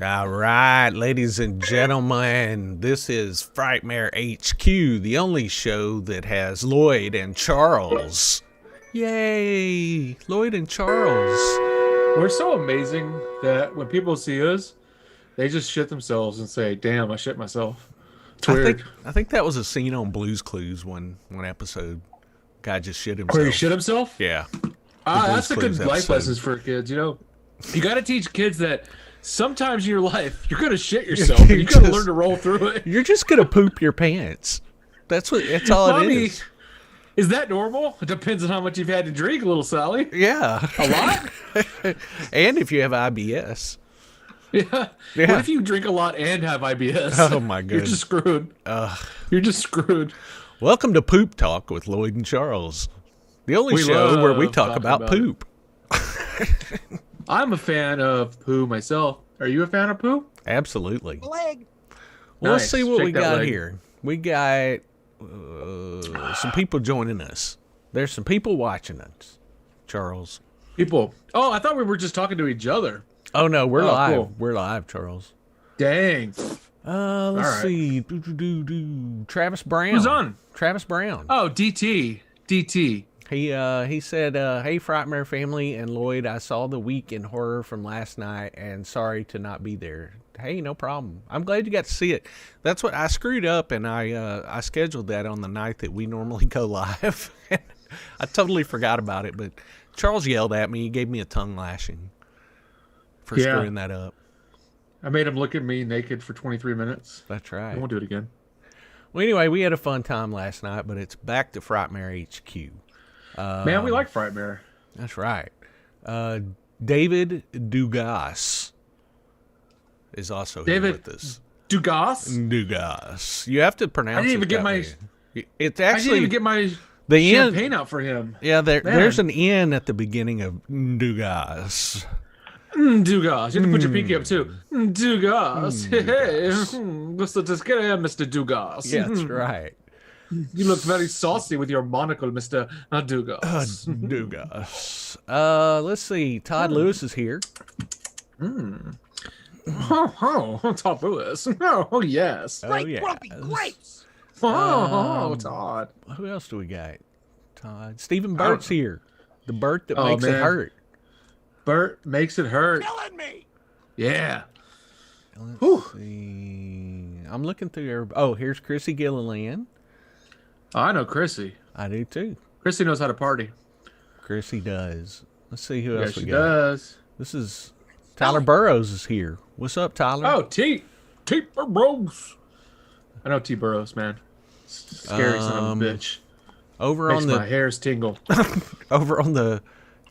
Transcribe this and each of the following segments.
All right, ladies and gentlemen, this is Frightmare HQ, the only show that has Lloyd and Charles. Yay, Lloyd and Charles. We're so amazing that when people see us, they just shit themselves and say, "Damn, I shit myself." It's weird. I think that was a scene on Blue's Clues one episode. Guy just shit himself. Where he shit himself? Yeah. That's a Blue's good Clues life episode. lessons for kids. You know, you got to teach kids that sometimes in your life you're gonna shit yourself. And you got to learn to roll through it. You're just gonna poop your pants. That's all Mommy, it is. is that normal? It depends on how much you've had to drink, little Sally. Yeah. A lot? And if you have IBS. Yeah. Yeah. What if you drink a lot and have IBS? Oh my You're goodness. just screwed. You're just screwed. Welcome to Poop Talk with Lloyd and Charles. The only We show where we love talk talking about about poop. I'm a fan of poo myself. Are you a fan of poo? Absolutely. Leg. Well, let's Nice. see what Shake we that got leg. here. We got some people joining us. There's some people watching us, Charles. People. Oh, I thought we were just talking to each other. Oh, no, we're Oh, live. cool. We're live, Charles. Dang. Let's right. see. Travis Brown. Who's on? Travis Brown. Oh, DT. DT. He said, hey, Frightmare family and Lloyd, I saw the week in horror from last night and sorry to not be there. Hey, no problem. I'm glad you got to see it. That's what I screwed up, and I scheduled that on the night that we normally go live. I totally forgot about it, but Charles yelled at me. He gave me a tongue lashing for Yeah. screwing that up. I made him look at me naked for 23 minutes. That's I right. won't do it again. Well, anyway, we had a fun time last night, but it's back to Frightmare HQ. Man, we like Frightmare. That's right. David Dugas is also here David with us. Dugas? Dugas. You have to pronounce it. I didn't even get that my- way. It's I didn't actually even get my the end. champagne out for him. Yeah, there's Man. an N at the beginning of Dugas. Dugas. You have to put your pinky up too. Dugas. Hey, Mr. Dugas. Yeah, that's right. You look very saucy with your monocle, Mr. Dugas. Dugas. Let's see. Todd Lewis is here. Oh, Todd Lewis. Oh, yes. Oh, Great yeah. grumpy grapes. Todd. Who else do we got? Todd. Stephen Burt's here. The Burt that makes it man. hurt. Bert makes it hurt. Killing me. Yeah. Let's see. I'm looking through everybody. Oh, here's Chrissy Gilliland. I know Chrissy. I do too. Chrissy knows how to party. Chrissy does. Let's see who Yeah, else she we got. does. This is Tyler Burrows is here. What's up, Tyler? Oh, T Burrows. I know T Burrows, man. Scary son of a bitch. over Makes on the my hairs tingle. over on the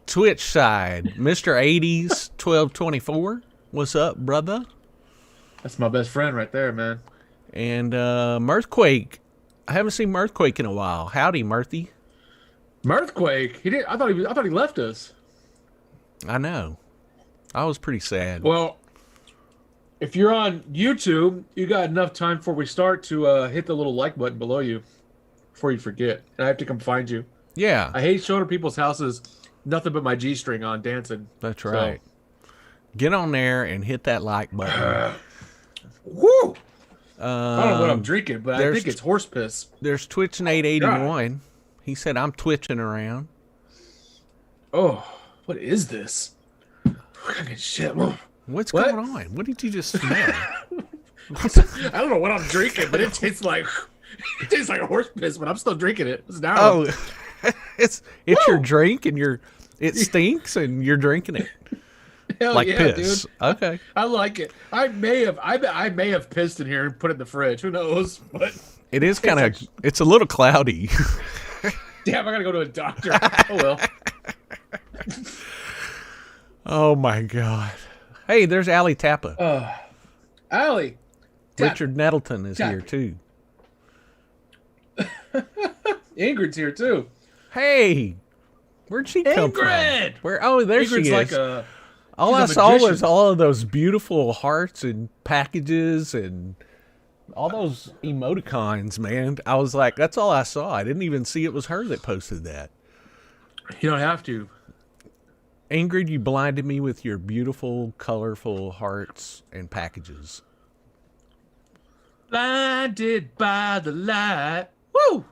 Twitch side, Mr. 80s 1224. What's up, brother? That's my best friend right there, man. And Mirthquake. I haven't seen Mirthquake in a while. Howdy, Mirthy. Mirthquake. He did. I thought he left us. I know. I was pretty sad. Well, if you're on YouTube, you got enough time before we start to hit the little like button below you before you forget. And I have to come find you. Yeah, I hate showing people's houses nothing but my G-string on dancing. that's right. Get on there and hit that like button. Woo! I don't know what I'm drinking, but I there's- think it's horse piss. There's Twitch Nate 81. He said I'm twitching around. Oh, what is this? Fucking shit. What's What? going on? What did you just smell? I don't know what I'm drinking, but it tastes like horse piss. But I'm still drinking it. It's now. Oh, it's your Woo! drink and it stinks and you're drinking it Hell like yeah, piss. dude. Okay. I like it. I may have pissed in here and put it in the fridge. Who knows? But It is kind of, it's a little cloudy. damn, I gotta go to a doctor. Oh well. Oh my God. Hey, there's Allie Tappa. Allie. Richard Nettleton is Tap. here too. Ingrid's here too. Hey, where'd she come Ingrid! from? Where? Oh, there she Ingrid's is. like a. All I she's a saw magician. was all of those beautiful hearts and packages and all those emoticons, man. I was like, that's all I saw. I didn't even see it was her that posted that. You don't have to. Ingrid, you blinded me with your beautiful, colorful hearts and packages. Blinded by the light. Woo!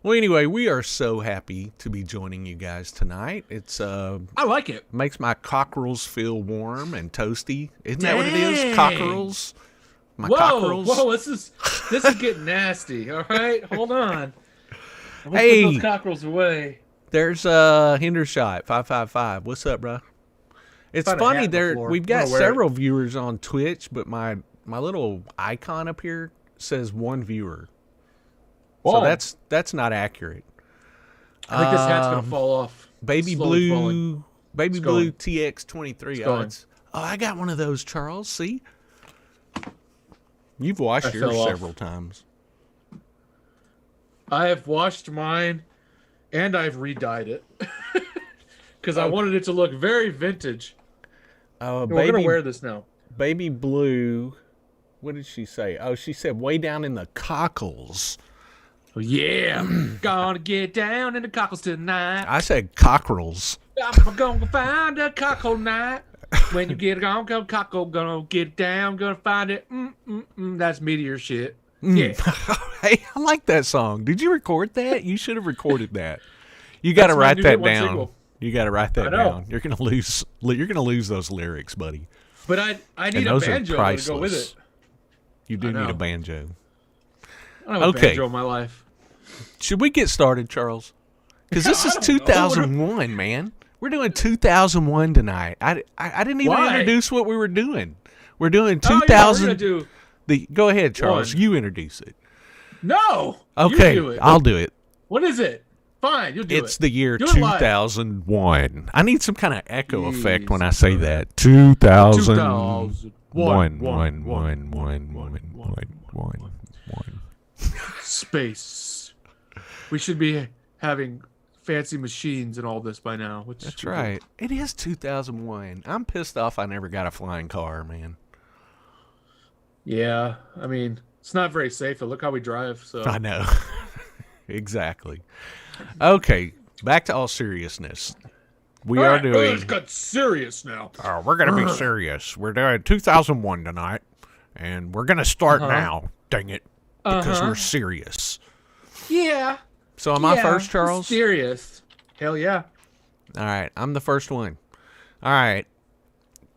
Well, anyway, we are so happy to be joining you guys tonight. It's I like it. Makes my cockerels feel warm and toasty. Isn't that what it is? Cockerels? My cockerels? Whoa, this is getting nasty. All right, hold on. I'm gonna Hey, put those cockerels away. There's Hendershot 555. What's up, bro? It's funny we've got several viewers on Twitch, but my little icon up here says one viewer. Whoa. So that's not accurate. I think this hat's gonna fall off. Baby blue TX23. Oh, I got one of those, Charles. See, you've washed yours several times. I have washed mine, and I've re-dyed it because I wanted it to look very vintage. Oh, we're gonna wear this now. Baby blue. What did she say? Oh, she said way down in the cockles. Oh, yeah, gonna get down in the cockles tonight. I said cockerels. I'm gonna find a cockle night. When you get it on, go cockle, gonna get down, gonna find it. That's meteor shit. Yeah. Hey, I like that song. Did you record that? You should have recorded that. You got to write that down. Single. You got to write that down. You're gonna lose those lyrics, buddy. But I need a banjo to go with it. You do need a banjo. I don't have a banjo in my life. Should we get started, Charles? Because this is 2001, man. We're doing 2001 tonight. I didn't even introduce what we were doing. We're doing 2000. Go ahead, Charles. You introduce it. No. Okay, you do it. I'll do it. What is it? Fine, you'll do it. It's the year 2001. I need some kind of echo effect when I say that. 2001. Space. We should be having fancy machines and all this by now. That's right. It is 2001. I'm pissed off I never got a flying car, man. Yeah, I mean, it's not very safe, but look how we drive. So I know. Exactly. Okay, back to all seriousness. Let's get serious now. We're going to be serious. We're doing 2001 tonight, and we're going to start now. Dang it. Because we're serious. Yeah. So am I first, Charles? Serious. Hell yeah. All right, I'm the first one. All right.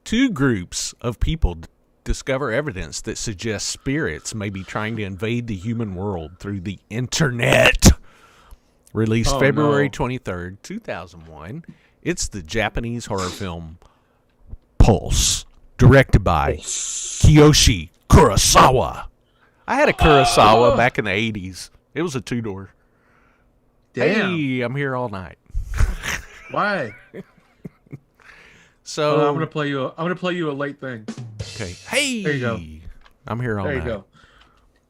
Two groups of people discover evidence that suggests spirits may be trying to invade the human world through the internet. Released February 23rd, 2001. It's the Japanese horror film Pulse, directed by Kiyoshi Kurosawa. I had a Kurosawa back in the 80s. It was a two-door. Damn. Hey, I'm here all night. Why? So I'm gonna play you a late thing. Okay. Hey. There you go. I'm here all night. There you go.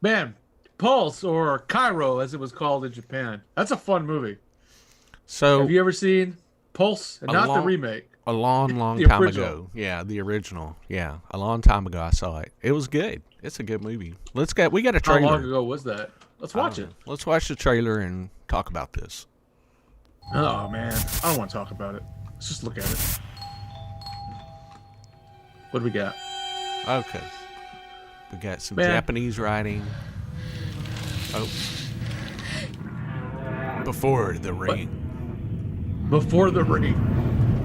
Man, Pulse, or Cairo as it was called in Japan. That's a fun movie. So have you ever seen Pulse? And not the remake. A long time ago. Yeah, the original. Yeah, a long time ago I saw it. It was good. It's a good movie. We got a trailer. How long ago was that? Let's watch it. Let's watch the trailer and talk about this. Oh man, I don't want to talk about it. Let's just look at it. What do we got? Okay. We got some Japanese writing. Oh. Before the Ring. Before the Ring.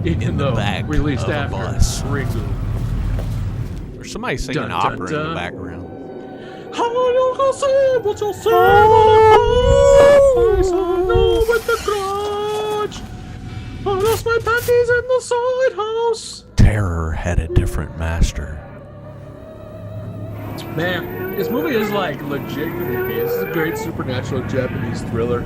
Even though released after bus. Ring. There's somebody singing opera in the background. How you can say what you say I know with the grudge. I lost my panties in the side house. Terror had a different master. Man, this movie is like legit creepy. This is a great supernatural Japanese thriller.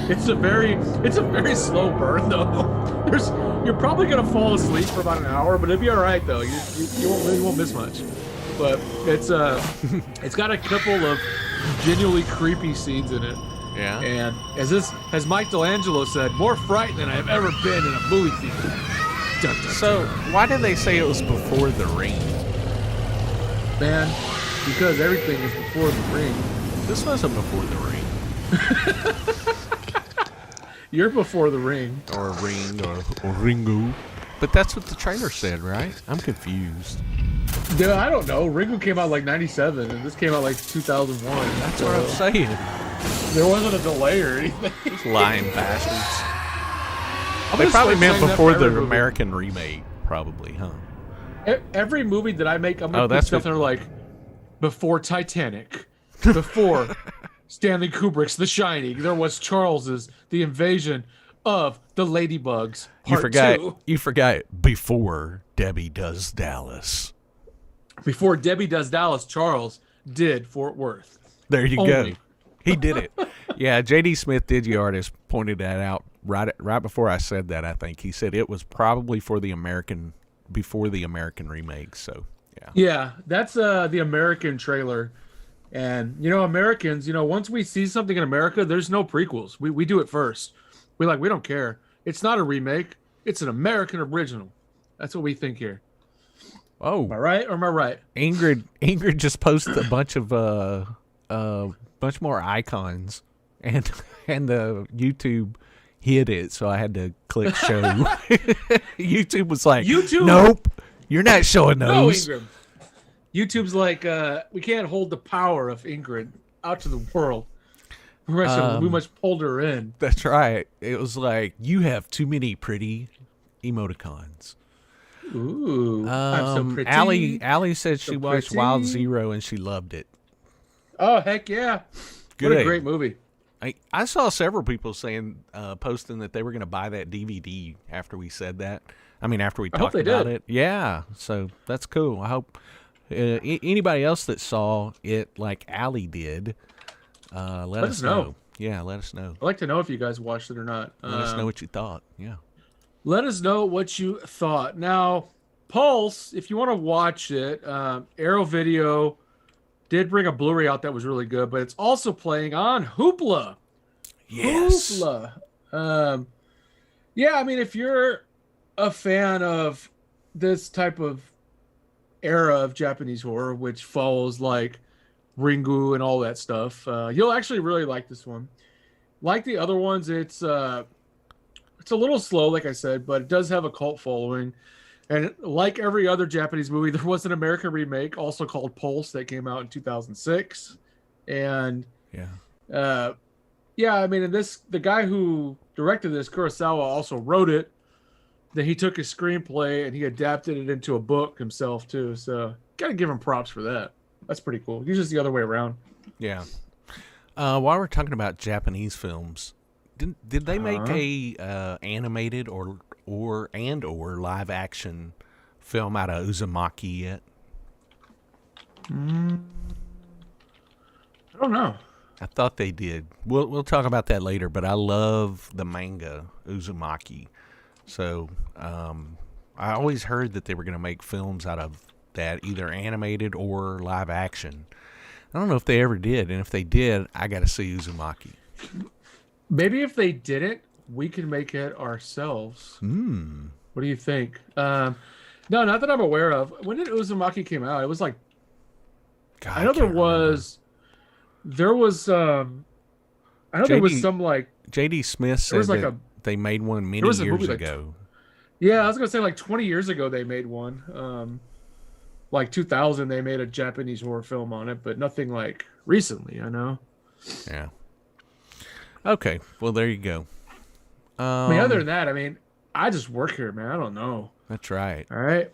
It's a very slow burn though. You're probably gonna fall asleep for about an hour, but it'll be all right though. You won't miss much. But it's got a couple of genuinely creepy scenes in it. Yeah. And as Mike Delangelo said, more frightened than I've ever been in a movie theater. Dun, dun, so why did they say it was before the Ring? Man, because everything is before the Ring. This wasn't before the Ring. You're before the Ring. Or Ring or Ringo. But that's what the trailer said, right? I'm confused. Dude, I don't know. Ringo came out like 97, and this came out like 2001. That's what I'm saying. There wasn't a delay or anything. Those lying bastards. They probably meant before the American remake, probably, huh? Every movie that I make, I'm gonna put that's stuff that are like, before Titanic, before Stanley Kubrick's The Shining, there was Charles's The Invasion of the Ladybugs. You forgot before Debbie Does Dallas. Before Debbie Does Dallas, Charles did Fort Worth. There you go. He did it. Yeah, J.D. Smith, Digi-Artist, pointed that out right before I said that, I think. He said it was probably before the American remake, so yeah. Yeah, that's the American trailer. And, Americans, once we see something in America, there's no prequels. We do it first. We don't care. It's not a remake. It's an American original. That's what we think here. Oh. Am I right or am I right? Ingrid just posted a bunch of bunch more icons, and the YouTube hid it, so I had to click show. YouTube was like, nope, you're not showing those. No, Ingrid. YouTube's like, we can't hold the power of Ingrid out to the world. We much pulled her in. That's right. It was like, you have too many pretty emoticons. Ooh, I'm so pretty. Allie said she watched Wild Zero and she loved it. Oh, heck yeah. Good. What a great movie. I saw several people saying, posting that they were going to buy that DVD after we said that. I mean, after we talked about it. Yeah, so that's cool. I hope anybody else that saw it like Allie did, let us know. Yeah, let us know. I'd like to know if you guys watched it or not. Let us know what you thought. Yeah. Let us know what you thought. Now, Pulse, if you want to watch it, Arrow Video did bring a Blu-ray out that was really good, but it's also playing on Hoopla. Yes. Hoopla. Yeah, I mean, if you're a fan of this type of era of Japanese horror, which follows like Ringu and all that stuff, you'll actually really like this one. Like the other ones, it's a little slow, like I said, but it does have a cult following. And like every other Japanese movie, there was an American remake also called Pulse that came out in 2006. And I mean, the guy who directed this, Kurosawa, also wrote it. Then he took his screenplay and he adapted it into a book himself too. So gotta give him props for that. That's pretty cool. Usually it's the other way around. Yeah. While we're talking about Japanese films, did they make a animated or live action film out of Uzumaki yet? I don't know. I thought they did. We'll talk about that later, but I love the manga Uzumaki. So I always heard that they were going to make films out of that, either animated or live action. I don't know if they ever did, and if they did, I got to see Uzumaki. Maybe if they didn't, we can make it ourselves. What do you think? No, not that I'm aware of. When did Uzumaki came out? It was like, God, I know there was some like J.D. Smith said that they made one many years ago. Yeah, I was gonna say like 20 years ago they made one. Like 2000 they made a Japanese horror film on it, but nothing like recently. I know. Yeah. Okay, well there you go. I mean, other than that, I just work here, man. I don't know. That's right. All right.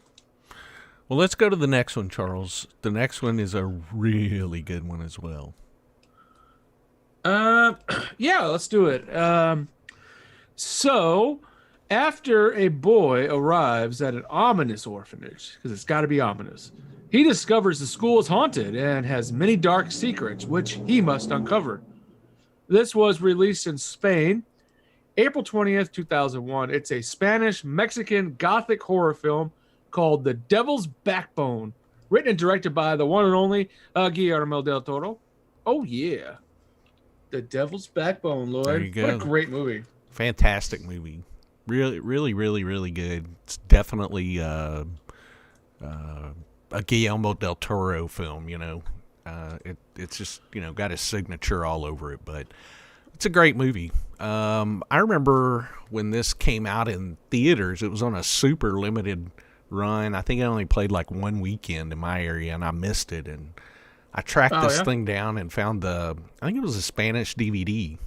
Well, let's go to the next one, Charles. The next one is a really good one as well. Yeah, let's do it. So, after a boy arrives at an ominous orphanage, because it's got to be ominous, he discovers the school is haunted and has many dark secrets, which he must uncover. This was released in Spain, April 20th, 2001. It's a Spanish-Mexican gothic horror film called The Devil's Backbone, written and directed by the one and only Guillermo del Toro. Oh, yeah. The Devil's Backbone, Lloyd. There you go. What a great movie. Fantastic movie. Really, really, really, really good. It's definitely a Guillermo del Toro film, It's just, got his signature all over it. But It's a great movie. I remember when this came out in theaters, it was on a super limited run. I think I only played like one weekend in my area, and I missed it. And I tracked this thing down and found I think it was a Spanish DVD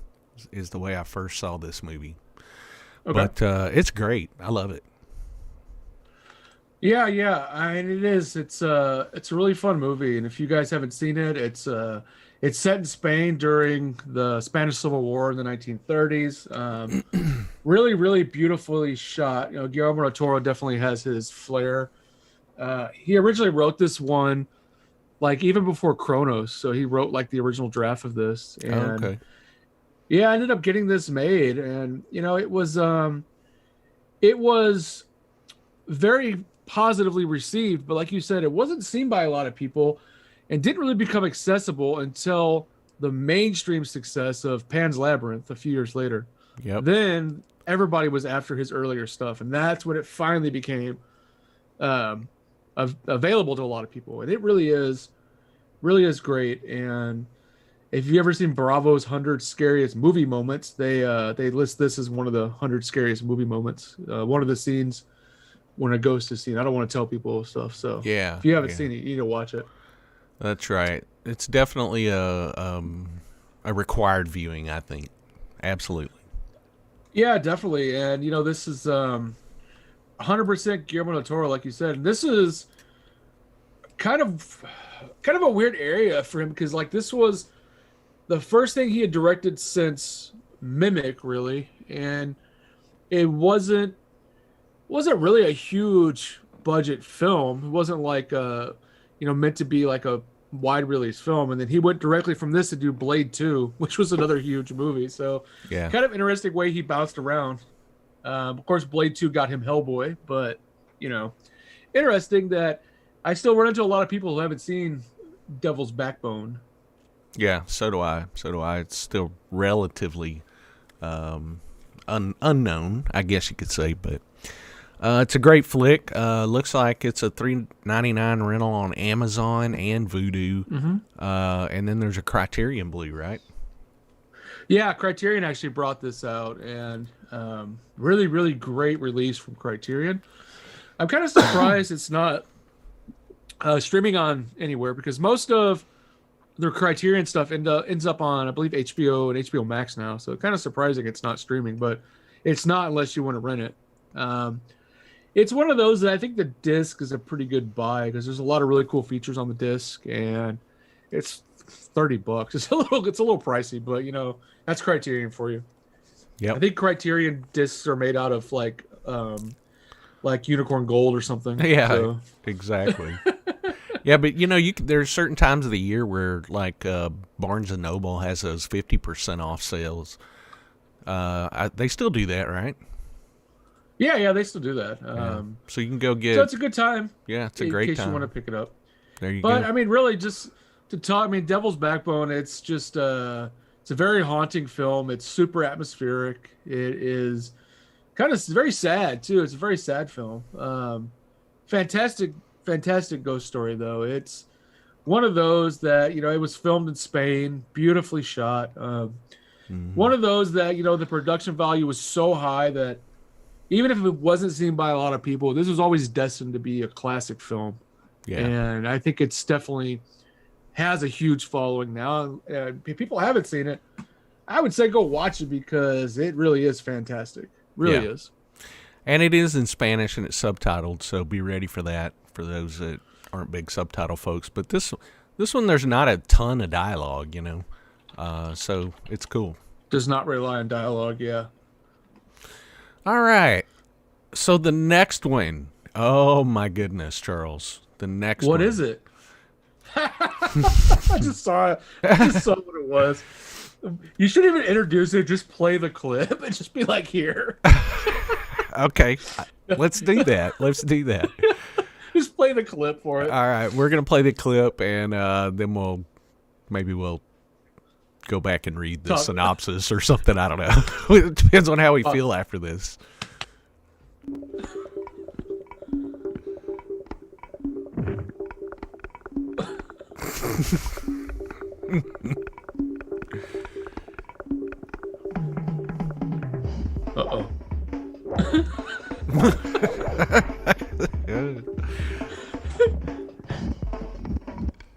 is the way I first saw this movie. Okay. But it's great. I love it. Yeah. I mean, it is. It's a really fun movie, and if you guys haven't seen it, it's set in Spain during the Spanish Civil War in the 1930s. Really, really beautifully shot. You know, Guillermo del Toro definitely has his flair. He originally wrote this one, like even before Kronos, so he wrote like the original draft of this. And yeah, I ended up getting this made, and you know, it was very positively received, but like you said, it wasn't seen by a lot of people and didn't really become accessible until the mainstream success of Pan's Labyrinth a few years later. Yep. Then everybody was after his earlier stuff, and that's when it finally became available to a lot of people. And it really is great. And if you've ever seen Bravo's 100 Scariest Movie Moments, they list this as one of the 100 scariest movie moments. One of the scenes when a ghost is seen. I don't want to tell people stuff, so yeah, if you haven't seen it, you need to watch it. That's right. It's definitely a required viewing, I think. Absolutely. Yeah, definitely. And you know, this is 100% Guillermo del Toro, like you said. And this is kind of a weird area for him, because like this was the first thing he had directed since Mimic, really, and it wasn't really a huge budget film. It wasn't like meant to be like a wide release film. And then he went directly from this to do Blade 2, which was another huge movie. So yeah, kind of interesting way he bounced around. Of course, Blade 2 got him Hellboy, but you know, interesting that I still run into a lot of people who haven't seen Devil's Backbone. Yeah, so do I. It's still relatively unknown, I guess you could say, but it's a great flick. Looks like it's a $3.99 rental on Amazon and Vudu. Mm-hmm. And then there's a Criterion Blu-ray. Yeah, Criterion actually brought this out, and really, really great release from Criterion. I'm kind of surprised it's not streaming on anywhere, because most of their Criterion stuff ends up on, I believe, HBO and HBO Max now. So kind of surprising it's not streaming, but it's not unless you want to rent it. It's one of those that I think the disc is a pretty good buy, because there's a lot of really cool features on the disc, and it's $30. It's a little pricey, but you know, that's Criterion for you. Yeah, I think Criterion discs are made out of like unicorn gold or something. Yeah, so. Exactly. Yeah, but you know, there's certain times of the year where like Barnes and Noble has those 50% off sales. They still do that, right? Yeah, they still do that. So you can go get. So it's a good time. Yeah, it's a great time. In case you want to pick it up. There you go. But I mean, really, just to talk. I mean, Devil's Backbone. It's just it's a very haunting film. It's super atmospheric. It is kind of very sad too. It's a very sad film. Fantastic ghost story though. It's one of those that, you know, it was filmed in Spain, beautifully shot. One of those that, you know, the production value was so high that even if it wasn't seen by a lot of people, this was always destined to be a classic film. Yeah. And I think it's definitely has a huge following now. If people haven't seen it, I would say go watch it, because it really is fantastic. Really is. And it is in Spanish and it's subtitled, so be ready for that for those that aren't big subtitle folks. But this one, there's not a ton of dialogue, you know, so it's cool. Does not rely on dialogue, yeah. All right. So the next one. Oh, my goodness, Charles. The next one. What is it? I just saw what it was. You shouldn't even introduce it. Just play the clip and just be like, here. Okay. Let's do that. Just play the clip for it. All right. We're going to play the clip, and then we'll go back and read the synopsis or something. I don't know. It depends on how we feel after this.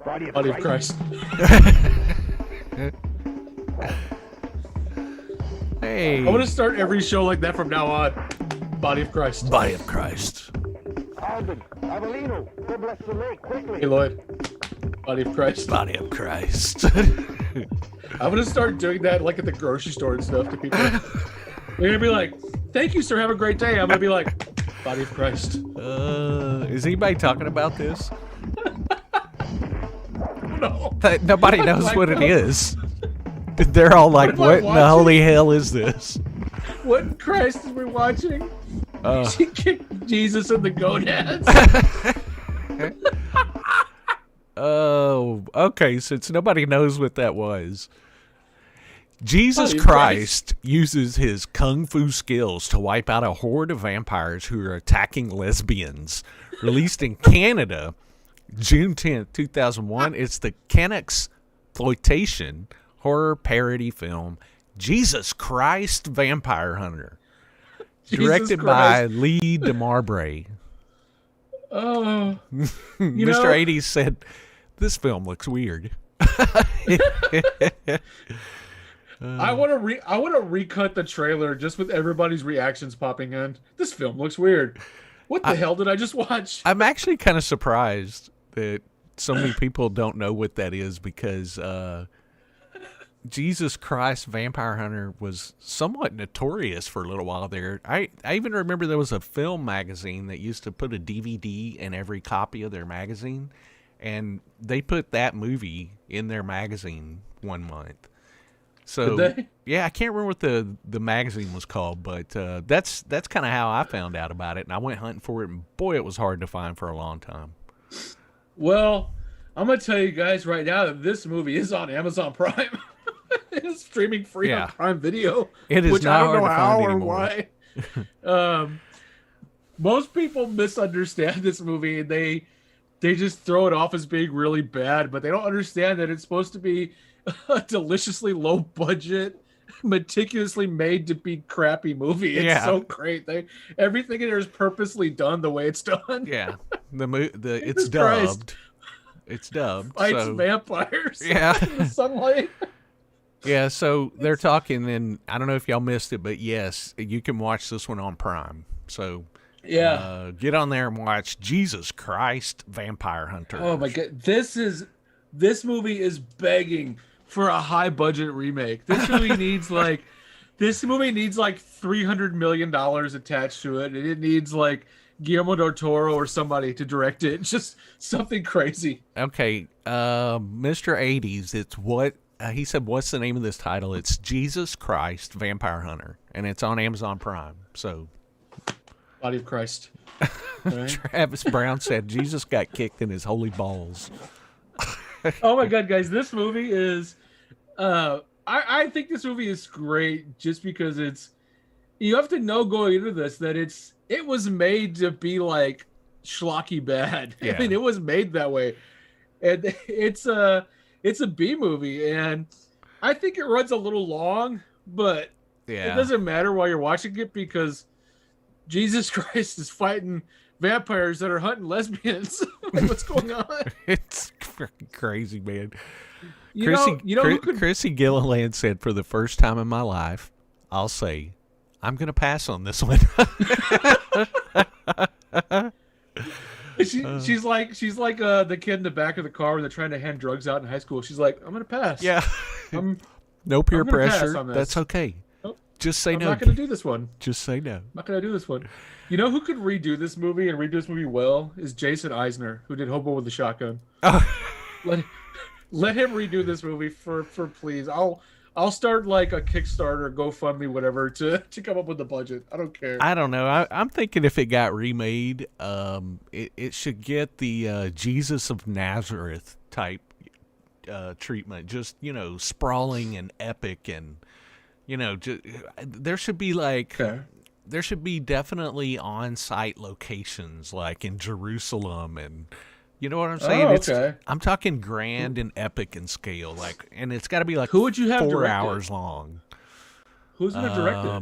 Body of Christ. Hey. I'm gonna start every show like that from now on. Body of Christ. Body of Christ. Alvin, Avelino, go bless the lake quickly. Hey Lloyd. Body of Christ. Body of Christ. I'm gonna start doing that like at the grocery store and stuff to people. They're gonna be like, "Thank you, sir. Have a great day." I'm gonna be like, "Body of Christ." Is anybody talking about this? No. Nobody knows what it is. They're all like, what in the holy hell is this? What Christ is we watching? She kicked Jesus in the gonads. Oh, okay. Since nobody knows what that was. Jesus Body of Christ uses his kung fu skills to wipe out a horde of vampires who are attacking lesbians. Released in Canada, June 10th, 2001. It's the Katakuris horror parody film Jesus Christ Vampire Hunter. Directed by Lee DeMarbre. Oh. Mr. 80s said, this film looks weird. I want to recut the trailer just with everybody's reactions popping in. This film looks weird. What the hell did I just watch? I'm actually kind of surprised that so many people don't know what that is because Jesus Christ Vampire Hunter was somewhat notorious for a little while there. I even remember there was a film magazine that used to put a DVD in every copy of their magazine, and they put that movie in their magazine one month. So Did they? Yeah, I can't remember what the magazine was called, but that's kind of how I found out about it, and I went hunting for it, and boy, it was hard to find for a long time. Well, I'm gonna tell you guys right now that this movie is on Amazon Prime. It is streaming free on Prime Video. It is which not I don't know hard to how find or anymore. why. Most people misunderstand this movie, and they just throw it off as being really bad, but they don't understand that it's supposed to be a deliciously low budget, meticulously made to be crappy movie. It's so great. Everything in there is purposely done the way it's done. Yeah, it's dubbed. It's dubbed. Fights vampires. Yeah. In the sunlight. Yeah, so they're talking, and I don't know if y'all missed it, but yes, you can watch this one on Prime. So get on there and watch Jesus Christ Vampire Hunter. Oh my god, this movie is begging for a high budget remake. This movie needs like $300 million attached to it, and it needs like Guillermo del Toro or somebody to direct it. Just something crazy. Okay, Mr. 80s, it's what he said. What's the name of this title? It's Jesus Christ Vampire Hunter, and it's on Amazon Prime. So, Body of Christ. Right? Travis Brown said Jesus got kicked in his holy balls. Oh my god, guys, this movie is I think this movie is great just because you have to know going into this that it was made to be like schlocky bad. Yeah. I mean, it was made that way. And it's a B movie, and I think it runs a little long, but it doesn't matter while you're watching it because Jesus Christ is fighting vampires that are hunting lesbians. What's going on? It's crazy, man. Chrissy Gilliland said, for the first time in my life, I'll say, I'm going to pass on this one. She's like the kid in the back of the car when they're trying to hand drugs out in high school. She's like, I'm going to pass. Yeah. No peer pressure. That's okay. Nope. Just say no. I'm not going to do this one. Just say no. I'm not going to do this one. You know who could redo this movie and redo this movie well is Jason Eisner, who did Hobo with a Shotgun. Oh. Let him redo this movie for please. I'll start like a Kickstarter, GoFundMe, whatever, to come up with the budget. I don't care. I don't know. I'm thinking if it got remade, it should get the Jesus of Nazareth type treatment. Just, sprawling and epic, and there should be like there should be definitely on-site locations like in Jerusalem, and you know what I'm saying? I'm talking grand and epic in scale, and it's got to be like who would you have 4 hours long. Who's gonna direct it?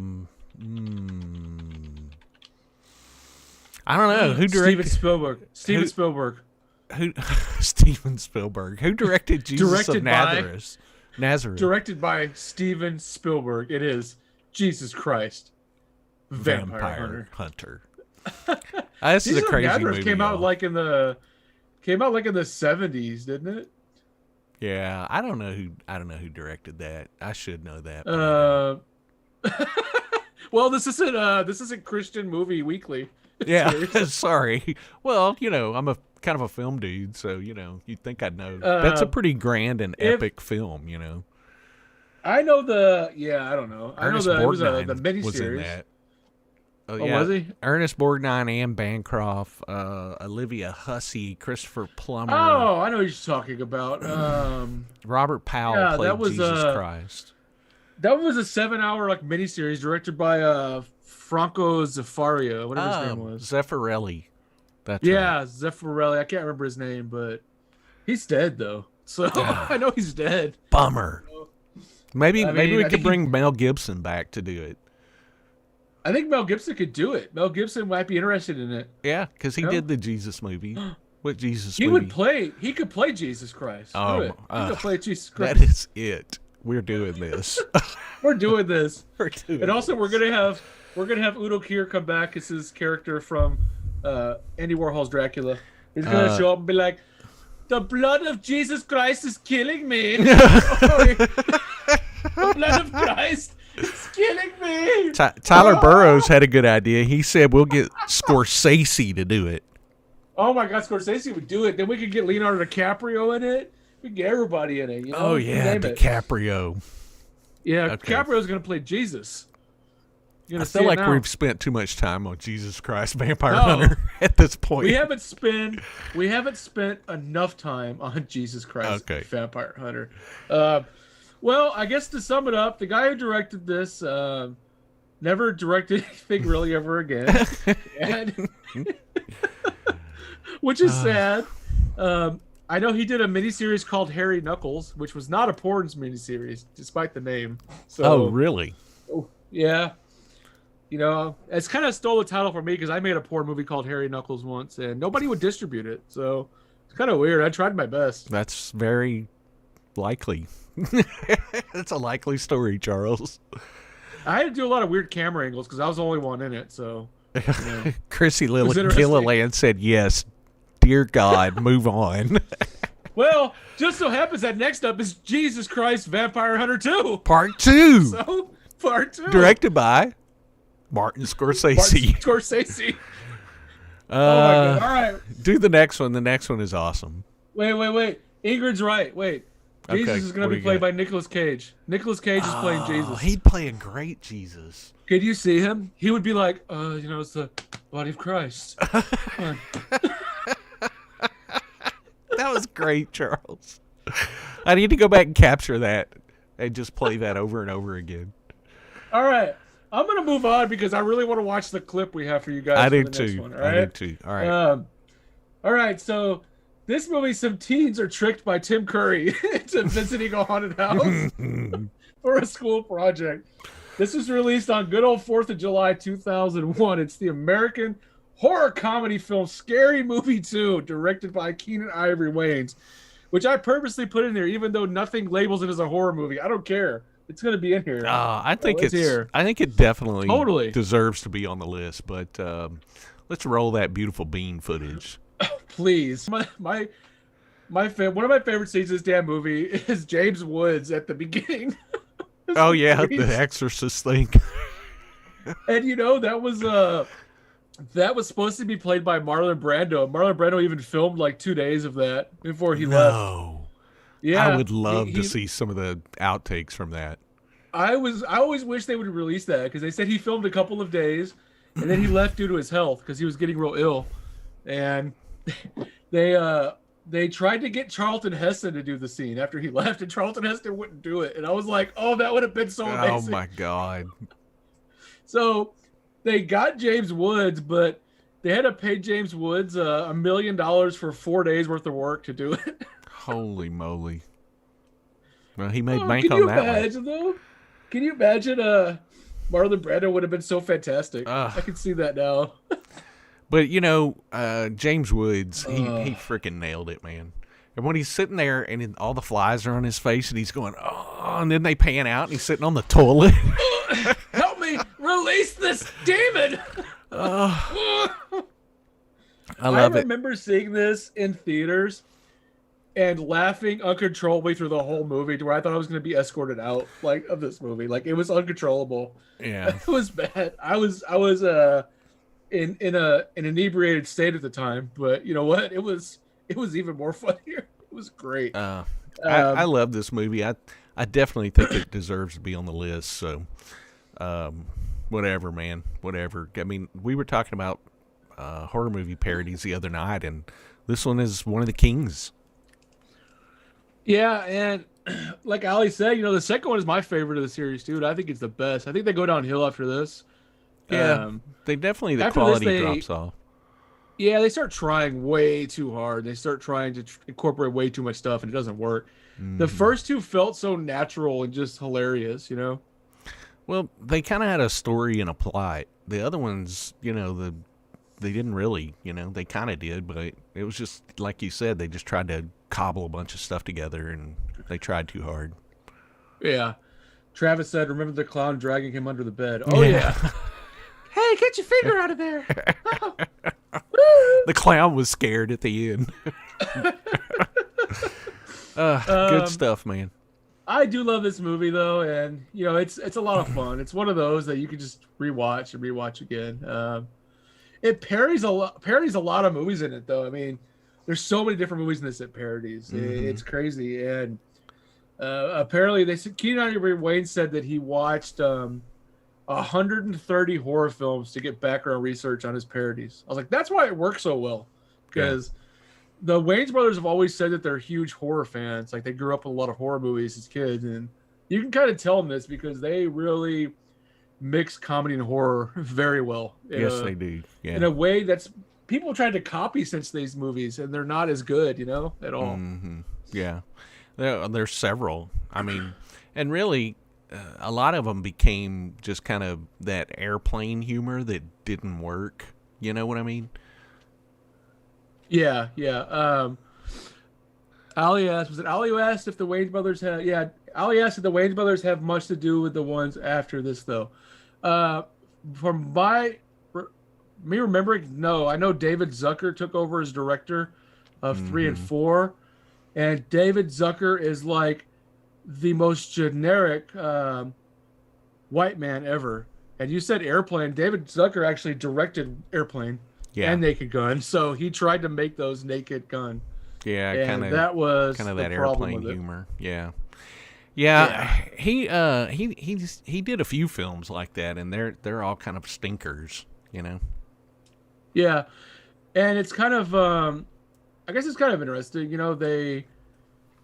I don't know who directed Steven Spielberg. Who Steven Spielberg? Who directed Jesus of Nazareth? Directed by Steven Spielberg. It is Jesus Christ, Vampire Hunter. This is a crazy Nazareth movie. Came out like in the 70s, didn't it? Yeah, I don't know who directed that. I should know that. Well, this isn't Christian Movie Weekly. Yeah, sorry. Well, I'm a kind of a film dude, so you'd think I'd know. That's a pretty grand and epic film, I know I don't know. Ernest I know it was Borgnine the miniseries. was in that. Oh, yeah. Was he? Ernest Borgnine, Anne Bancroft, Olivia Hussey, Christopher Plummer. Oh, I know what you're talking about. Robert Powell played Jesus Christ. That was a 7-hour miniseries directed by Franco Zeffirelli, whatever his name was. Zeffirelli. That's right. Right. Zeffirelli. I can't remember his name, but he's dead though. So I know he's dead. Bummer. Maybe we could bring Mel Gibson back to do it. I think Mel Gibson could do it. Mel Gibson might be interested in it. Yeah, because he did the Jesus movie. What Jesus movie? He could play Jesus Christ. Oh, he could play Jesus Christ. That is it. We're doing this. We're doing this. And also we're gonna have Udo Kier come back as his character from Andy Warhol's Dracula. He's gonna show up and be like, "The blood of Jesus Christ is killing me." The blood of Christ is killing me. Tyler Burrows had a good idea. He said we'll get Scorsese to do it. Oh my God, Scorsese would do it. Then we could get Leonardo DiCaprio in it. We can get everybody in it. Oh yeah, DiCaprio. Yeah, okay. DiCaprio's gonna play Jesus. I feel like we've spent too much time on Jesus Christ, Vampire Hunter at this point. We haven't spent enough time on Jesus Christ, Vampire Hunter. Well, I guess to sum it up, the guy who directed this never directed anything really ever again, which is sad. I know he did a miniseries called Harry Knuckles, which was not a porn miniseries, despite the name. So, really? Yeah. It's kind of stole the title from me because I made a porn movie called Harry Knuckles once, and nobody would distribute it. So it's kind of weird. I tried my best. That's very likely. That's a likely story, Charles. I had to do a lot of weird camera angles because I was the only one in it. So Chrissy Gilliland said yes. Dear God, move on. Well, just so happens that next up is Jesus Christ Vampire Hunter 2. Part 2. So, Part 2. Directed by Martin Scorsese. Oh my God. All right. Do the next one. The next one is awesome. Wait. Ingrid's right. Wait. Jesus is going to be played by Nicolas Cage. Nicolas Cage is playing Jesus. He'd play a great Jesus. Could you see him? He would be like, it's the body of Christ. That was great, Charles. I need to go back and capture that and just play that over and over again. All right. I'm going to move on because I really want to watch the clip we have for you guys. I do too. All right. All right. So this movie, some teens are tricked by Tim Curry into visiting a haunted house for a school project. This was released on good old 4th of July, 2001. It's the American horror comedy film Scary Movie 2, directed by Keenan Ivory Wayans, which I purposely put in there, even though nothing labels it as a horror movie. I don't care. It's going to be in here. I think it's here. I think it definitely deserves to be on the list, but let's roll that beautiful bean footage. Please. One of my favorite scenes of this damn movie is James Woods at the beginning. Oh yeah, the Exorcist thing. And that was supposed to be played by Marlon Brando. Marlon Brando even filmed 2 days of that before he left. Yeah, I would love to see some of the outtakes from that. I always wish they would release that because they said he filmed a couple of days and then he left due to his health because he was getting real ill. And they tried to get Charlton Heston to do the scene after he left, and Charlton Heston wouldn't do it. And I was like, oh, that would have been so amazing. Oh my God. So they got James Woods, but they had to pay James Woods $1 million for 4 days worth of work to do it. Holy moly. Well, he made bank on that one. Can you imagine Marlon Brando would have been so fantastic? I can see that now. But James Woods, he freaking nailed it, man. And when he's sitting there and all the flies are on his face and he's going, oh, and then they pan out and he's sitting on the toilet. Help me release this demon. I love it. I remember seeing this in theaters and laughing uncontrollably through the whole movie to where I thought I was going to be escorted out of this movie. Like, it was uncontrollable. Yeah. It was bad. I was in an inebriated state at the time, but you know what? It was even more funnier. It was great. I love this movie. I definitely think it deserves to be on the list. So, whatever, man, whatever. I mean, we were talking about horror movie parodies the other night, and this one is one of the kings. Yeah, and like Ali said, the second one is my favorite of the series, dude. I think it's the best. I think they go downhill after this. Yeah, the quality drops off. Yeah, they start trying way too hard. They start trying to incorporate way too much stuff, and it doesn't work. The first two felt so natural and just hilarious, Well, they kind of had a story and a plot. The other ones, they didn't really, they kind of did, but it was just, like you said, they just tried to cobble a bunch of stuff together, and they tried too hard. Yeah. Travis said, remember the clown dragging him under the bed. Oh, yeah. Hey, get your finger out of there. The clown was scared at the end. Good stuff, man. I do love this movie, though, and, it's a lot of fun. It's one of those that you can just rewatch and rewatch again. It parodies a lot of movies in it, though. I mean, there's so many different movies in this it parodies. It's crazy. And apparently, Keanu Wayne said that he watched 130 horror films to get background research on his parodies. I was like, that's why it works so well. Because the Wayans brothers have always said that they're huge horror fans. Like, they grew up with a lot of horror movies as kids. And you can kind of tell them this because they really mix comedy and horror very well. Yes, they do. Yeah. In a way that's people tried to copy since these movies, and they're not as good, at all. Mm-hmm. Yeah. There's several. I mean, and really, a lot of them became just kind of that airplane humor that didn't work. You know what I mean? Yeah, yeah. Ali asked, was it Ali who asked if the Wayans brothers had? Yeah, Ali asked if the Wayans brothers have much to do with the ones after this, though. From me remembering, no. I know David Zucker took over as director of 3 and 4, and David Zucker is like the most generic white man ever. And you said Airplane. David Zucker actually directed Airplane and Naked Gun, so he tried to make those Naked Gun. Yeah, kind of. That was kind of that airplane humor. Yeah. He did a few films like that, and they're all kind of stinkers, Yeah, and it's kind of, I guess it's kind of interesting.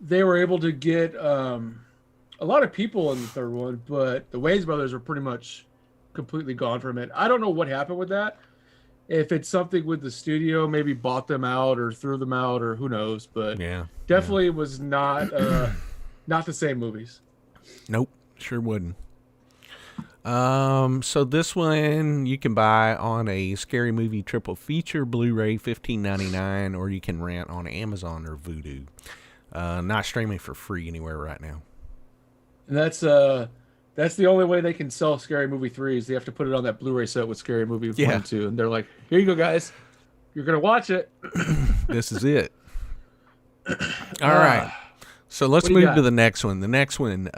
They were able to get a lot of people in the third one, but the Wayans brothers were pretty much completely gone from it. I don't know what happened with that. If it's something with the studio, maybe bought them out or threw them out, or who knows. But definitely was not not the same movies. Nope, sure wouldn't. So this one you can buy on a Scary Movie triple feature Blu-ray, $15.99, or you can rent on Amazon or Vudu. Not streaming for free anywhere right now. And that's the only way they can sell Scary Movie 3 is they have to put it on that Blu-ray set with Scary Movie 1 and 2. And they're like, here you go, guys. You're going to watch it. This is it. All right. So let's move to the next one. The next one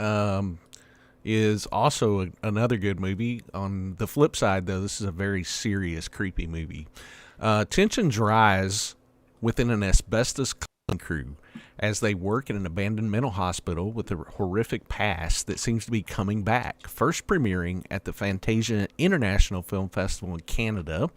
is also another good movie. On the flip side, though, this is a very serious, creepy movie. Tensions rise within an asbestos cleaning crew as they work in an abandoned mental hospital with a horrific past that seems to be coming back. First premiering at the Fantasia International Film Festival in Canada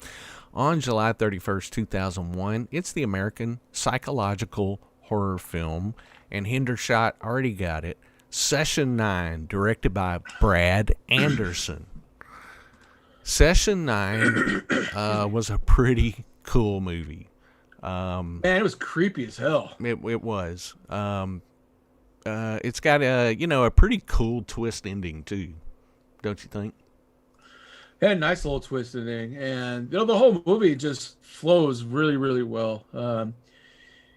on July 31st, 2001. It's the American psychological horror film, and Hendershot already got it. Session 9, directed by Brad Anderson. Session 9 was a pretty cool movie. Man, it was creepy as hell. It was. It's got a pretty cool twist ending too, don't you think? It had a nice little twist ending, and the whole movie just flows really, really well.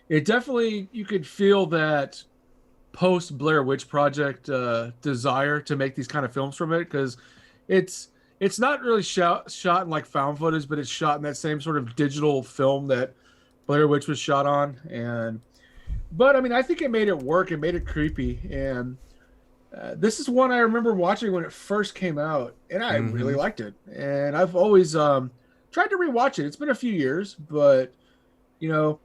It definitely, you could feel that post Blair Witch Project desire to make these kind of films from it, because it's it's not really shot in like found footage, but it's shot in that same sort of digital film that Blair Witch was shot on. And but I mean, I think it made it work. It made it creepy, and this is one I remember watching when it first came out, and I really liked it. And I've always tried to rewatch it. It's been a few years, but you know,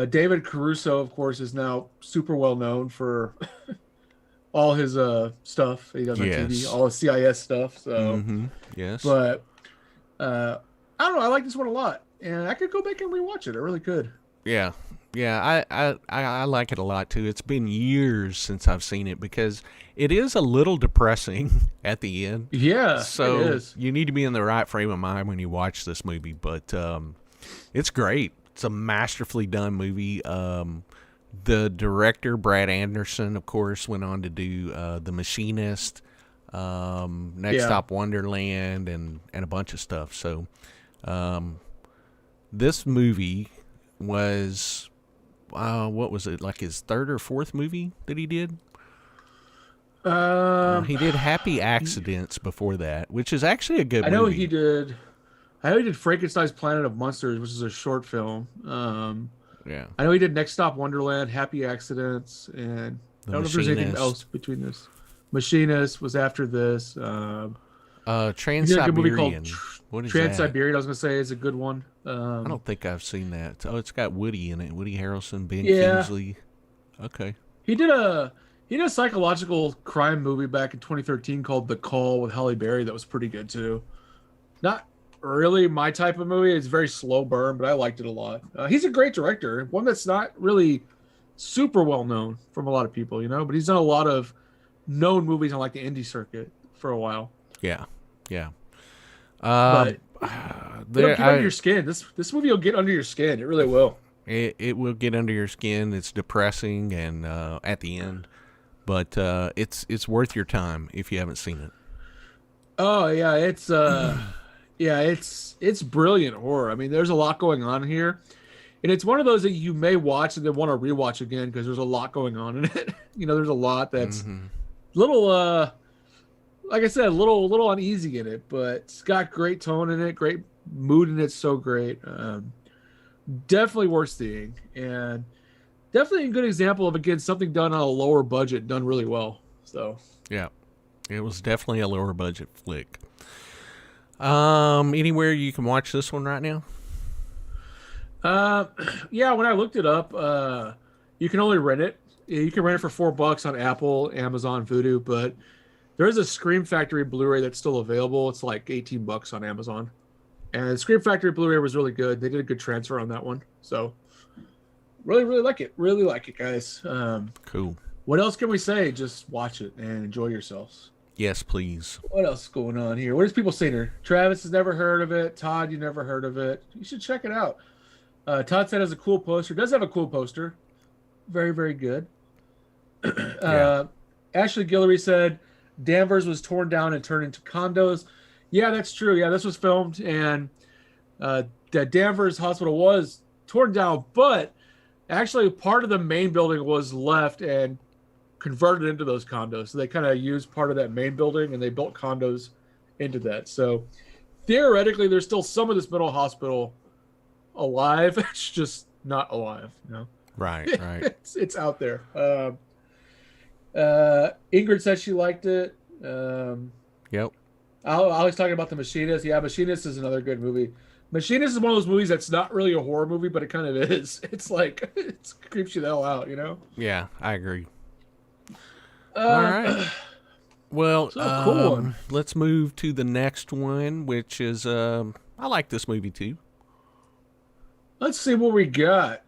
David Caruso, of course, is now super well known for all his stuff he does on TV, all his CIS stuff. So, yes. But I don't know. I like this one a lot, and I could go back and rewatch it. I really could. Yeah. Yeah, I like it a lot too. It's been years since I've seen it because it is a little depressing at the end. Yeah, so it is. You need to be in the right frame of mind when you watch this movie. But it's great. It's a masterfully done movie. The director, Brad Anderson, of course, went on to do The Machinist, Next Stop Wonderland, and a bunch of stuff. So this movie was... what was it, like his third or fourth movie that he did? He did Happy Accidents before that, which is actually a good movie. I know he did Frankenstein's Planet of Monsters, which is a short film. Yeah. I know he did Next Stop Wonderland, Happy Accidents, and I don't know if there's anything else between this. Machinist was after this. Trans-Siberian. What is Trans-Siberian, I was going to say, is a good one. I don't think I've seen that. Oh, it's got Woody in it. Woody Harrelson, Ben Kingsley. Okay. He did a psychological crime movie back in 2013 called The Call with Halle Berry that was pretty good too. Not really my type of movie. It's very slow burn, but I liked it a lot. He's a great director. One that's not really super well known from a lot of people, you know, but he's done a lot of known movies on like the indie circuit for a while. Yeah. Yeah. But it'll get under your skin. This movie will get under your skin. It really will. It will get under your skin. It's depressing and at the end, but it's worth your time if you haven't seen it. Oh yeah, it's brilliant horror. I mean, there's a lot going on here, and it's one of those that you may watch and then want to rewatch again because there's a lot going on in it. You know, there's a lot that's little like I said, a little uneasy in it, but it's got great tone in it, great mood in it, so great. Definitely worth seeing, and definitely a good example of, again, something done on a lower budget, done really well. So yeah, it was definitely a lower budget flick. Anywhere you can watch this one right now? Yeah, when I looked it up, you can only rent it. You can rent it for $4 on Apple, Amazon, Vudu, but there is a Scream Factory Blu-ray that's still available. It's like $18 on Amazon. And Scream Factory Blu-ray was really good. They did a good transfer on that one. So really, really like it. Really like it, guys. Cool. What else can we say? Just watch it and enjoy yourselves. Yes, please. What else is going on here? What is people saying here? Travis has never heard of it. Todd, you never heard of it. You should check it out. Todd said it has a cool poster. It does have a cool poster. Very, very good. Ashley Guillory said Danvers was torn down and turned into condos. Yeah, that's true. Yeah, this was filmed, and that Danvers Hospital was torn down, but actually part of the main building was left and converted into those condos. So they kind of used part of that main building, and they built condos into that. So theoretically, there's still some of this mental hospital alive. It's just not alive, you know? Right. It's out there. Ingrid said she liked it. Yep. I was talking about The Machinist. Yeah, Machinist is another good movie. Machinist is one of those movies that's not really a horror movie, but it kind of is. It's like, it creeps you the hell out, you know? Yeah, I agree. All right. Well, cool one. Let's move to the next one, which is, I like this movie too. Let's see what we got.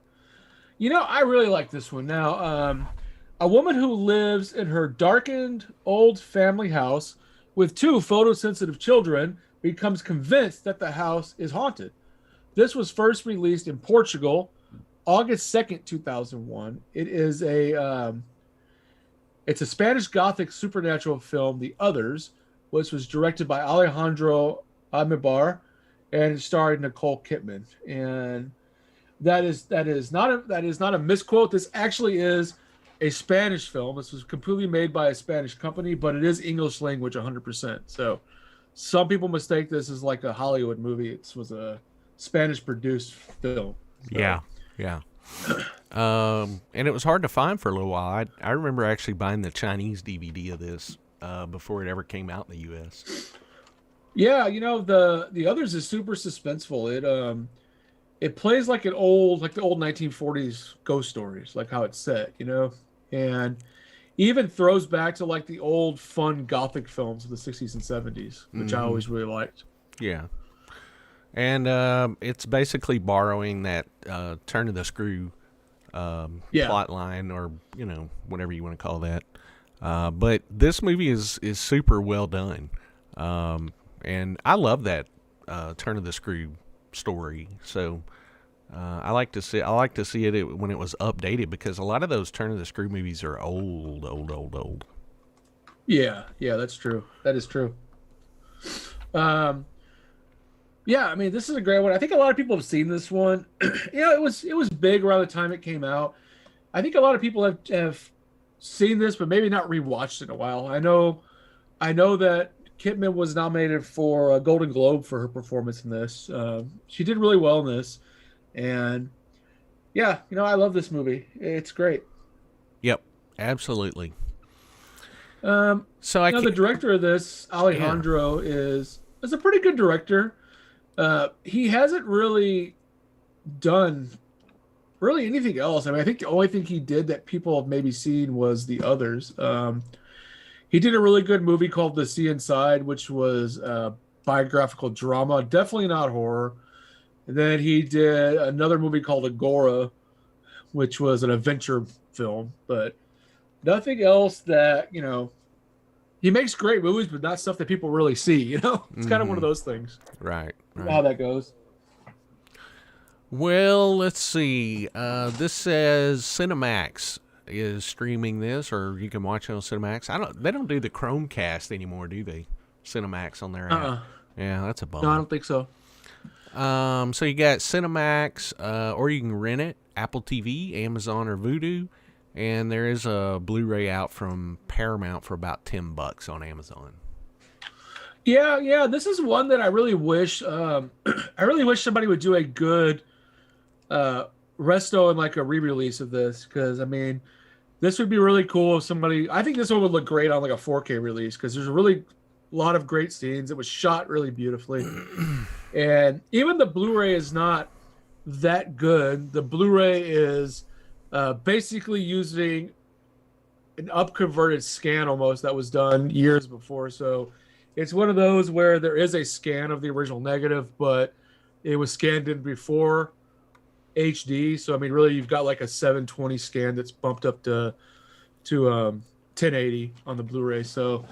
You know, I really like this one. Now, a woman who lives in her darkened old family house with 2 photosensitive children becomes convinced that the house is haunted. This was first released in Portugal, August 2nd, 2001. It is it's a Spanish Gothic supernatural film, The Others, which was directed by Alejandro Amibar, and starring Nicole Kidman. And that is not a misquote. This actually is a Spanish film. This was completely made by a Spanish company, but it is English language 100%. So some people mistake this as like a Hollywood movie. It was a Spanish produced film. So. Yeah, yeah. And it was hard to find for a little while. I remember actually buying the Chinese DVD of this before it ever came out in the U.S. Yeah, the others is super suspenseful. It plays like the old 1940s ghost stories, like how it's set, and even throws back to like the old fun gothic films of the 60s and 70s, which I always really liked. Yeah. And it's basically borrowing that turn of the screw plot line, or whatever you want to call that. But this movie is super well done, and I love that turn of the screw story. So I like to see it when it was updated, because a lot of those turn of the screw movies are old. Yeah, that's true. That is true. Yeah, I mean, this is a great one. I think a lot of people have seen this one. It was big around the time it came out. I think a lot of people have seen this, but maybe not rewatched it in a while. I know that Kidman was nominated for a Golden Globe for her performance in this. She did really well in this, and yeah, I love this movie. It's great. Yep, absolutely. So the director of this, Alejandro, is a pretty good director. He hasn't really done anything else. I mean, I think the only thing he did that people have maybe seen was The Others. He did a really good movie called The Sea Inside, which was a biographical drama, definitely not horror. And then he did another movie called Agora, which was an adventure film, but nothing else that, he makes great movies, but not stuff that people really see, It's kind of one of those things. Right. How that goes. Well, let's see. This says Cinemax is streaming this, or you can watch it on Cinemax. They don't do the Chromecast anymore, do they? Cinemax on their app. Yeah, that's a bummer. No, I don't think so. So you got Cinemax, or you can rent it, Apple TV, Amazon, or Vudu. And there is a Blu-ray out from Paramount for about $10 on Amazon. Yeah. This is one that I really wish. I really wish somebody would do a good resto and like a re-release of this, because I mean, this would be really cool if somebody. I think this one would look great on like a 4K release, because there's a lot of great scenes. It was shot really beautifully, and even the Blu-ray is not that good. The Blu-ray is basically using an upconverted scan almost that was done years before. So it's one of those where there is a scan of the original negative, but it was scanned in before HD. So I mean, really, you've got like a 720 scan that's bumped up to 1080 on the Blu-ray. So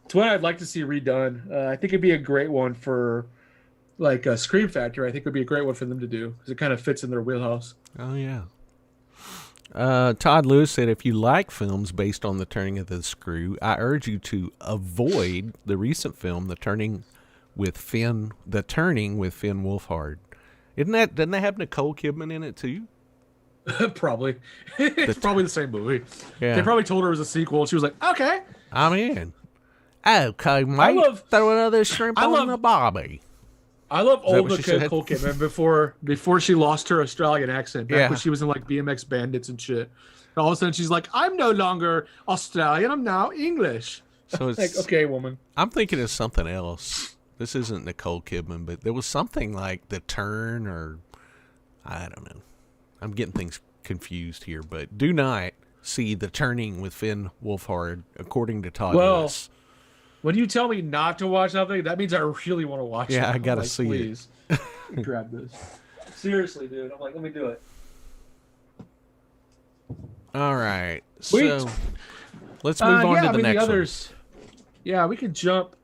it's what I'd like to see redone. I think it'd be a great one for like a Scream Factory. I think it would be a great one for them to do, because it kind of fits in their wheelhouse. Oh yeah. Todd Lewis said, if you like films based on the turning of the screw, I urge you to avoid the recent film, The Turning with Finn Wolfhard. Doesn't that have Nicole Kidman in it too? Probably. It's probably the same movie. Yeah. They probably told her it was a sequel. She was like, okay. I'm in. Okay, mate. Throw another shrimp on the barbie. I love old Nicole Kidman before she lost her Australian accent. Back when she was in like BMX Bandits and shit. And all of a sudden she's like, I'm no longer Australian. I'm now English. So it's like, okay, woman. I'm thinking of something else. This isn't Nicole Kidman, but there was something like The Turn, or I don't know. I'm getting things confused here, but do not see The Turning with Finn Wolfhard, according to Todd Lewis. When you tell me not to watch something, that means I really want to watch it. Yeah, I gotta see please. It. Grab this. Seriously, dude. I'm like, let me do it. All right. Sweet. So let's move on to the next others. Yeah, we could jump.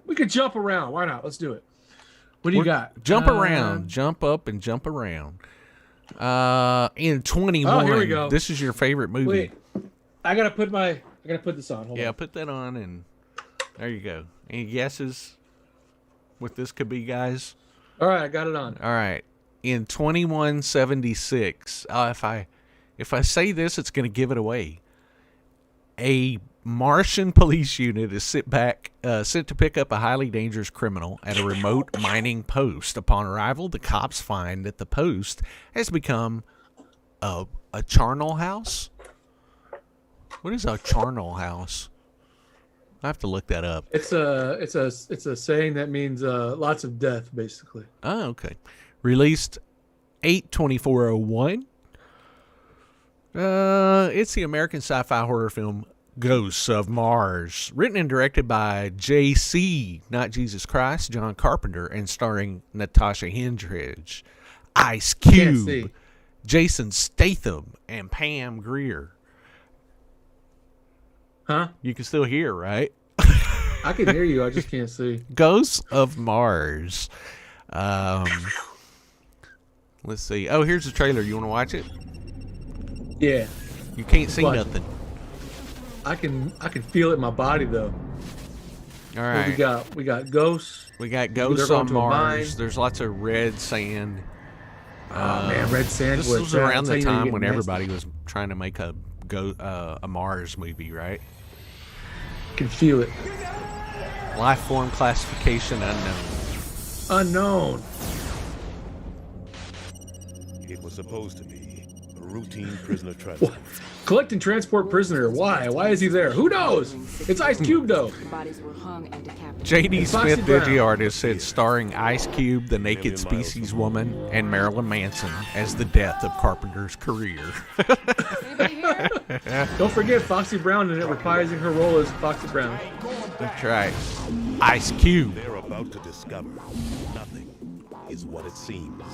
We could jump around. Why not? Let's do it. What do you got? Jump around. Jump up and jump around. In 21. Here we go. This is your favorite movie. Wait. I gotta put this on. Hold on. Put that on, and there you go. Any guesses? what this could be, guys? All right, I got it on. All right. In 2176, if I say this, it's going to give it away. A Martian police unit is sent to pick up a highly dangerous criminal at a remote mining post. Upon arrival, the cops find that the post has become a charnel house. What is a charnel house? I have to look that up. It's a saying that means lots of death, basically. Oh, okay. Released 8/24/01. It's the American sci-fi horror film Ghosts of Mars, written and directed by J.C., not Jesus Christ, John Carpenter, and starring Natasha Henstridge, Ice Cube, Jason Statham, and Pam Grier. Huh? You can still hear, right? I can hear you. I just can't see. Ghosts of Mars. Let's see. Oh, here's the trailer. You want to watch it? Yeah. You can't see Watch nothing. I can feel it in my body though. All right. We got ghosts. We got ghosts going on to a mine. Mars. There's lots of red sand. Oh man, red sand. This was around the time when everybody was trying to make a Mars movie, right? Can feel it. Life form classification unknown. It was supposed to be a routine prisoner transfer. Collect and transport prisoner. Why? Why is he there? Who knows? It's Ice Cube though. Bodies were hung and decapitated. J.D. Foxy Smith, Brown. digiartist, said starring Ice Cube, the Naked Species Woman, and Marilyn Manson as the death of Carpenter's career. Don't forget Foxy Brown in it, reprising her role as Foxy Brown. That's right. Ice Cube. They're about to discover nothing is what it seems.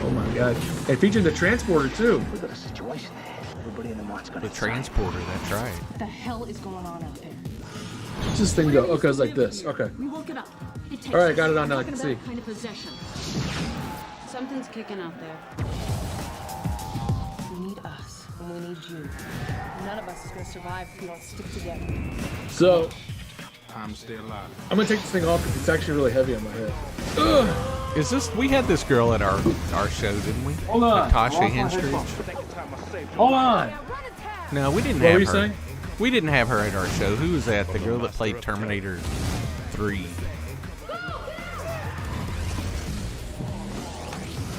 Oh my god. It featured the transporter too. We got a situation there. Everybody in the mart's gonna The transporter, that's right. What the hell is going on out there? What's this thing go? Okay, it's like this. Okay. We woke it up. It takes All right, us. got it on now, I Talking can about see. kind of possession. Something's kicking out there. We need us, and we need you. None of us is going to survive if we don't stick together. So I'm still alive. I'm gonna take this thing off because it's actually really heavy on my head. Is this? We had this girl at our show, didn't we? Hold on. Natasha Henstridge. Hold on. No, we didn't What have were you her. saying? We didn't have her at our show. Who was that? The girl that played Terminator 3.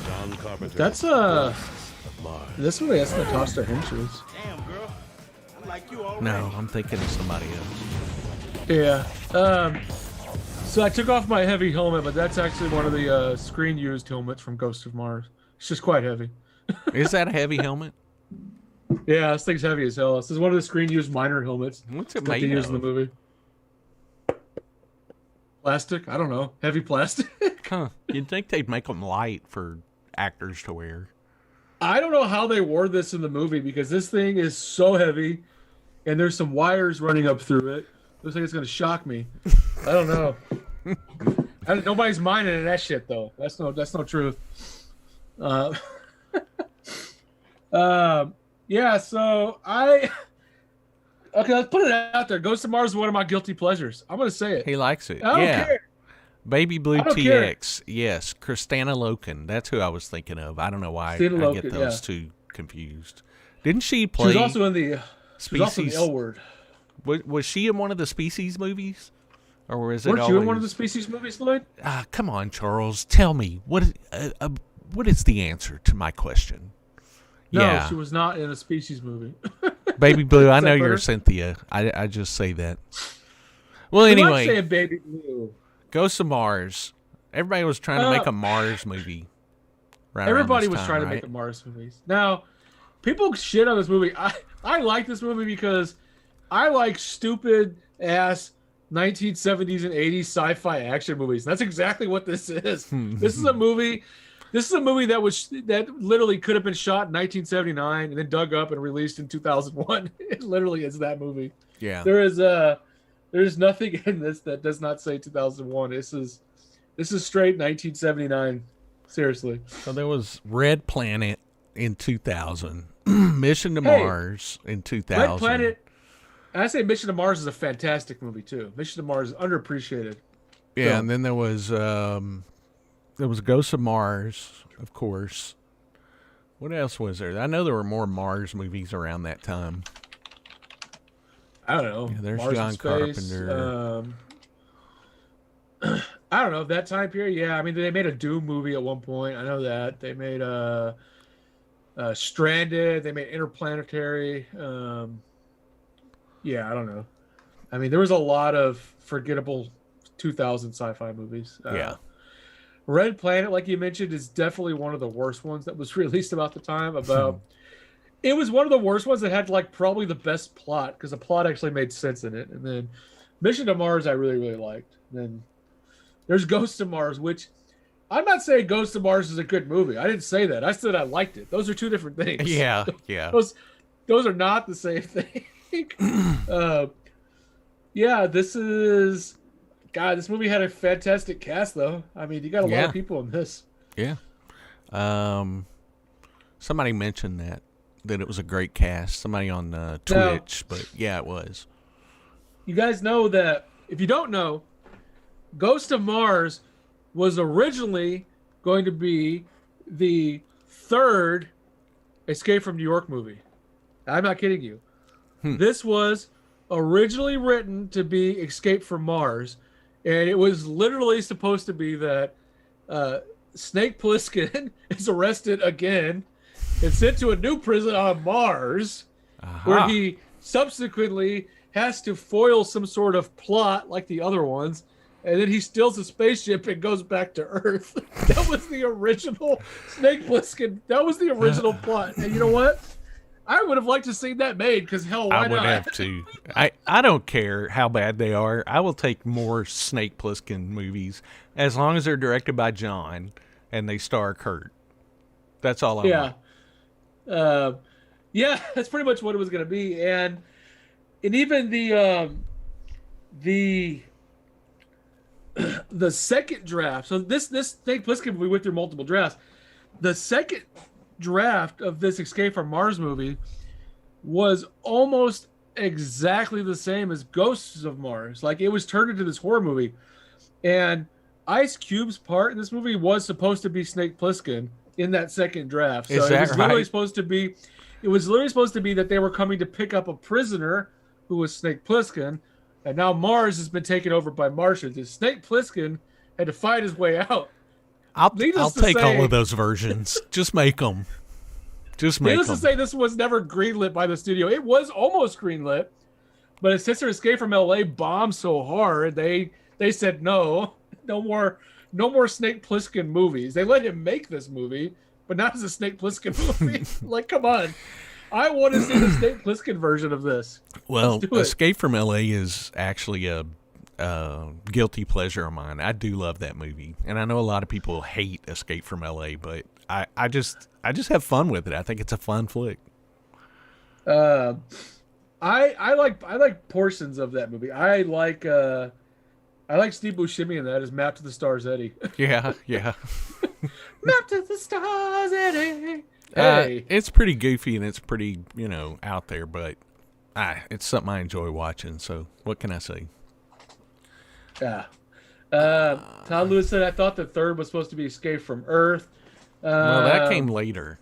John Carpenter. That's of Mars. this one. That's Natasha Henstridge. Damn, girl. I like you already. No, I'm thinking of somebody else. Yeah. So I took off my heavy helmet, but that's actually one of the screen-used helmets from Ghosts of Mars. It's just quite heavy. Is that a heavy helmet? Yeah, this thing's heavy as hell. This is one of the screen-used minor helmets What's it that they made use in the of? movie. Plastic? I don't know. Heavy plastic? Huh. You'd think they'd make them light for actors to wear. I don't know how they wore this in the movie because this thing is so heavy, and there's some wires running up through it. Looks like it's gonna shock me. I don't know. Nobody's minding that shit though. That's no truth. Yeah. So okay. Let's put it out there. Ghost of Mars is one of my guilty pleasures. I'm gonna say it. He likes it. I don't Yeah. care. Baby Blue I don't care. TX. Yes. Kristana Loken. That's who I was thinking of. I don't know why Christina I get Loken, those yeah. two confused. Didn't she She play was also in the. She was also in Species? the L Word. Was she in one of the Species movies? Or was it Weren't you in one of the always- Species movies, Lloyd? Come on, Charles. Tell me. What is the answer to my question? No, Yeah. she was not in a Species movie. Baby Blue, I Is that know you're better? Cynthia. I just say that. Well, You like anyway, saying Baby Blue. Ghosts of Mars. Everybody was trying to make a Mars movie. Right around Everybody this was time, trying to right? make the Mars movies. Now, people shit on this movie. I like this movie because I like stupid ass 1970s and 80s sci-fi action movies. That's exactly what this is. This is a movie. This is a movie that literally could have been shot in 1979 and then dug up and released in 2001. It literally is that movie. Yeah. There's nothing in this that does not say 2001. This is straight 1979. Seriously. So there was Red Planet in 2000, Mission to Hey, Mars in 2000. Red Planet. I say Mission to Mars is a fantastic movie too. Mission to Mars is underappreciated. Yeah, film. and then there was Ghosts of Mars, of course. What else was there? I know there were more Mars movies around that time. I don't know. Yeah, there's Mars John in Space, Carpenter. I don't know that time period. Yeah, I mean they made a Doom movie at one point. I know that they made Stranded. They made Interplanetary. Yeah, I don't know. I mean there was a lot of forgettable 2000 sci-fi movies. Yeah. Red Planet, like you mentioned, is definitely one of the worst ones that was released about the time. It was one of the worst ones that had like probably the best plot because the plot actually made sense in it. And then Mission to Mars, I really, really liked. And then there's Ghost of Mars, which I'm not saying Ghost of Mars is a good movie. I didn't say that. I said I liked it. Those are two different things. Yeah. Those are not the same thing. Yeah, this is. God, this movie had a fantastic cast, though. I mean, you got a lot of people in this. Yeah. Somebody mentioned that it was a great cast. Somebody on Twitch, but yeah, it was. You guys know that, if you don't know, Ghost of Mars was originally going to be the third Escape from New York movie. I'm not kidding you. This was originally written to be Escape from Mars, and it was literally supposed to be that Snake Plissken is arrested again and sent to a new prison on Mars, where he subsequently has to foil some sort of plot like the other ones, and then he steals a spaceship and goes back to Earth. That was the original Snake Plissken. That was the original plot. And you know what? I would have liked to see that made, because hell, why I would not? have to. I don't care how bad they are. I will take more Snake Plissken movies as long as they're directed by John and they star Kurt. That's all I want. Yeah, that's pretty much what it was going to be. And even the second draft. So this Snake Plissken, we went through multiple drafts. The second draft of this Escape from Mars movie was almost exactly the same as Ghosts of Mars. Like, it was turned into this horror movie, and Ice Cube's part in this movie was supposed to be Snake Plissken in that second draft. So Is that it was literally right? supposed to be. It was literally supposed to be that they were coming to pick up a prisoner who was Snake Plissken, and now Mars has been taken over by Martians. And Snake Plissken had to fight his way out. I'll Needless to take say- all of those versions. Just make them. Just make Needless them. to say, this was never greenlit by the studio. It was almost greenlit, but since their Escape from LA bombed so hard, they said no more Snake Plissken movies. They let him make this movie, but not as a Snake Plissken movie. Like, come on. I want to see the Snake Plissken version of this. Well, Let's do it. Escape from LA is actually a guilty pleasure of mine. I do love that movie, and I know a lot of people hate Escape from LA, but I just have fun with it. I think it's a fun flick. I like portions of that movie. I like Steve Buscemi in that as Map to the Stars Eddie. Yeah. Map to the Stars Eddie. Hey. It's pretty goofy and it's pretty, out there, but it's something I enjoy watching. So what can I say? Yeah. Todd Lewis said, I thought the third was supposed to be Escape from Earth. Well, that came later.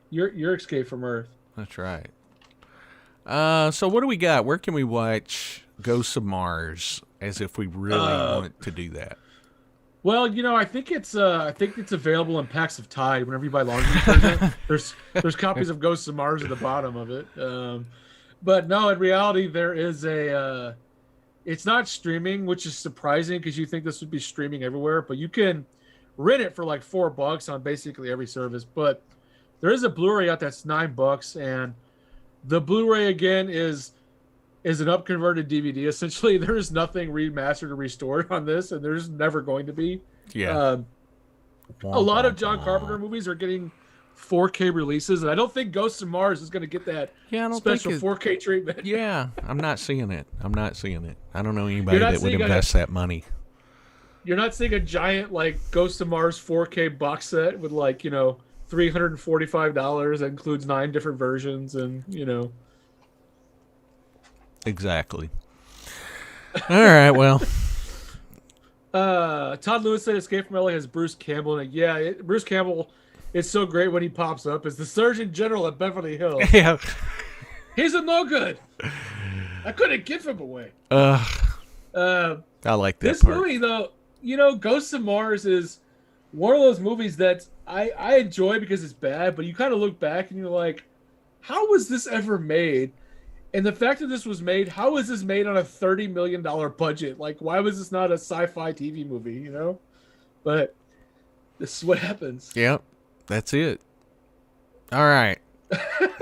Your Escape from Earth. That's right. So what do we got? Where can we watch Ghosts of Mars as if we really want to do that? Well, I think it's available in packs of Tide whenever you buy laundry detergent. There's copies of Ghosts of Mars at the bottom of it. But no, in reality, there is it's not streaming, which is surprising because you think this would be streaming everywhere, but you can rent it for like $4 on basically every service. But there is a Blu-ray out that's $9, and the Blu-ray again is an upconverted DVD. Essentially, there is nothing remastered or restored on this, and there's never going to be. Yeah. A lot of John Carpenter movies are getting 4K releases, and I don't think Ghosts of Mars is going to get that special 4K treatment. Yeah, I'm not seeing it. I don't know anybody You're not that would seeing invest that money. You're not seeing a giant like Ghosts of Mars 4K box set with like, $345 that includes 9 different versions and, Exactly. All right, well. Todd Lewis said Escape from LA has Bruce Campbell in it. Yeah, Bruce Campbell is so great when he pops up as the Surgeon General at Beverly Hills. Yeah. He's a no good. I couldn't give him away. I like that This part. movie, though, Ghosts of Mars is one of those movies that I enjoy because it's bad, but you kind of look back and you're like, how was this ever made? And the fact that this was made, how was this made on a $30 million budget? Like, why was this not a sci-fi TV movie, But this is what happens. Yep, that's it. All right.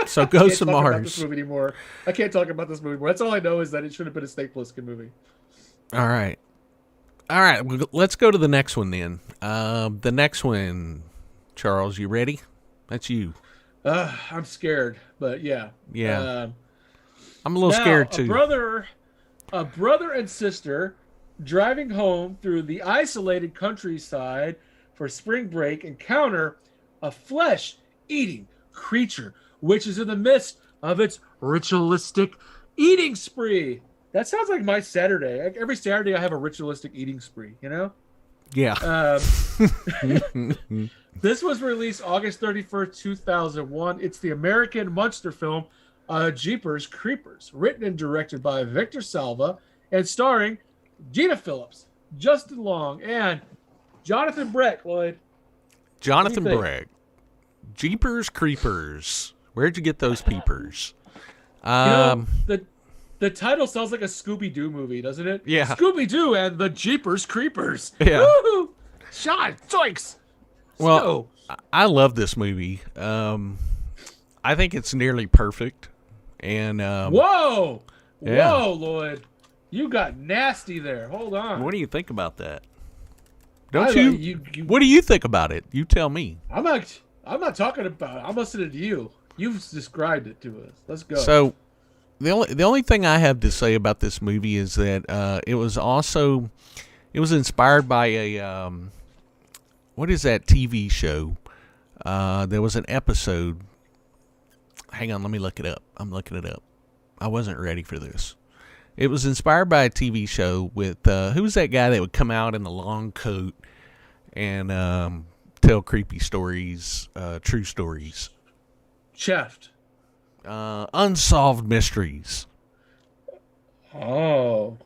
So Ghosts of I can't talk about Mars. this movie anymore. I can't talk about this movie anymore. That's all I know is that it should have been a Snake Plissken movie. All right. Let's go to the next one then. The next one, Charles, you ready? That's you. I'm scared, but yeah. Yeah. I'm a little scared too. A brother and sister driving home through the isolated countryside for spring break encounter a flesh-eating creature, which is in the midst of its ritualistic eating spree. That sounds like my Saturday. Like, every Saturday I have a ritualistic eating spree, Yeah. This was released August 31st, 2001. It's the American monster film Jeepers Creepers, written and directed by Victor Salva and starring Gina Phillips, Justin Long, and Jonathan Breck, Lloyd. Jonathan Breck. Jeepers Creepers. Where'd you get those peepers? The title sounds like a Scooby-Doo movie, doesn't it? Yeah. Scooby-Doo and the Jeepers Creepers. Yeah. Woo-hoo! Shot, zoinks. Well, I love this movie. I think it's nearly perfect. And Whoa! Yeah. Whoa, Lloyd. You got nasty there. Hold on. what do you think about that? I Don't like you? you? What do you think about it? You tell me. I'm not talking about it. I'm listening to you. You've described it to us. Let's go. So, the only thing I have to say about this movie is that it was inspired by a what is that TV show? There was an episode. Hang on, let me look it up. I'm looking it up. I wasn't ready for this. It was inspired by a TV show with who's that guy that would come out in the long coat and tell creepy stories, true stories. Shaft. Unsolved Mysteries. Oh.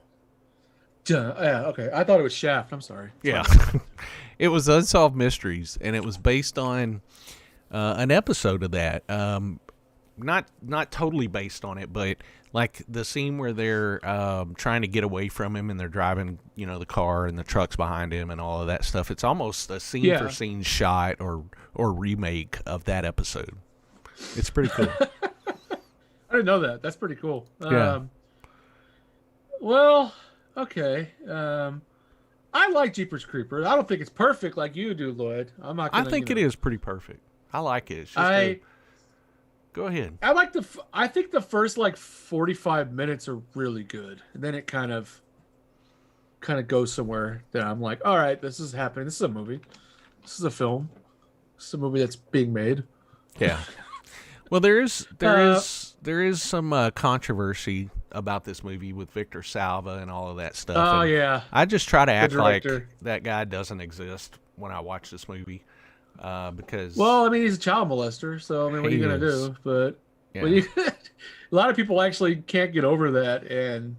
Yeah, okay. I thought it was Shaft. I'm sorry. Yeah. It was Unsolved Mysteries, and it was based on an episode of that. Not totally based on it, but like the scene where they're trying to get away from him and they're driving, the car and the truck's behind him and all of that stuff. It's almost a scene for scene shot or remake of that episode. It's pretty cool. I didn't know that. That's pretty cool. Yeah. Well, okay. I like Jeepers Creepers. I don't think it's perfect like you do, Lloyd. I'm not. I Gonna, think it is pretty perfect. I like it. It's just go ahead. I think the first 45 minutes are really good, and then it kind of goes somewhere that I'm like, all right, this is happening. This is a movie. This is a film. This is a movie that's being made. Yeah. Well, there is some controversy about this movie with Victor Salva and all of that stuff. Oh, and yeah. I just try to act like director. that guy doesn't exist when I watch this movie because. Well, I mean, he's a child molester, so I mean, what are you gonna do? But a lot of people actually can't get over that, and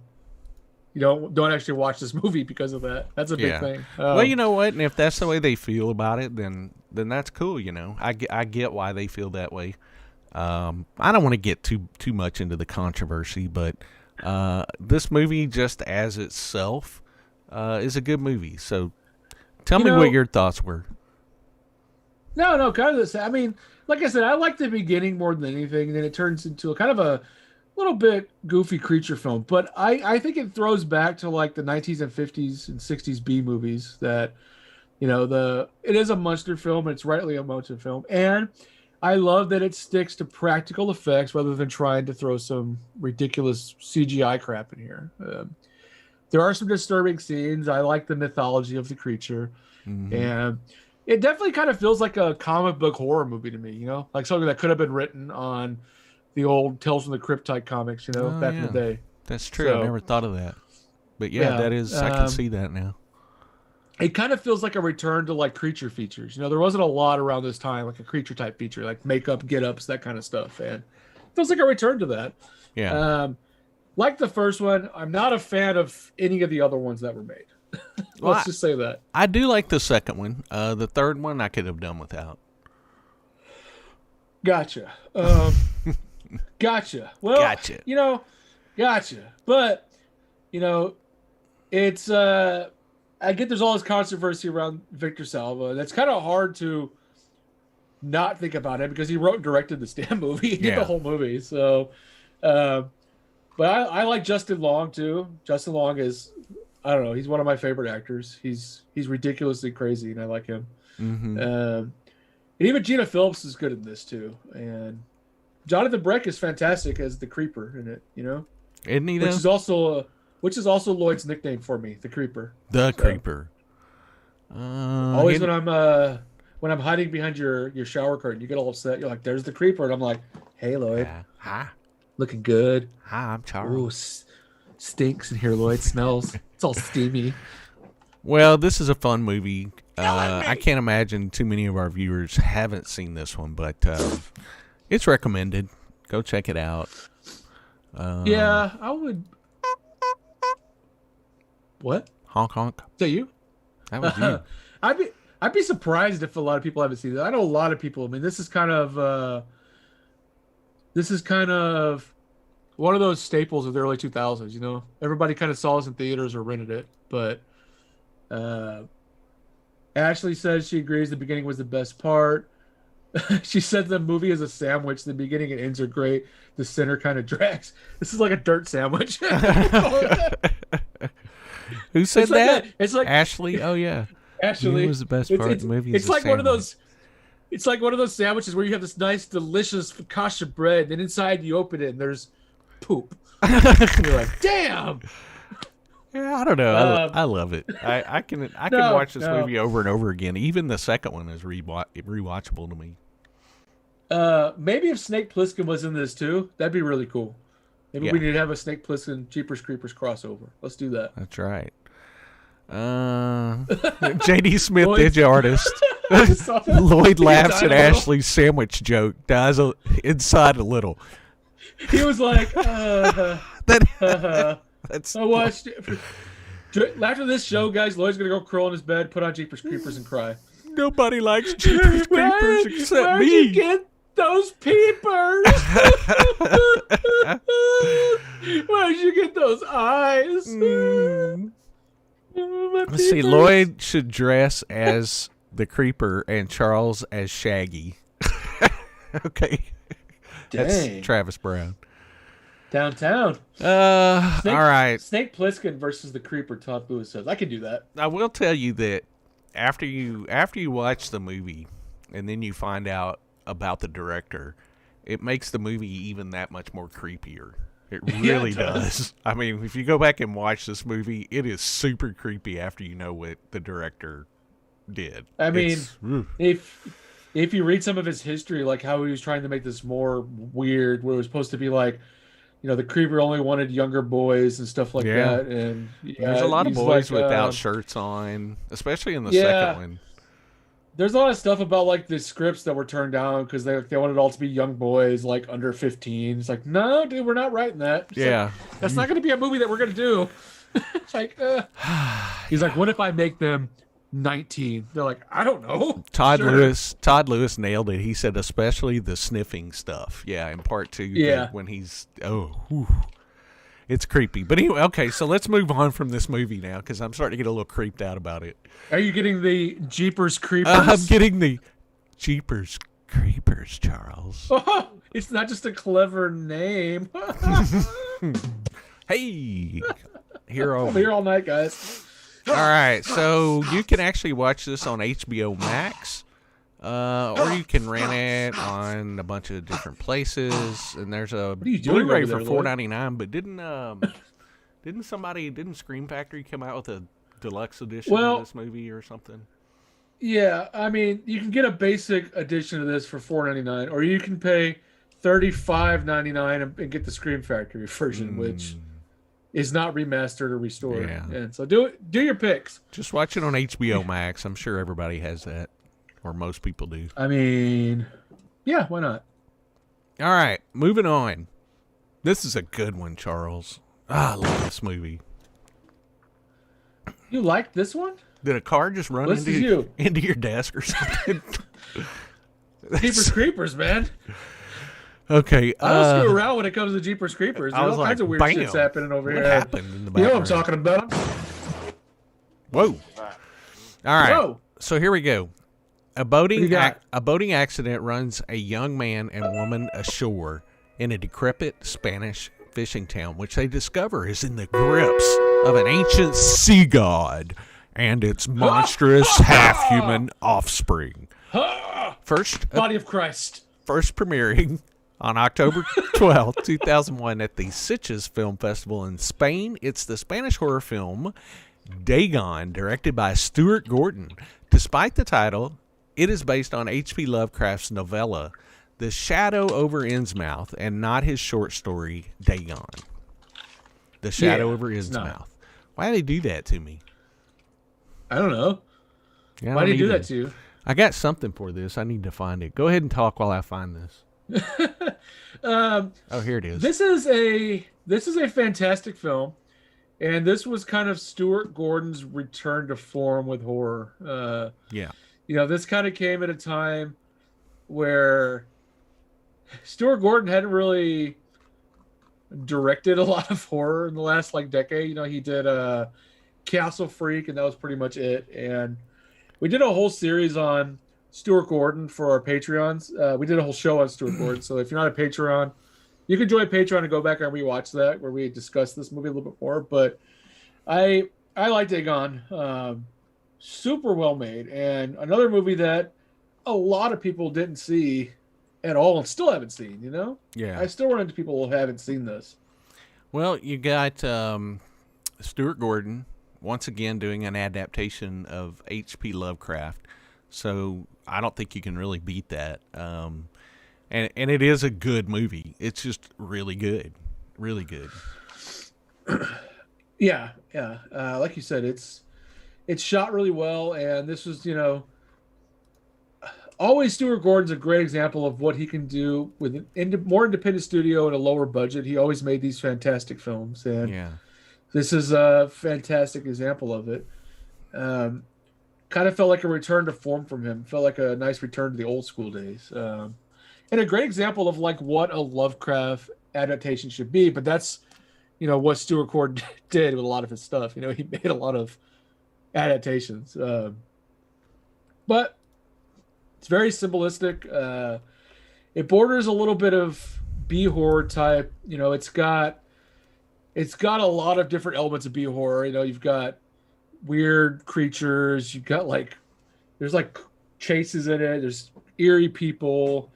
don't actually watch this movie because of that. That's a big thing. Well, you know what? And if that's the way they feel about it, then that's cool. I get why they feel that way. I don't want to get too much into the controversy, but this movie just as itself is a good movie. So tell me what your thoughts were. No, kind of the same. I mean, like I said, I like the beginning more than anything. Then it turns into a kind of a little bit goofy creature film. But I think it throws back to the 19s and 50s and 60s B movies that, it is a monster film. And it's rightly a monster film. And I love that it sticks to practical effects rather than trying to throw some ridiculous CGI crap in here. There are some disturbing scenes. I like the mythology of the creature. Mm-hmm. And it definitely kind of feels like a comic book horror movie to me, like something that could have been written on the old Tales from the Crypt type comics, back in the day. That's true. So, I never thought of that. But yeah, that is. I can see that now. It kind of feels like a return to like creature features. There wasn't a lot around this time, like a creature type feature, like makeup, get-ups, that kind of stuff. And it feels like a return to that. Yeah. Like the first one, I'm not a fan of any of the other ones that were made. Let's just say that. I do like the second one. The third one I could have done without. Gotcha. Gotcha. Well, Gotcha. Gotcha. But, it's, I get there's all this controversy around Victor Salva. That's kind of hard to not think about him because he wrote and directed the damn movie. He did the whole movie. So, but I like Justin Long too. Justin Long is, I don't know, he's one of my favorite actors. He's ridiculously crazy, and I like him. Mm-hmm. And even Gina Phillips is good in this too. And Jonathan Breck is fantastic as the Creeper in it. Isn't he? Which is also Lloyd's nickname for me, the Creeper. The Creeper. Always when I'm hiding behind your shower curtain, you get all upset. You're like, "There's the Creeper," and I'm like, "Hey, Lloyd, hi, looking good." Hi, I'm Charles. Ooh, stinks in here, Lloyd. Smells. It's all steamy. Well, this is a fun movie. I can't imagine too many of our viewers haven't seen this one, but it's recommended. Go check it out. Yeah, I would. What? Honk honk. Is that you? That was you. I'd be surprised if a lot of people haven't seen it. I know a lot of people. I mean, this is kind of one of those staples of the early 2000s. Everybody kind of saw this in theaters or rented it. But Ashley says she agrees the beginning was the best part. She said the movie is a sandwich. The beginning and ends are great. The center kind of drags. This is like a dirt sandwich. Who said that? It's like Ashley. Oh yeah, Ashley was the best part of the movie. It's like one of those. It's like one of those sandwiches where you have this nice, delicious focaccia bread, and then inside you open it and there's poop. And you're like, damn. Yeah, I don't know. I love it. I can watch this movie over and over again. Even the second one is rewatchable to me. Maybe if Snake Plissken was in this too, that'd be really cool. Maybe we need to have a Snake Plissken Jeepers Creepers crossover. Let's do that. That's right. J.D. Smith, the artist. Lloyd laughs at Ashley's sandwich joke. Dies inside a little. He was like, That's I watched it. After this show, guys, Lloyd's going to go curl in his bed, put on Jeepers Creepers, and cry. Nobody likes Jeepers Creepers except Where'd me. you get those peepers? Where'd you get those eyes? Let's see. Lloyd should dress as the Creeper and Charles as Shaggy. Okay. Dang. That's Travis Brown. Downtown. All right. Snake Plissken versus the Creeper, Todd Lewis says. I can do that. I will tell you that after you watch the movie and then you find out about the director, it makes the movie even that much more creepier. It really does. I mean, if you go back and watch this movie, it is super creepy after you know what the director did. I mean, if you read some of his history, like how he was trying to make this more weird, where it was supposed to be like, the Creeper only wanted younger boys and stuff like that. And there's a lot of boys without shirts on, especially in the second one. There's a lot of stuff about like the scripts that were turned down because they wanted all to be young boys, like under 15. It's like, no, dude, we're not writing that. It's like, that's not going to be a movie that we're going to do. It's like, he's like, what if I make them 19? They're like, I don't know. Todd Lewis nailed it. He said, especially the sniffing stuff. Yeah, in part 2. When he's it's creepy. But anyway, okay, so let's move on from this movie now because I'm starting to get a little creeped out about it. Are you getting the Jeepers Creepers? I'm getting the Jeepers Creepers, Charles. Oh, it's not just a clever name. Hey, here I'm here all night, guys. All right, so you can actually watch this on HBO Max, or you can rent it on a bunch of different places. And there's a Blu-ray for $4.99. But didn't Scream Factory come out with a deluxe edition of this movie or something? Yeah, I mean, you can get a basic edition of this for $4.99, or you can pay $35.99 and get the Scream Factory version, which is not remastered or restored. Yeah. And so do your picks. Just watch it on HBO Max. I'm sure everybody has that, or most people do. I mean, yeah, why not? All right, moving on. This is a good one, Charles. I love this movie. You liked this one? Did a car just run This is you. into your desk or something? Jeepers Creepers, man. Okay. I don't screw around when it comes to Jeepers Creepers. I There's was all kinds like, of weird bam. shit's happening over What here. happened in the You know background? what I'm talking about. Whoa. All right. Whoa. So here we go. A What do you boating got? a boating accident runs a young man and woman ashore in a decrepit Spanish fishing town, which they discover is in the grips of an ancient sea god and its monstrous half-human offspring. First Body of Christ. first premiering on October 12th, 2001 at the Sitges Film Festival in Spain. It's the Spanish horror film Dagon, directed by Stuart Gordon. Despite the title, it is based on H.P. Lovecraft's novella The Shadow over Innsmouth and not his short story Dagon. The Shadow over it's not. Innsmouth. Why do they do that to me? I don't know. Yeah, I Why do don't you do either. that to you? I got something for this. I need to find it. Go ahead and talk while I find this. Oh, here it is. This is a fantastic film, and this was kind of Stuart Gordon's return to form with horror. Yeah. This kind of came at a time where Stuart Gordon hadn't really directed a lot of horror in the last decade. He did Castle Freak, and that was pretty much it. And we did a whole series on Stuart Gordon for our Patreons. We did a whole show on Stuart Gordon. So if you're not a Patreon, you can join Patreon and go back and rewatch that, where we discuss this movie a little bit more. But I like Dagon. Super well made, and another movie that a lot of people didn't see at all and still haven't seen. Yeah. I still run into people who haven't seen this. Well, you got Stuart Gordon once again doing an adaptation of H.P. Lovecraft, so I don't think you can really beat that. And it is a good movie. It's just really good, really good. Yeah. Like you said, it's shot really well, and this was always Stuart Gordon's a great example of what he can do with an more independent studio and a lower budget. He always made these fantastic films, and Yeah. this is a fantastic example of it. Kind of felt like a return to form from him. Felt like a nice return to the old school days. And a great example of what a Lovecraft adaptation should be. But that's, what Stuart Gordon did with a lot of his stuff. He made a lot of adaptations. But it's very symbolistic. It borders a little bit of B horror type. It's got a lot of different elements of B horror. You've got weird creatures. You've got there's chases in it. There's eerie people.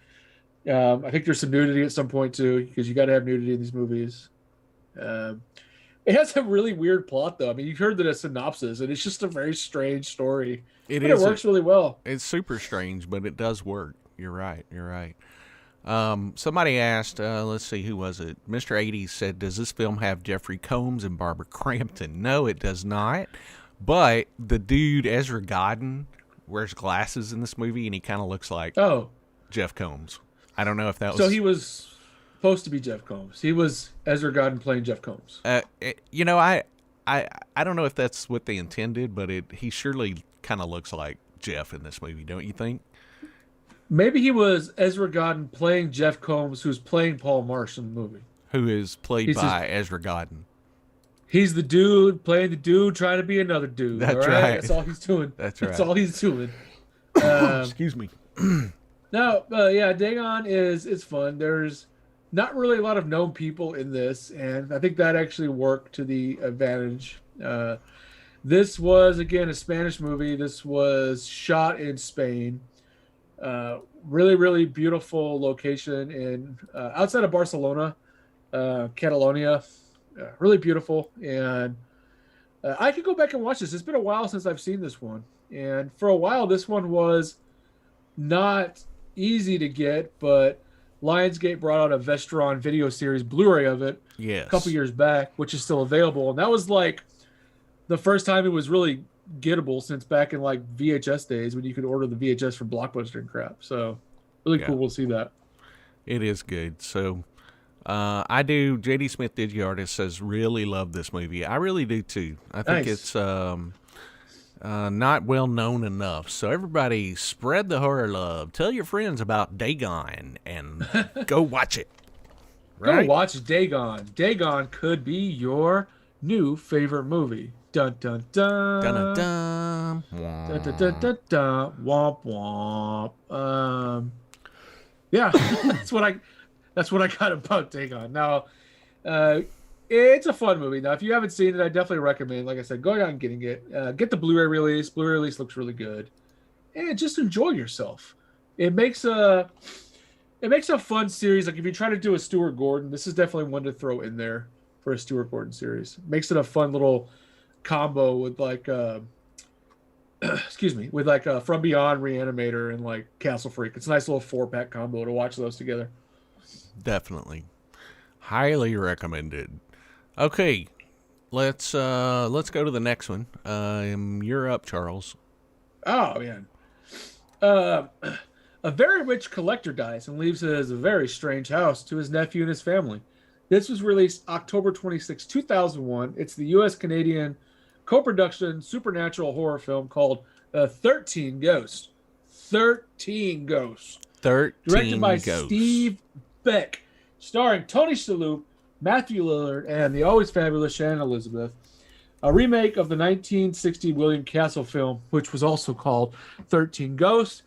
I think there's some nudity at some point too, because you got to have nudity in these movies. It has a really weird plot though. I mean, you've heard the synopsis, and it's just a very strange story. It works really well. It's super strange, but it does work. You're right. Somebody asked, let's see, who was it? Mr. 80s said, does this film have Jeffrey Combs and Barbara Crampton? No, it does not. But the dude, Ezra Godden, wears glasses in this movie, and he kind of looks like Jeff Combs. I don't know if that was... So he was supposed to be Jeff Combs. He was Ezra Godden playing Jeff Combs. I don't know if that's what they intended, but he surely kind of looks like Jeff in this movie, don't you think? Maybe he was Ezra Godden playing Jeff Combs, who's playing Paul Marsh in the movie. Who is played by Ezra Godden. He's the dude playing the dude trying to be another dude. That's all right. That's all he's doing. That's right. That's all he's doing. Excuse me. Yeah, Dagon is fun. There's not really a lot of known people in this, and I think that actually worked to the advantage. This was, again, a Spanish movie. This was shot in Spain. Really, really beautiful location in outside of Barcelona, Catalonia. Really beautiful, and I could go back and watch this. It's been a while since I've seen this one, and for a while, this one was not easy to get, but Lionsgate brought out a Vestron video series Blu-ray of it Yes. a couple years back, which is still available. And that was like the first time it was really gettable since back in like VHS days when you could order the VHS from Blockbuster and crap. So really cool to see that. It is good. So I do. JD Smith Digiartist says really love this movie. I really do too. I think it's not well known enough. So everybody spread the horror love. Tell your friends about Dagon and go watch it. Go watch Dagon. Dagon could be your new favorite movie. Dun dun dun. Dun dun dun. Dun dun dun dun dun. Womp womp. Yeah, that's what I got about Dagon. Now, it's a fun movie. Now, if you haven't seen it, I definitely recommend, like I said, going out and getting it. Get the Blu-ray release. Blu-ray release looks really good, and just enjoy yourself. It makes a fun series. Like if you try to do a Stuart Gordon, this is definitely one to throw in there for a Stuart Gordon series. Makes it a fun little combo with like From Beyond, Reanimator, and like Castle Freak. It's a nice little 4-pack combo to watch those together. Definitely. Highly recommended. Okay. Let's go to the next one. You're up, Charles. Oh man. A very rich collector dies and leaves his very strange house to his nephew and his family. This was released October 26, 2001. It's the U.S.-Canadian co-production supernatural horror film called Thir13en Ghosts. 13 Ghosts. 13 Directed by Ghosts. Steve Beck. Starring Tony Shalhoub, Matthew Lillard, and the always fabulous Shannon Elizabeth. A remake of the 1960 William Castle film, which was also called 13 Ghosts.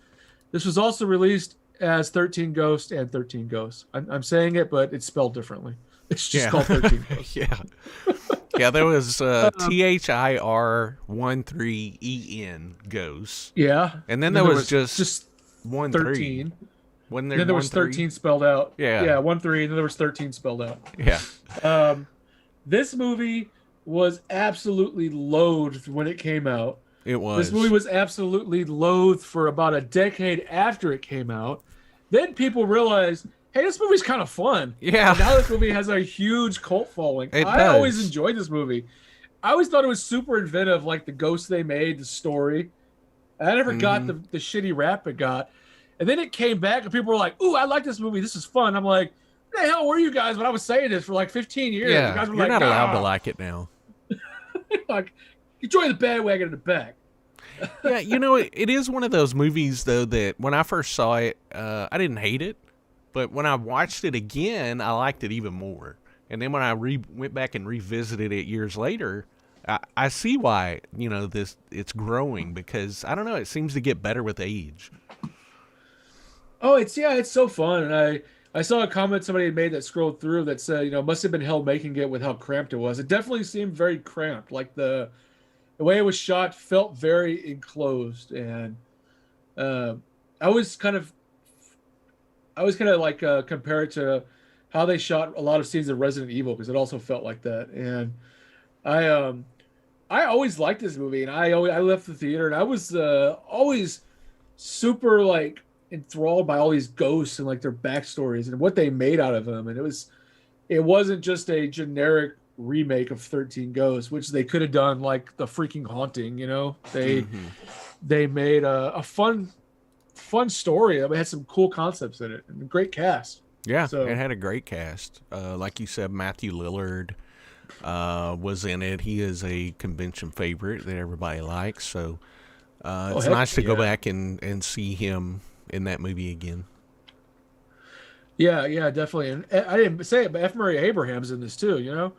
This was also released as 13 Ghosts and 13 Ghosts. I'm saying it, but it's spelled differently. It's just called 13 Ghosts. Yeah, there was Thir13en Ghosts. Yeah. And then there was just 13. 13. When Then there was 13 spelled out. Yeah. Yeah, 1-3, and then there was 13 spelled out. Yeah. This movie was absolutely loathed when it came out. It was. This movie was absolutely loathed for about a decade after it came out. Then people realized, hey, this movie's kind of fun. Yeah. And now this movie has a huge cult following. I always enjoyed this movie. I always thought it was super inventive, like the ghosts they made, the story. I never got the shitty rap it got. And then it came back and people were like, ooh, I like this movie. This is fun. I'm like, what the hell were you guys when I was saying this for like 15 years? Yeah, you guys were you're like, not allowed to like it now. Like, you join the bandwagon in the back. Yeah, you know, it is one of those movies, though, that when I first saw it, I didn't hate it. But when I watched it again, I liked it even more. And then when I went back and revisited it years later, I see why, you know, it's growing. Because, I don't know, it seems to get better with age. Oh, it's so fun. And I saw a comment somebody had made that scrolled through that said, you know, it must have been hell making it with how cramped it was. It definitely seemed very cramped. Like the way it was shot felt very enclosed. And I was kind of like compare it to how they shot a lot of scenes of Resident Evil, because it also felt like that. And I always liked this movie, and I left the theater and I was always super like enthralled by all these ghosts and like their backstories and what they made out of them. And it wasn't just a generic remake of 13 Ghosts, which they could have done like The Freaking Haunting, you know. They made a fun story. I mean, it had some cool concepts in it and a great cast. Yeah, So- it had a great cast. Like you said, Matthew Lillard was in it. He is a convention favorite that everybody likes. So it's nice to go back and see him in that movie again. Yeah, definitely. And I didn't say it, but F. Murray Abraham's in this too, you know?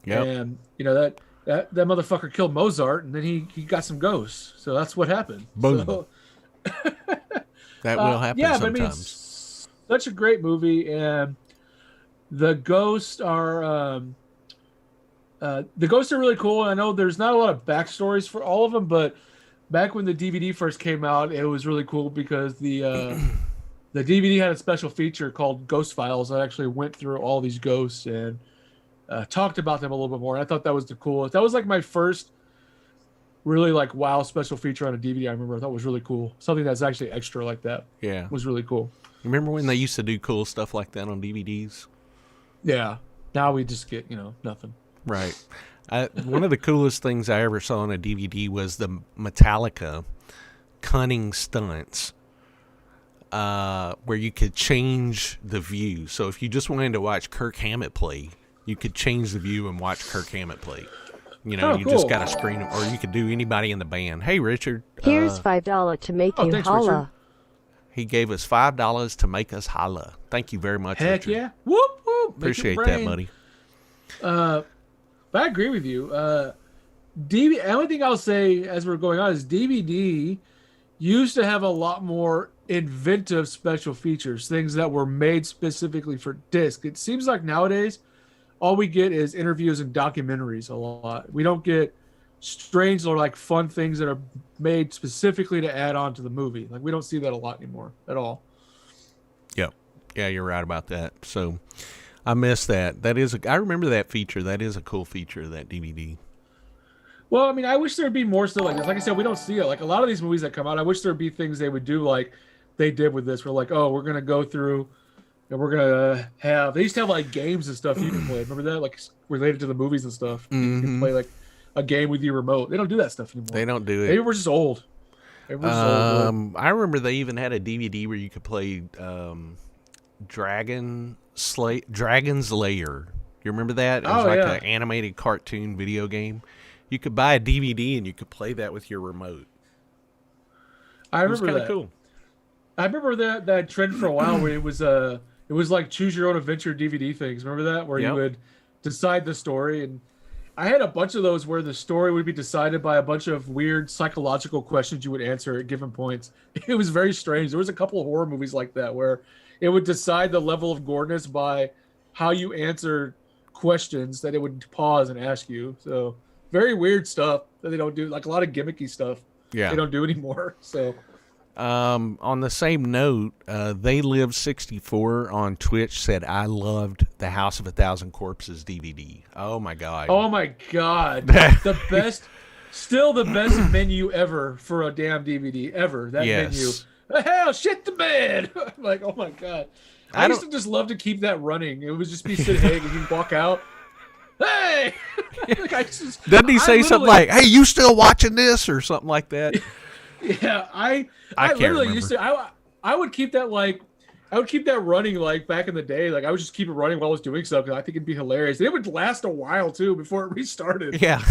Yep. And, you know, that motherfucker killed Mozart, and then he got some ghosts. So that's what happened. Boom. So, That will happen yeah, sometimes. but I mean, it's such a great movie, and the ghosts are really cool. And I know there's not a lot of backstories for all of them, but back when the DVD first came out, it was really cool because the DVD had a special feature called Ghost Files that actually went through all these ghosts and talked about them a little bit more. And I thought that was the coolest. That was like my first really like wow special feature on a DVD. I remember I thought was really cool. Something that's actually extra like that. Yeah. Was really cool. Remember when they used to do cool stuff like that on DVDs? Yeah. Now we just get, nothing. Right. One of the coolest things I ever saw on a DVD was the Metallica Cunning Stunts, where you could change the view. So if you just wanted to watch Kirk Hammett play, you could change the view and watch Kirk Hammett play. You cool. just got a screen, or you could do anybody in the band. Hey, Richard. Here's $5 to make you thanks, holla. Richard. He gave us $5 to make us holla. Thank you very much, Heck Richard. yeah. Whoop, whoop. Appreciate that, buddy. But I agree with you. The only thing I'll say as we're going on is DVD used to have a lot more inventive special features, things that were made specifically for disc. It seems like nowadays all we get is interviews and documentaries a lot. We don't get strange or like fun things that are made specifically to add on to the movie. Like we don't see that a lot anymore at all. Yep. Yeah, you're right about that. So I miss that. I remember that feature. That is a cool feature of that DVD. Well, I mean, I wish there'd be more stuff like this. Like I said, we don't see it. Like a lot of these movies that come out, I wish there'd be things they would do like they did with this. We're like, oh, we're going to go through and we're going to have, they used to have like games and stuff you can play. Remember that? Like related to the movies and stuff. You can play like a game with your remote. They don't do that stuff anymore. They don't do it. Maybe we're just old. Maybe we're just old. I remember they even had a DVD where you could play Dragon's Lair. You remember that? It was an animated cartoon video game. You could buy a DVD and you could play that with your remote. I remember it was that. Cool. I remember that trend for a while where it was like choose your own adventure DVD things. Remember that? Where you would decide the story, and I had a bunch of those where the story would be decided by a bunch of weird psychological questions you would answer at given points. It was very strange. There was a couple of horror movies like that where it would decide the level of goreness by how you answer questions that it would pause and ask you. So very weird stuff that they don't do, like a lot of gimmicky stuff. Yeah, they don't do anymore. So. On the same note, They Live 64 on Twitch said, I loved the House of a Thousand Corpses DVD. Oh my God. Oh my God. The best menu ever for a damn DVD ever. That menu. Hell, shit the bed. I'm like, oh my God. I used to just love to keep that running. It would just be Sid Haig and he'd walk out. Hey! Like doesn't he say something like, hey, you still watching this? Or something like that? Yeah, I can't literally remember. used to. I would keep that running like back in the day. Like I would just keep it running while I was doing stuff because I think it'd be hilarious. It would last a while too before it restarted. Yeah.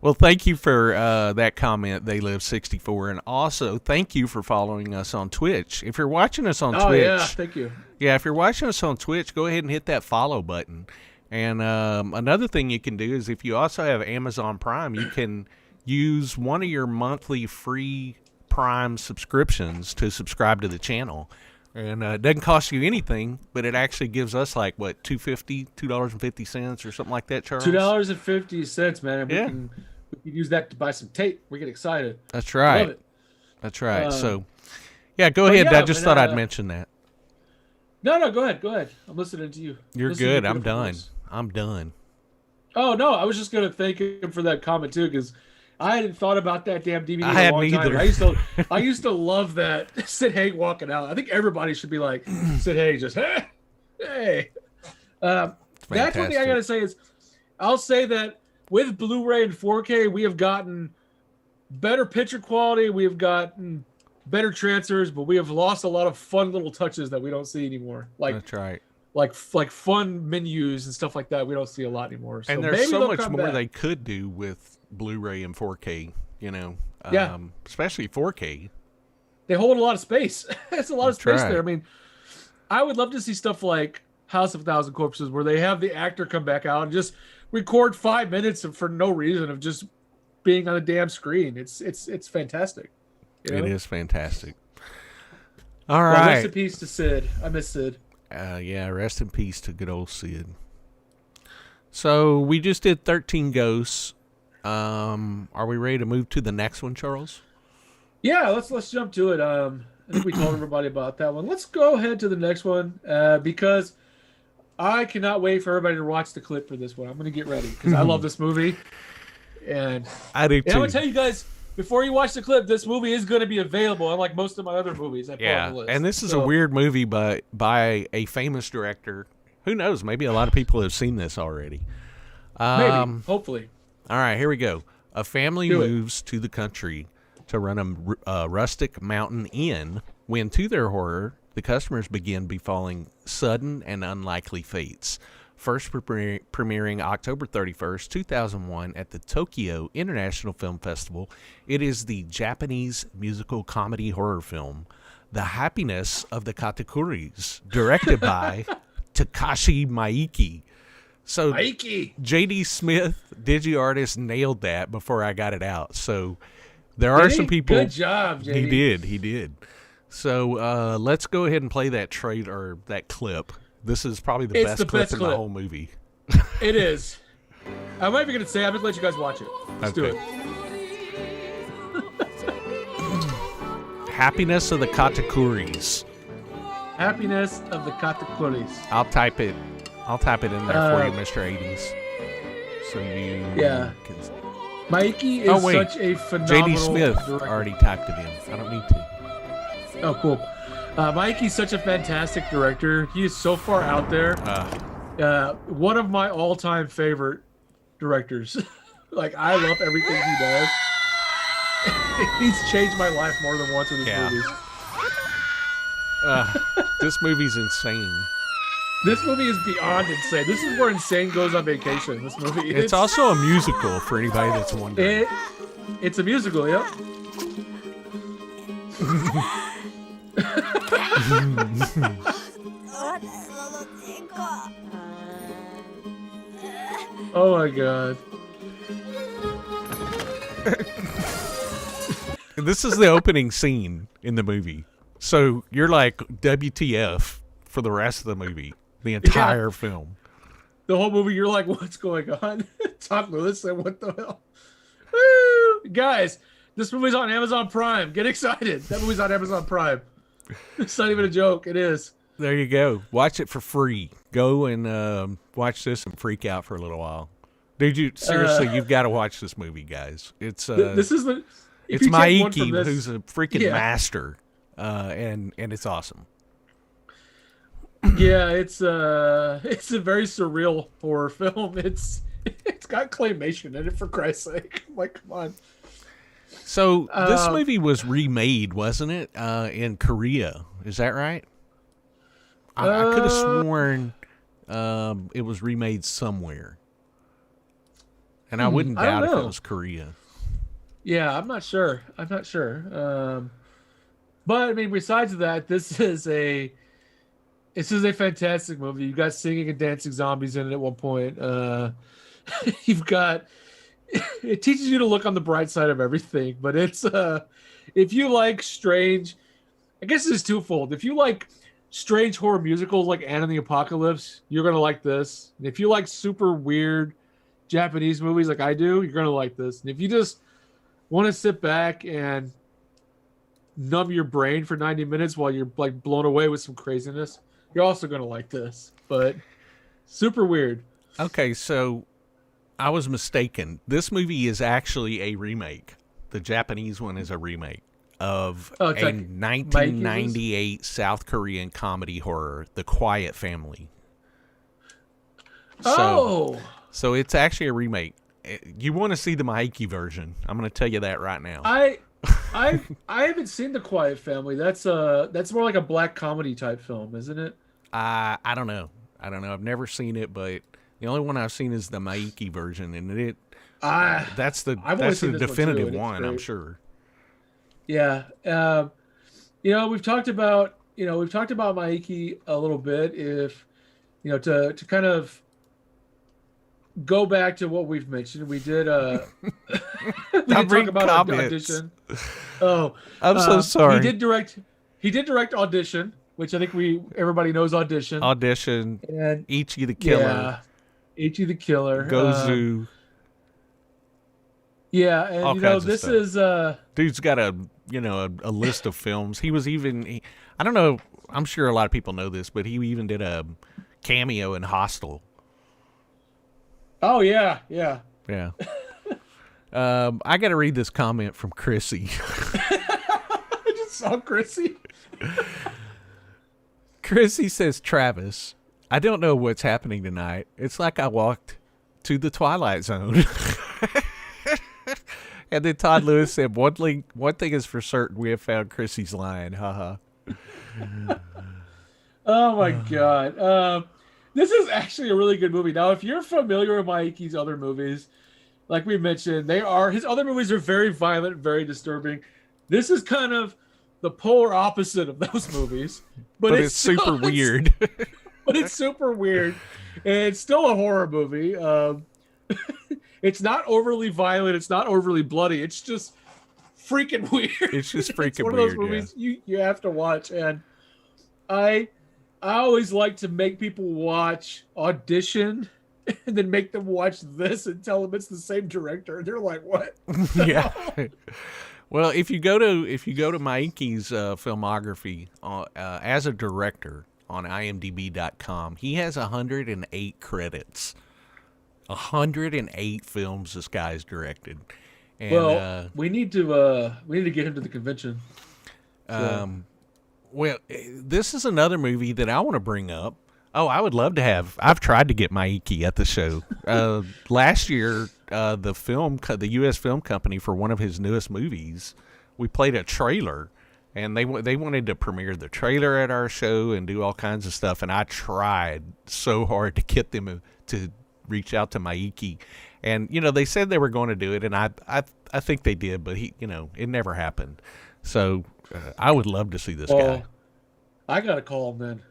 Well, thank you for that comment, They Live 64, and also thank you for following us on Twitch. If you're watching us on Twitch, yeah, thank you. Yeah, if you're watching us on Twitch, go ahead and hit that follow button. And another thing you can do is if you also have Amazon Prime, you can use one of your monthly free Prime subscriptions to subscribe to the channel. And it doesn't cost you anything, but it actually gives us like, what, $2.50 or something like that, Charles? $2.50, man. And we can use that to buy some tape. We get excited. That's right. Love it. That's right. So, yeah, go ahead. I just thought I'd mention that. No, go ahead. I'm listening to you. You're good. I'm done. I'm done. Oh, no, I was just going to thank him for that comment, too, because I hadn't thought about that damn DVD in a long time. I used to love that Sid Haig walking out. I think everybody should be like Sid Haig, just hey. That's one thing I gotta say is, I'll say that with Blu-ray and 4K, we have gotten better picture quality. We have gotten better transfers, but we have lost a lot of fun little touches that we don't see anymore. That's right. Like fun menus and stuff like that. We don't see a lot anymore. So and there's so much more they could do with Blu-ray and 4K, especially 4K. They hold a lot of space. It's a lot of space there. I mean, I would love to see stuff like House of a Thousand Corpses where they have the actor come back out and just record 5 minutes for no reason of just being on the damn screen. It's fantastic. It is fantastic. All right. Rest in peace to Sid. I miss Sid. Yeah, rest in peace to good old Sid. So we just did 13 Ghosts. Are we ready to move to the next one, Charles? Yeah, let's jump to it. I think we told everybody about that one. Let's go ahead to the next one because I cannot wait for everybody to watch the clip for this one. I'm going to get ready because I love this movie, and I do too. I'm going to tell you guys, before you watch the clip, this movie is going to be available, unlike most of my other movies I put on the list. And this is a weird movie by a famous director. Who knows? Maybe a lot of people have seen this already. Maybe, hopefully. All right, here we go. A family moves to the country to run a rustic mountain inn when, to their horror, the customers begin befalling sudden and unlikely fates. First premiering October 31st, 2001 at the Tokyo International Film Festival, it is the Japanese musical comedy horror film, The Happiness of the Katakuris, directed by Takashi Miike. So J.D. Smith, DigiArtist, nailed that before I got it out. So there are some people. Good job, J.D. He did. So let's go ahead and play that trailer, or that clip. This is probably the best clip in the whole movie. It is. I'm not even going to say, I'm just going to let you guys watch it. Let's do it. Happiness of the Katakuris. Happiness of the Katakuris. I'll type it in there for you, Mr. 80s. So you can... Miike is such a phenomenal J.D. Smith director. already typed it in. I don't need to. Oh, cool. Miike's such a fantastic director. He is so far out there. One of my all-time favorite directors. Like, I love everything he does. He's changed my life more than once with his movies. This movie's insane. This movie is beyond insane. This is where insane goes on vacation. This movie. It's also a musical for anybody that's wondering. It's a musical, yep. Oh my god. This is the opening scene in the movie. So you're like, WTF for the rest of the movie. The entire film. The whole movie, you're like, what's going on? Tom Lewis said, what the hell? Woo! Guys, this movie's on Amazon Prime. Get excited. That movie's on Amazon Prime. It's not even a joke. It is. There you go. Watch it for free. Go and watch this and freak out for a little while. Dude, seriously, you've got to watch this movie, guys. It's this is the. It's Miike, who's a freaking master, and it's awesome. Yeah, it's a very surreal horror film. It's got claymation in it, for Christ's sake. I'm like, come on. So this movie was remade, wasn't it? In Korea, is that right? I could have sworn it was remade somewhere, and I wouldn't doubt if it was Korea. Yeah, I'm not sure. But I mean, besides that, this is a fantastic movie. You've got singing and dancing zombies in it at one point. You've got. It teaches you to look on the bright side of everything, but it's if you like strange, I guess it's twofold. If you like strange horror musicals like Anne and the Apocalypse, you're gonna like this. And if you like super weird Japanese movies like I do, you're gonna like this. And if you just want to sit back and numb your brain for 90 minutes while you're like blown away with some craziness, you're also gonna like this. But super weird. Okay, so I was mistaken. This movie is actually a remake. The Japanese one is a remake of a 1998 South Korean comedy horror, The Quiet Family. So it's actually a remake. You want to see the Miike version? I'm going to tell you that right now. I haven't seen The Quiet Family. That's more like a black comedy type film, isn't it? I don't know. I've never seen it, but the only one I've seen is the Miike version, and that's the definitive one, I'm sure. Yeah. We've talked about Miike a little bit. If to kind of go back to what we've mentioned, we did we did talk about Audition. Oh, I'm so sorry. He did direct Audition, which I think everybody knows Audition. And Ichi the Killer. Yeah. Ichi the Killer. Gozu. Yeah, and this is dude's got a list of films. He was even I don't know, I'm sure a lot of people know this, but he even did a cameo in Hostel. Oh yeah. Yeah. I got to read this comment from Chrissy. I just saw Chrissy. Chrissy says, Travis, I don't know what's happening tonight. It's like I walked to the Twilight Zone. And then Todd Lewis said, one thing is for certain, we have found Chrissy's line. Haha. Oh my God. This is actually a really good movie. Now, if you're familiar with Mikey's other movies, like we mentioned, his other movies are very violent, very disturbing. This is kind of the polar opposite of those movies. But it's super weird. But it's super weird. And it's still a horror movie. It's not overly violent. It's not overly bloody. It's just freaking weird. It's just freaking it's one weird. Of those movies you have to watch. And I always like to make people watch Audition and then make them watch this and tell them it's the same director. And they're like, what? Yeah. Well, if you go to Mikey's filmography as a director on IMDb.com, he has 108 credits. 108 films this guy's directed. And, we need to get him to the convention. So. Well, this is another movie that I want to bring up. Oh, I would love to have. I've tried to get Mikey at the show. Last year, the U.S. Film Company, for one of his newest movies, we played a trailer, and they wanted to premiere the trailer at our show and do all kinds of stuff. And I tried so hard to get them to reach out to Mikey, and they said they were going to do it, and I think they did, but it never happened. So I would love to see this guy. I gotta call him then.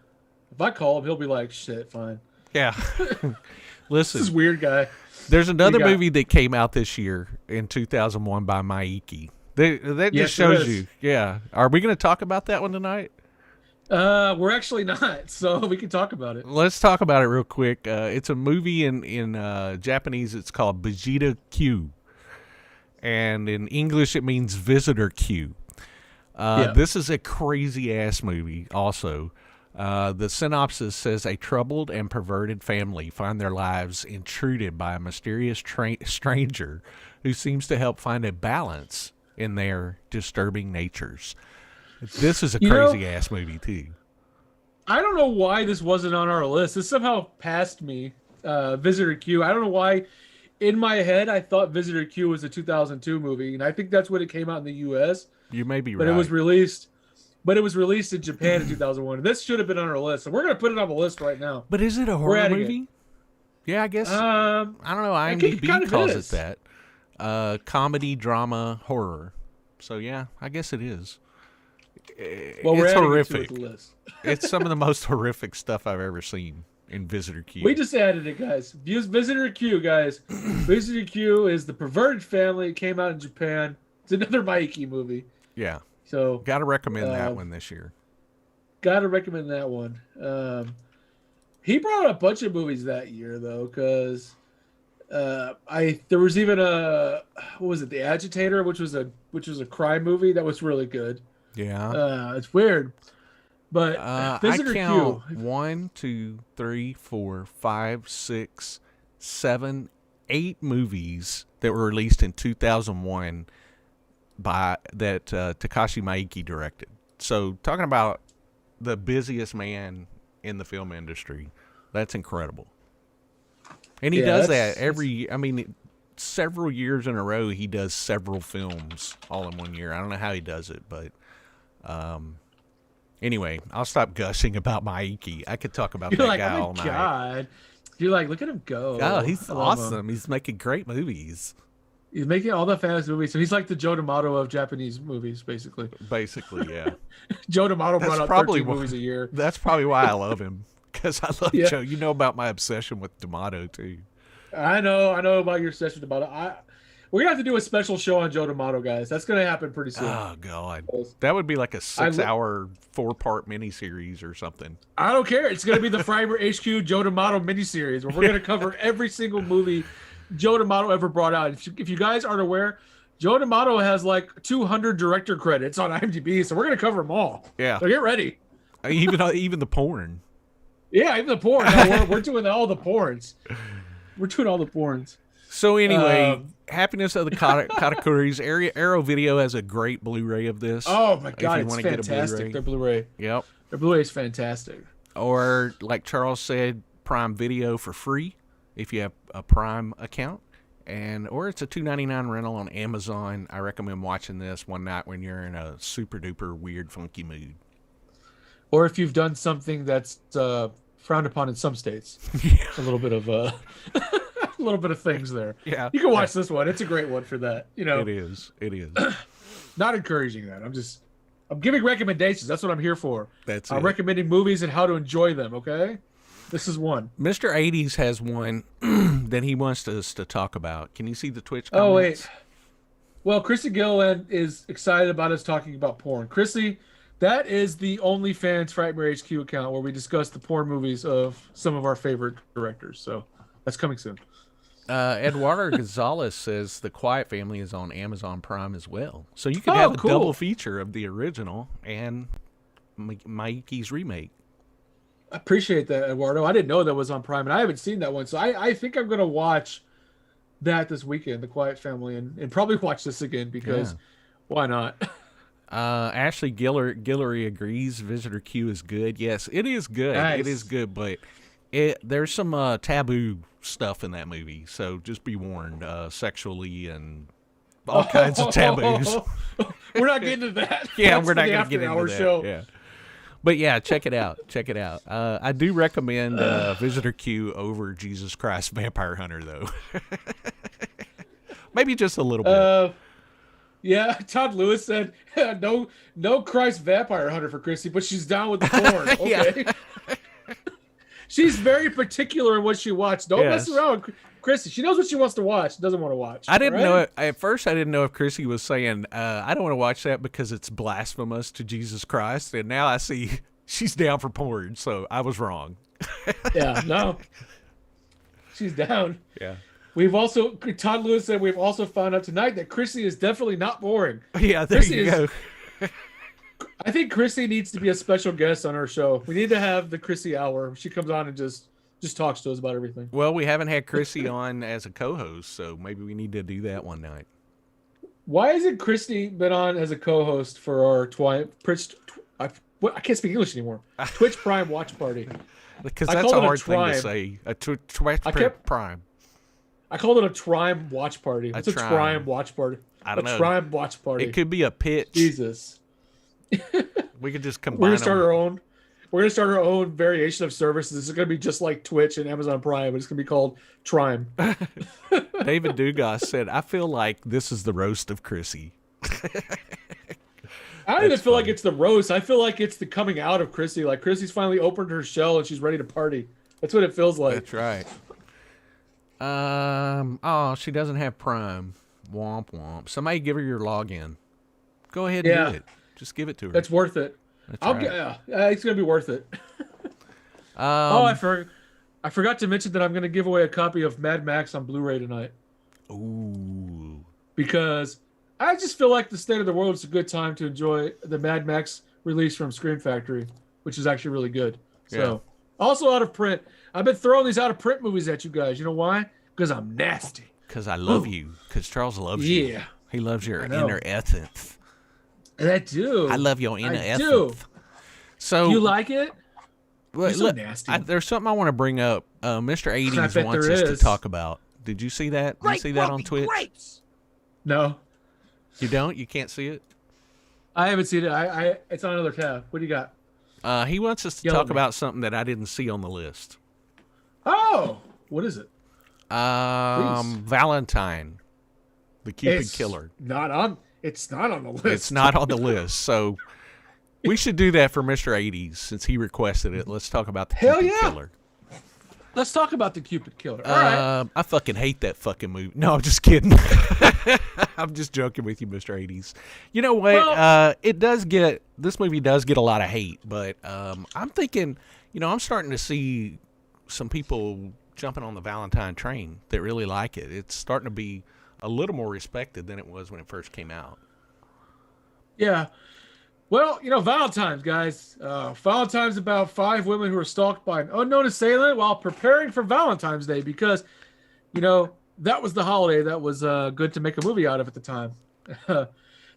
If I call him, he'll be like, "Shit, fine." Yeah. Listen, this is weird guy. There's another movie that came out this year in 2001 by Mikey. That just shows you. Yeah. Are we going to talk about that one tonight? We're actually not, so we can talk about it. Let's talk about it real quick. It's a movie in Japanese. It's called Bijita Q, and in English it means visitor queue. This is a crazy ass movie. Also, the synopsis says a troubled and perverted family find their lives intruded by a mysterious stranger who seems to help find a balance in their disturbing natures. This is a crazy ass movie too. I don't know why this wasn't on our list. This somehow passed me. Visitor Q. I don't know why. In my head, I thought Visitor Q was a 2002 movie, and I think that's when it came out in the U.S. You may be right. But it was released in Japan in 2001. This should have been on our list, so we're gonna put it on the list right now. But is it a horror movie? Yeah, I guess. I don't know. IMDb calls it that. Comedy, drama, horror. So yeah, I guess it is. Well, it's horrific. It's some of the most horrific stuff I've ever seen in Visitor Q. We just added it, guys. Visitor Q, guys. Visitor Q is the perverted family. It came out in Japan. It's another Mikey movie. Yeah. So gotta recommend that one this year. Gotta recommend that one. He brought a bunch of movies that year though, because there was even what was it, The Agitator, which was a crime movie that was really good. Yeah. It's weird. But Visitor Q. 1, 2, 3, 4, 5, 6, 7, 8 movies that were released in 2001 that Takashi Miike directed. So talking about the busiest man in the film industry, that's incredible. And he does that several years in a row. He does several films all in one year. I don't know how he does it, but anyway, I'll stop gushing about Miike. I could talk about that guy all night. God. You're like, look at him go. Oh, he's awesome. He's making great movies. He's making all the fantasy movies. So he's like the Joe D'Amato of Japanese movies, basically. Basically, yeah. Joe D'Amato brought out 13 movies a year. That's probably why I love him. Because I love Joe. You know about my obsession with D'Amato, too. I know about your obsession with D'Amato. We're going to have to do a special show on Joe D'Amato, guys. That's going to happen pretty soon. Oh, God. That would be like a 6-hour, 4-part miniseries or something. I don't care. It's going to be the Frightmare HQ Joe D'Amato miniseries where we're going to cover every single movie Joe D'Amato ever brought out. If you guys aren't aware, Joe D'Amato has like 200 director credits on IMDb, so we're going to cover them all. Yeah. So get ready. Even the porn. Yeah, even the porn. No, we're doing all the porns. We're doing all the porns. So anyway, Happiness of the Katakuris. Arrow Video has a great Blu-ray of this. Oh my god, if you it's wanna get a fantastic. Blu-ray. Their Blu-ray. Yep. Their Blu-ray is fantastic. Or like Charles said, Prime Video for free if you have a Prime account. Or it's a $2.99 rental on Amazon. I recommend watching this one night when you're in a super duper weird funky mood. Or if you've done something that's frowned upon in some states. A little bit of a little bit of things there. Yeah. You can watch this one. It's a great one for that. You know. It is. Not encouraging that. I'm giving recommendations. That's what I'm here for. I'm it. recommending movies and how to enjoy them, okay? This is one. Mr. 80s has one that he wants us to talk about. Can you see the Twitch comments? Oh, wait. Well, Chrissy Gilliland is excited about us talking about porn. Chrissy, that is the OnlyFans Frightmare HQ account where we discuss the porn movies of some of our favorite directors. So that's coming soon. Eduardo Gonzalez says The Quiet Family is on Amazon Prime as well. So you could have a double feature of the original and Mikey's remake. I appreciate that, Eduardo. I didn't know that was on Prime, and I haven't seen that one. So I think I'm going to watch that this weekend, The Quiet Family, and probably watch this again because why not? Ashley Guillory agrees. Visitor Q is good. Yes, it is good. Nice. It is good, but there's some taboo stuff in that movie. So just be warned, sexually and all kinds of taboos. We're not getting to that. Yeah, That's we're not the going to get into after-hour that. show. Yeah. But yeah, check it out. Check it out. I do recommend Visitor Q over Jesus Christ Vampire Hunter, though. Maybe just a little bit. Yeah, Todd Lewis said, no Christ Vampire Hunter for Chrissy, but she's down with the porn. Okay. She's very particular in what she watches. Don't mess around with Chrissy. She knows what she wants to watch. Doesn't want to watch. I didn't know it. At first, I didn't know if Chrissy was saying, I don't want to watch that because it's blasphemous to Jesus Christ. And now I see she's down for porn. So I was wrong. Yeah, no. She's down. Yeah. Todd Lewis said, we've also found out tonight that Chrissy is definitely not boring. Yeah, there you go. I think Chrissy needs to be a special guest on our show. We need to have the Chrissy hour. She comes on and just talks to us about everything. Well, we haven't had Chrissy on as a co-host, so maybe we need to do that one night. Why hasn't Christy been on as a co-host for our I can't speak English anymore. Twitch Prime watch party. Because that's a hard thing to say. A Twitch Prime. I called it a Trime watch party. What's a Trime watch party? I don't know. A Trime watch party. It could be a pitch. Jesus. We could just combine We're gonna start our own. We're gonna start our own variation of services. This is gonna be just like Twitch and Amazon Prime, but it's gonna be called Trime. David Dugas said, "I feel like this is the roast of Chrissy." I don't even feel like it's the roast. I feel like it's the coming out of Chrissy. Like Chrissy's finally opened her shell and she's ready to party. That's what it feels like. That's right. Oh, she doesn't have Prime. Womp womp. Somebody give her your login. Go ahead and do it. Just give it to her. That's worth it. It's gonna be worth it. I forgot to mention that I'm gonna give away a copy of Mad Max on Blu-ray tonight. Ooh. Because I just feel like the state of the world is a good time to enjoy the Mad Max release from Scream Factory, which is actually really good. So, also out of print. I've been throwing these out of print movies at you guys. You know why? Because I'm nasty. Because I love you. Because Charles loves you. Yeah. He loves your inner essence. And I do. I love your inner essence. Do. So you like it? You're so nasty. There's something I want to bring up. Mr. 80s wants us to talk about. Did you see that? Did you see that on Twitch? No. You don't? You can't see it? I haven't seen it. It's on another tab. What do you got? He wants us to talk about something that I didn't see on the list. Oh, what is it? Valentine, the Cupid Killer. It's not on the list. It's not on the list. So we should do that for Mr. 80s since he requested it. Let's talk about the Cupid Killer. Let's talk about the Cupid Killer. All right. I fucking hate that fucking movie. No, I'm just kidding. I'm just joking with you, Mr. 80s. You know what? Well, this movie does get a lot of hate, but I'm thinking, I'm starting to see some people jumping on the Valentine train that really like it. It's starting to be a little more respected than it was when it first came out. Yeah. Well, Valentine's, guys. Valentine's about 5 women who were stalked by an unknown assailant while preparing for Valentine's Day because, that was the holiday that was good to make a movie out of at the time.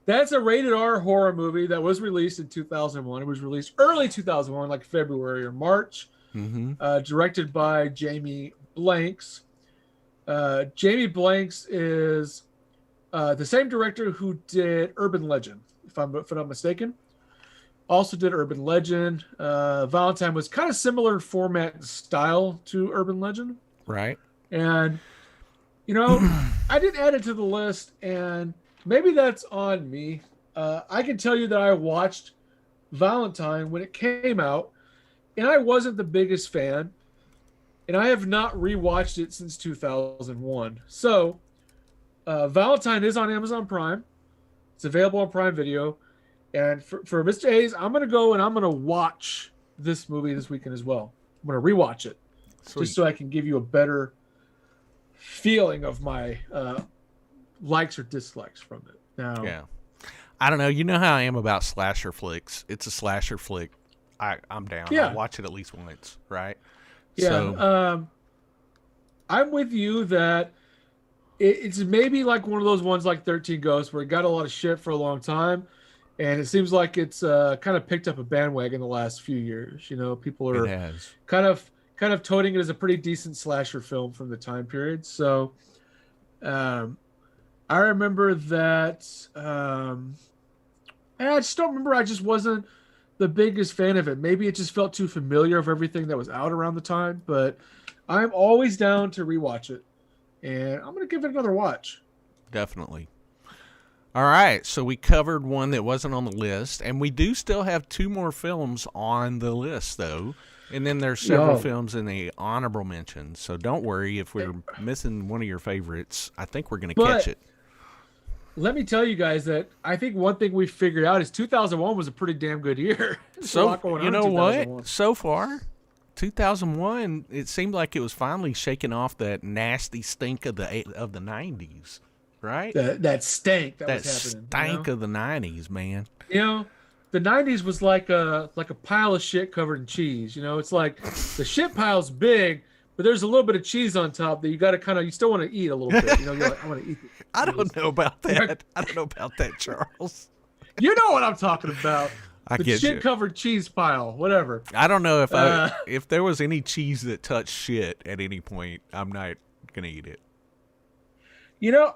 That's a rated R horror movie that was released in 2001. It was released early 2001, like February or March. Directed by Jamie Blanks. Jamie Blanks is the same director who did Urban Legend, if I'm not mistaken. Also did Urban Legend. Valentine was kind of similar format and style to Urban Legend. Right. And, I didn't add it to the list, and maybe that's on me. I can tell you that I watched Valentine when it came out, and I wasn't the biggest fan, and I have not rewatched it since 2001. So, Valentine is on Amazon Prime. It's available on Prime Video. And for Mr. Hayes, I'm going to go and I'm going to watch this movie this weekend as well. I'm going to rewatch it. Sweet. Just so I can give you a better feeling of my likes or dislikes from it. Now, Yeah. I don't know. You know how I am about slasher flicks. It's a slasher flick. I'm down. Yeah. I'll watch it at least once, right? Yeah. So, I'm with you that it's maybe like one of those ones like 13 Ghosts where it got a lot of shit for a long time. And it seems like it's kind of picked up a bandwagon the last few years. People are it has. kind of toting it as a pretty decent slasher film from the time period. So I remember that I just don't remember. I just wasn't the biggest fan of it. Maybe it just felt too familiar of everything that was out around the time. But I'm always down to rewatch it. And I'm going to give it another watch. Definitely. All right, so we covered one that wasn't on the list, and we do still have 2 more films on the list, though. And then there's several films in the honorable mentions, so don't worry if we're missing one of your favorites. I think we're going to catch it. Let me tell you guys that I think one thing we figured out is 2001 was a pretty damn good year. So, you know what? So far, 2001, it seemed like it was finally shaking off that nasty stink of the 90s. Right? That stank that was happening. Stank of the 90s, man. The 90s was like a pile of shit covered in cheese. It's like the shit pile's big, but there's a little bit of cheese on top that you got to you still want to eat a little bit. You're like, I want to eat it. I don't know about that. I don't know about that, Charles. You know what I'm talking about. I the get shit you. Covered cheese pile, whatever. I don't know if there was any cheese that touched shit at any point, I'm not going to eat it.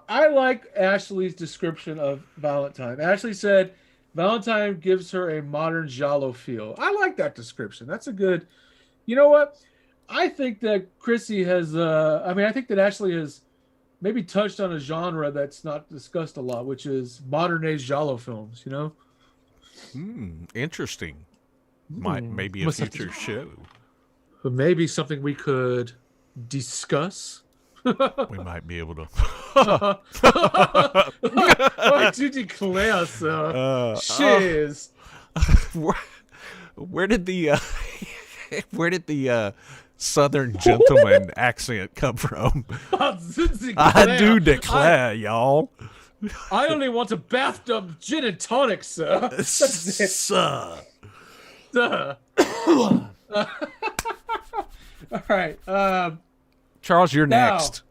I like Ashley's description of Valentine. Ashley said Valentine gives her a modern giallo feel. I like that description. That's a good. You know what? I think that Chrissy has. I think that Ashley has maybe touched on a genre that's not discussed a lot, which is modern age giallo films. Interesting. Maybe a future show. But maybe something we could discuss. We might be able to. What you declare, sir? Shiz. Where did the Southern gentleman accent come from? I do declare, y'all. I only want a bathtub gin and tonic, sir. Sir. All right. Charles, you're next.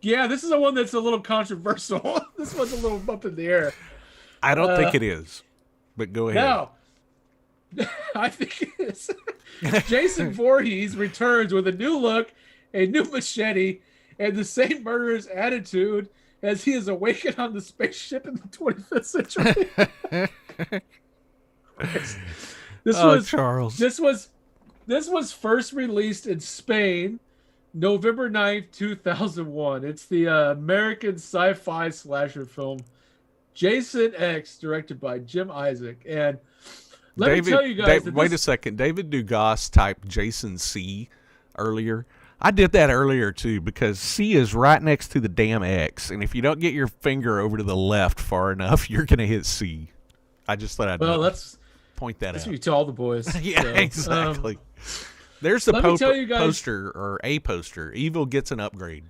Yeah, this is the one that's a little controversial. This one's a little up in the air. I don't think it is, but go ahead. No, I think it is. Jason Voorhees returns with a new look, a new machete, and the same murderous attitude as he is awakened on the spaceship in the 25th century. Charles. This was first released in Spain, November 9th, 2001. It's the American sci-fi slasher film Jason X, directed by Jim Isaac. And let me tell you guys wait a second. David Dugas typed Jason C earlier. I did that earlier too because C is right next to the damn X, and if you don't get your finger over to the left far enough, you're gonna hit C. I just thought I'd point that out. That's what you tell all the boys. Yeah, so, exactly. There's the poster or a poster. Evil gets an upgrade.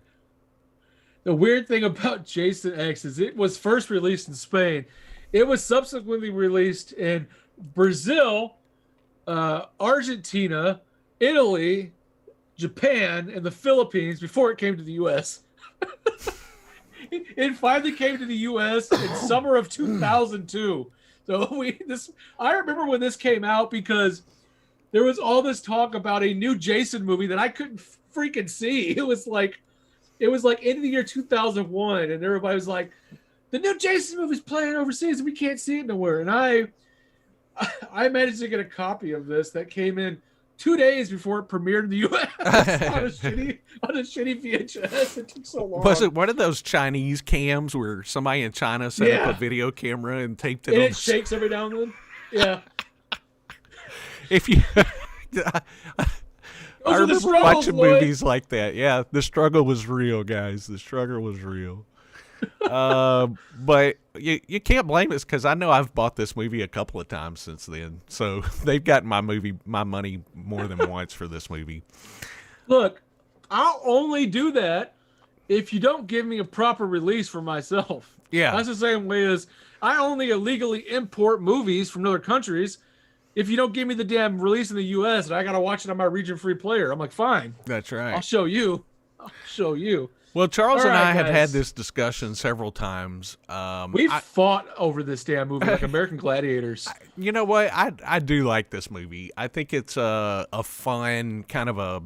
The weird thing about Jason X is it was first released in Spain. It was subsequently released in Brazil, Argentina, Italy, Japan, and the Philippines before it came to the U.S. It finally came to the U.S. in summer of 2002. So I remember when this came out because there was all this talk about a new Jason movie that I couldn't freaking see. It was like end of the year 2001, and everybody was like, the new Jason movie's playing overseas and we can't see it nowhere. And I managed to get a copy of this that came in 2 days before it premiered in the U.S. on a shitty VHS. It took so long. Was it one of those Chinese cams where somebody in China set up a video camera and taped it and on? It shakes every now and then. Yeah. If you... I remember watching Lloyd. movies like that. Yeah, the struggle was real, guys. The struggle was real. But you can't blame us because I know I've bought this movie a couple of times since then. So they've gotten my money more than once for this movie. Look, I'll only do that if you don't give me a proper release for myself. Yeah. That's the same way as I only illegally import movies from other countries if you don't give me the damn release in the U.S. and I got to watch it on my region-free player. I'm like, fine. That's right. I'll show you. Well, Charles and I have guys. had this discussion several times. We've fought over this damn movie like American Gladiators. You know what? I do like this movie. I think it's a fun kind of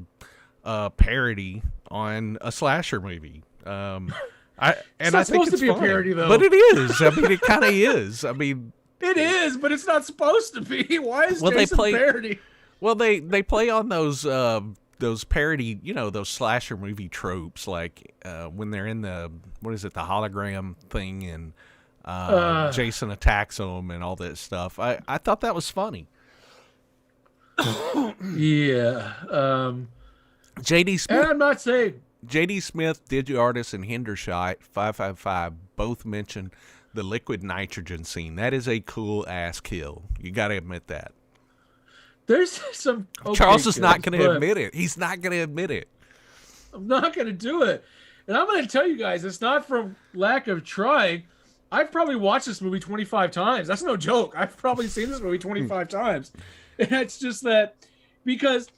a parody on a slasher movie. It's not supposed to be a parody, though. But it is. I mean, it kind of is. I mean, it is, but it's not supposed to be. Why is Jason parody? Well, they play on those parody, those slasher movie tropes, like when they're in the hologram thing, and Jason attacks them and all that stuff. I thought that was funny. Yeah. J.D. Smith. And I'm not saying J.D. Smith, DigiArtist, and Hendershot 555 both mentioned the liquid nitrogen scene. That is a cool ass kill. You got to admit that. There's some. Charles is not going to admit it. He's not going to admit it. I'm not going to do it. And I'm going to tell you guys, it's not from lack of trying. I've probably watched this movie 25 times. That's no joke. I've probably seen this movie 25 times. And it's just that because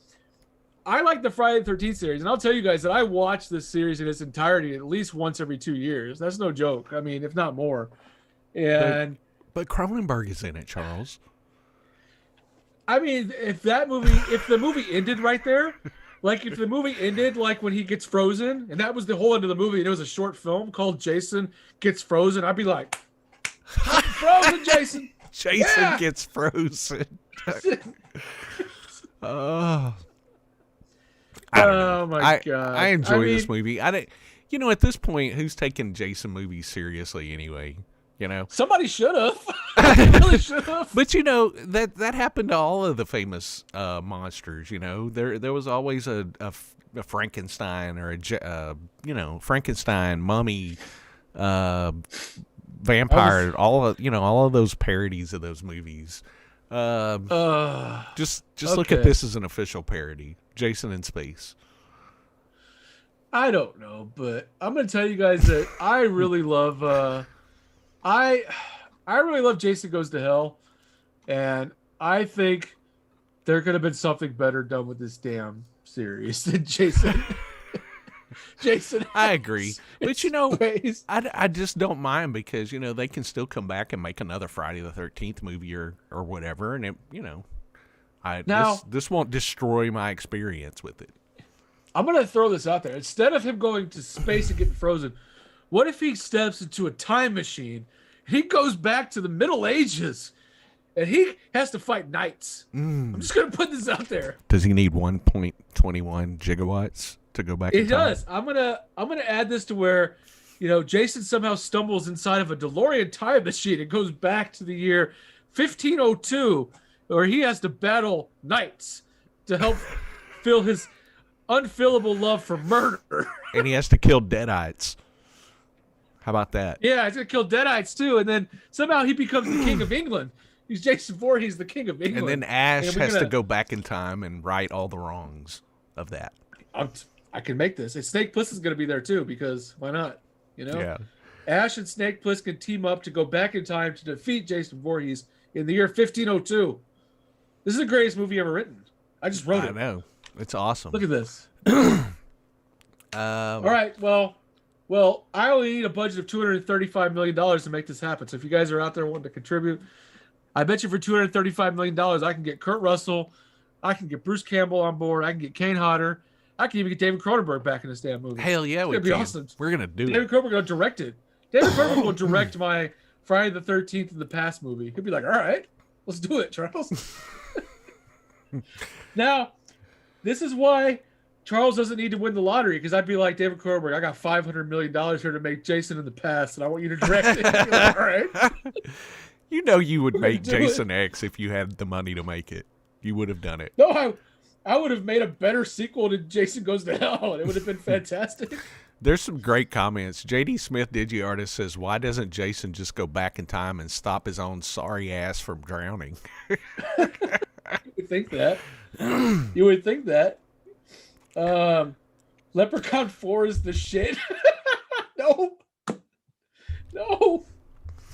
I like the Friday the 13th series. And I'll tell you guys that I watch this series in its entirety at least once every 2 years. That's no joke. I mean, if not more. And But Cronenberg is in it, Charles. I mean, if the movie ended right there, like if the movie ended like when he gets frozen, and that was the whole end of the movie, and it was a short film called Jason Gets Frozen, I'd be like, frozen, Jason. Jason gets frozen. Oh. My God. I enjoy this movie. At this point, who's taking Jason movies seriously anyway? Somebody should have. They really should have. But that happened to all of the famous monsters. There was always a Frankenstein or a Frankenstein, mummy, vampire. All of those parodies of those movies. Just look at this as an official parody. Jason in space. I don't know, but I'm going to tell you guys that I really love. I really love Jason Goes to Hell, and I think there could have been something better done with this damn series than Jason. Jason. I agree, but I just don't mind because they can still come back and make another Friday the 13th movie or whatever, and this won't destroy my experience with it. I'm gonna throw this out there. Instead of him going to space and getting frozen, what if he steps into a time machine? He goes back to the Middle Ages, and he has to fight knights. I'm just gonna put this out there. Does he need 1.21 gigawatts to go back? He does. I'm gonna add this to where, Jason somehow stumbles inside of a DeLorean time machine and goes back to the year 1502, where he has to battle knights to help fill his unfillable love for murder. And he has to kill deadites. How about that? Yeah, he's gonna kill deadites too, and then somehow he becomes the king of England. He's Jason Voorhees, the king of England. And then Ash has to go back in time and right all the wrongs of that. I can make this. And Snake Plissken's gonna be there too, because why not? Yeah. Ash and Snake Plissken team up to go back in time to defeat Jason Voorhees in the year 1502. This is the greatest movie ever written. I just wrote it. I know. It's awesome. Look at this. All right, well, Well, I only need a budget of $235 million to make this happen. So if you guys are out there wanting to contribute, I bet you for $235 million, I can get Kurt Russell, I can get Bruce Campbell on board, I can get Kane Hodder, I can even get David Cronenberg back in this damn movie. Hell yeah, we can. can. Awesome. We're gonna do David it. Cronenberg will direct it. David Cronenberg will direct my Friday the 13th in the Past movie. He'll be like, all right, let's do it, Charles. Now, this is why Charles doesn't need to win the lottery, because I'd be like, David Cronenberg, I got $500 million here to make Jason in the Past, and I want you to direct it. Like, all right. You know you would make Jason X if you had the money to make it. You would have done it. No, I would have made a better sequel to Jason Goes to Hell. It would have been fantastic. There's some great comments. J.D. Smith, DigiArtist, says, why doesn't Jason just go back in time and stop his own sorry ass from drowning? You would think that. You would think that. Leprechaun 4 is the shit. No. No.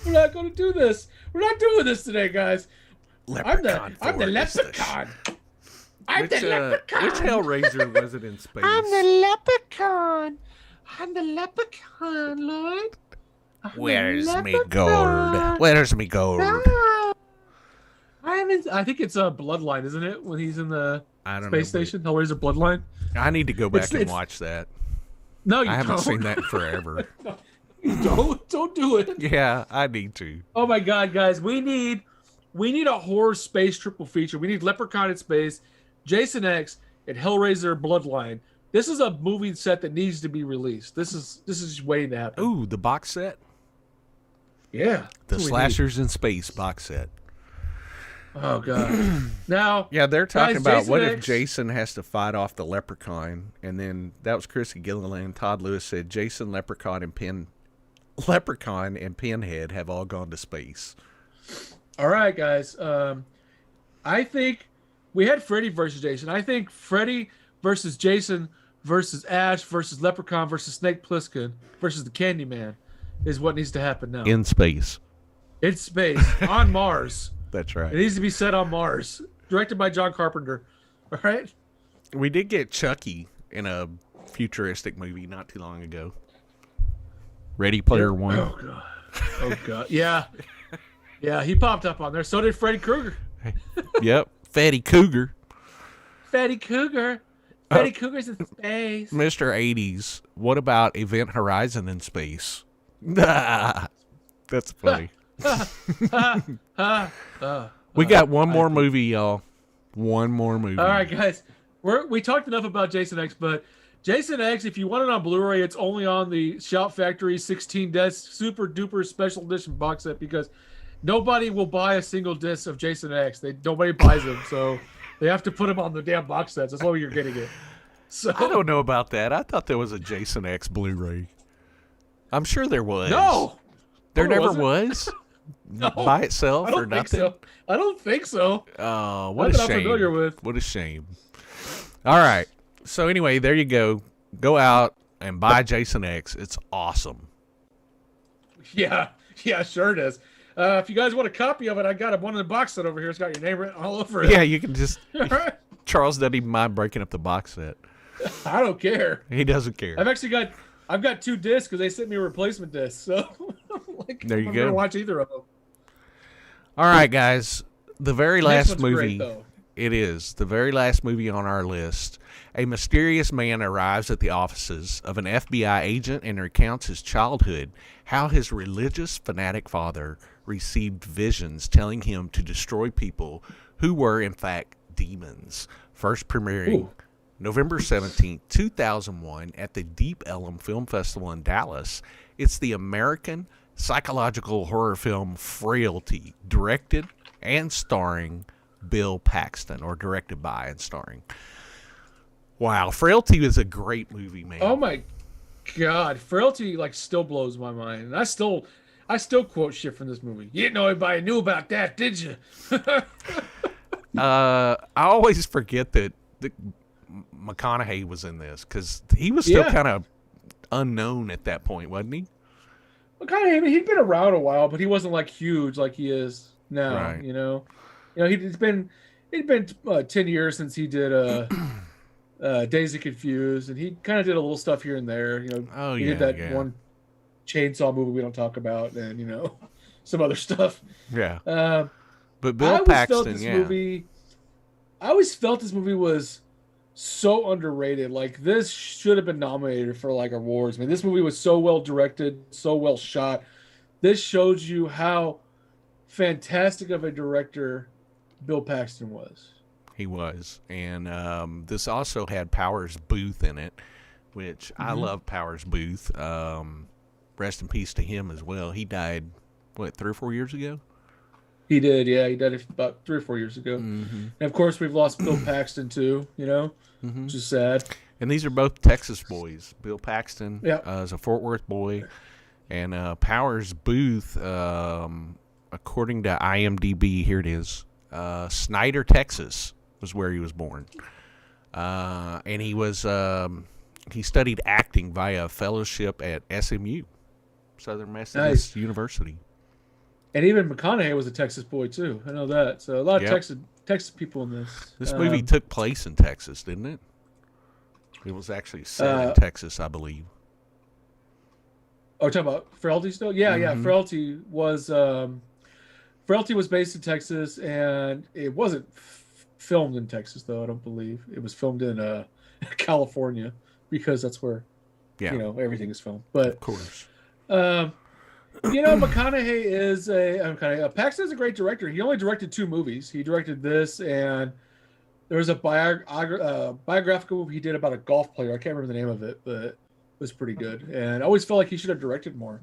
We're not going to do this. We're not doing this today, guys. I'm the leprechaun. I'm the leprechaun. Which Hellraiser was it in space? I'm the leprechaun. I'm the leprechaun, Lloyd. Where's me gold? Where's me gold? No. I think it's a Bloodline, isn't it? When he's in the space station, Hellraiser Bloodline. I need to go back and watch that. No, you I haven't don't. seen that in forever. No, don't do it. Yeah, I need to. Oh my God, guys, we need a horror space triple feature. We need Leprechaun in space, Jason X, and Hellraiser Bloodline. This is a movie set that needs to be released. This is just waiting to happen. Ooh, the box set. Yeah, the Slashers in Space box set. Oh God. Now, yeah, they're talking guys, about Jason what X, if Jason has to fight off the Leprechaun, and then that was Chrissy Gilliland. Todd Lewis said Jason, Leprechaun, and Pinhead have all gone to space. All right, guys. I think we had Freddy versus Jason. I think Freddy versus Jason versus Ash versus Leprechaun versus Snake Plissken versus the Candyman is what needs to happen now. In space. In space. On Mars. That's right. It needs to be set on Mars. Directed by John Carpenter. All right? We did get Chucky in a futuristic movie not too long ago. Ready Player One. Oh, God. Oh, God. Yeah. Yeah, he popped up on there. So did Freddy Krueger. Yep. Fatty Cougar. Fatty Cougar. Fatty Cougar's in space. Mr. 80s. What about Event Horizon in space? That's funny. We got one more movie, y'all. One more movie. All right, guys. We talked enough about Jason X, but Jason X, if you want it on Blu-ray, it's only on the Shout Factory 16 disc super duper special edition box set, because nobody will buy a single disc of Jason X. Nobody buys them, so they have to put them on the damn box sets. That's why you're getting it. So I don't know about that. I thought there was a Jason X Blu-ray. I'm sure there was. No, there never wasn't. Was. No, by itself I don't or think nothing. So. I don't think so. Oh, what a shame! I'm familiar with. What a shame. All right. So anyway, there you go. Go out and buy Jason X. It's awesome. Yeah, sure it is. If you guys want a copy of it, I got one in the box set over here. It's got your name written all over it. Yeah, you can just. Charles doesn't even mind breaking up the box set. I don't care. He doesn't care. I've got 2 discs because they sent me a replacement disc. So there you I'm go. gonna watch either of them. All right, guys. The very last movie. Great, it is the very last movie on our list. A mysterious man arrives at the offices of an FBI agent and recounts his childhood, how his religious fanatic father received visions telling him to destroy people who were, in fact, demons. First premiering November 17th, 2001 at the Deep Ellum Film Festival in Dallas. It's the American psychological horror film Frailty, directed and starring Bill Paxton, or directed by and starring. Wow, Frailty is a great movie, man. Oh my God, Frailty still blows my mind, and I still quote shit from this movie. You didn't know anybody knew about that, did you? I always forget that McConaughey was in this, because he was still kind of unknown at that point, wasn't he? McConaughey, he'd been around a while, but he wasn't huge like he is now. Right. It'd been 10 years since he did Daisy Confused, and he kind of did a little stuff here and there. He did that one chainsaw movie we don't talk about, and some other stuff. Yeah. But Bill Paxton, I always felt this movie was so underrated. Like, this should have been nominated for like awards. I mean, this movie was so well directed, so well shot. This shows you how fantastic of a director Bill Paxton was. He was. And this also had Powers Booth in it, which I love Powers Booth. Rest in peace to him as well. He died, 3 or 4 years ago? He did, yeah. He died about 3 or 4 years ago. And of course, we've lost Bill Paxton too, which is sad. And these are both Texas boys. Bill Paxton is a Fort Worth boy. And Powers Booth, according to IMDb, here it is, Snyder, Texas was where he was born. And he studied acting via a fellowship at SMU, Southern Methodist University. And even McConaughey was a Texas boy too. I know that. So a lot of Texas people in this. This movie took place in Texas, didn't it? It was actually set in Texas, I believe. Oh, talking about Frailty still? Yeah. Frailty was based in Texas, and it wasn't filmed in Texas though. I don't believe it was filmed in California, because that's where everything is filmed. But of course. McConaughey is Paxton is a great director. He only directed 2 movies. He directed this, and there was a biographical movie he did about a golf player. I can't remember the name of it, but it was pretty good. And I always felt like he should have directed more.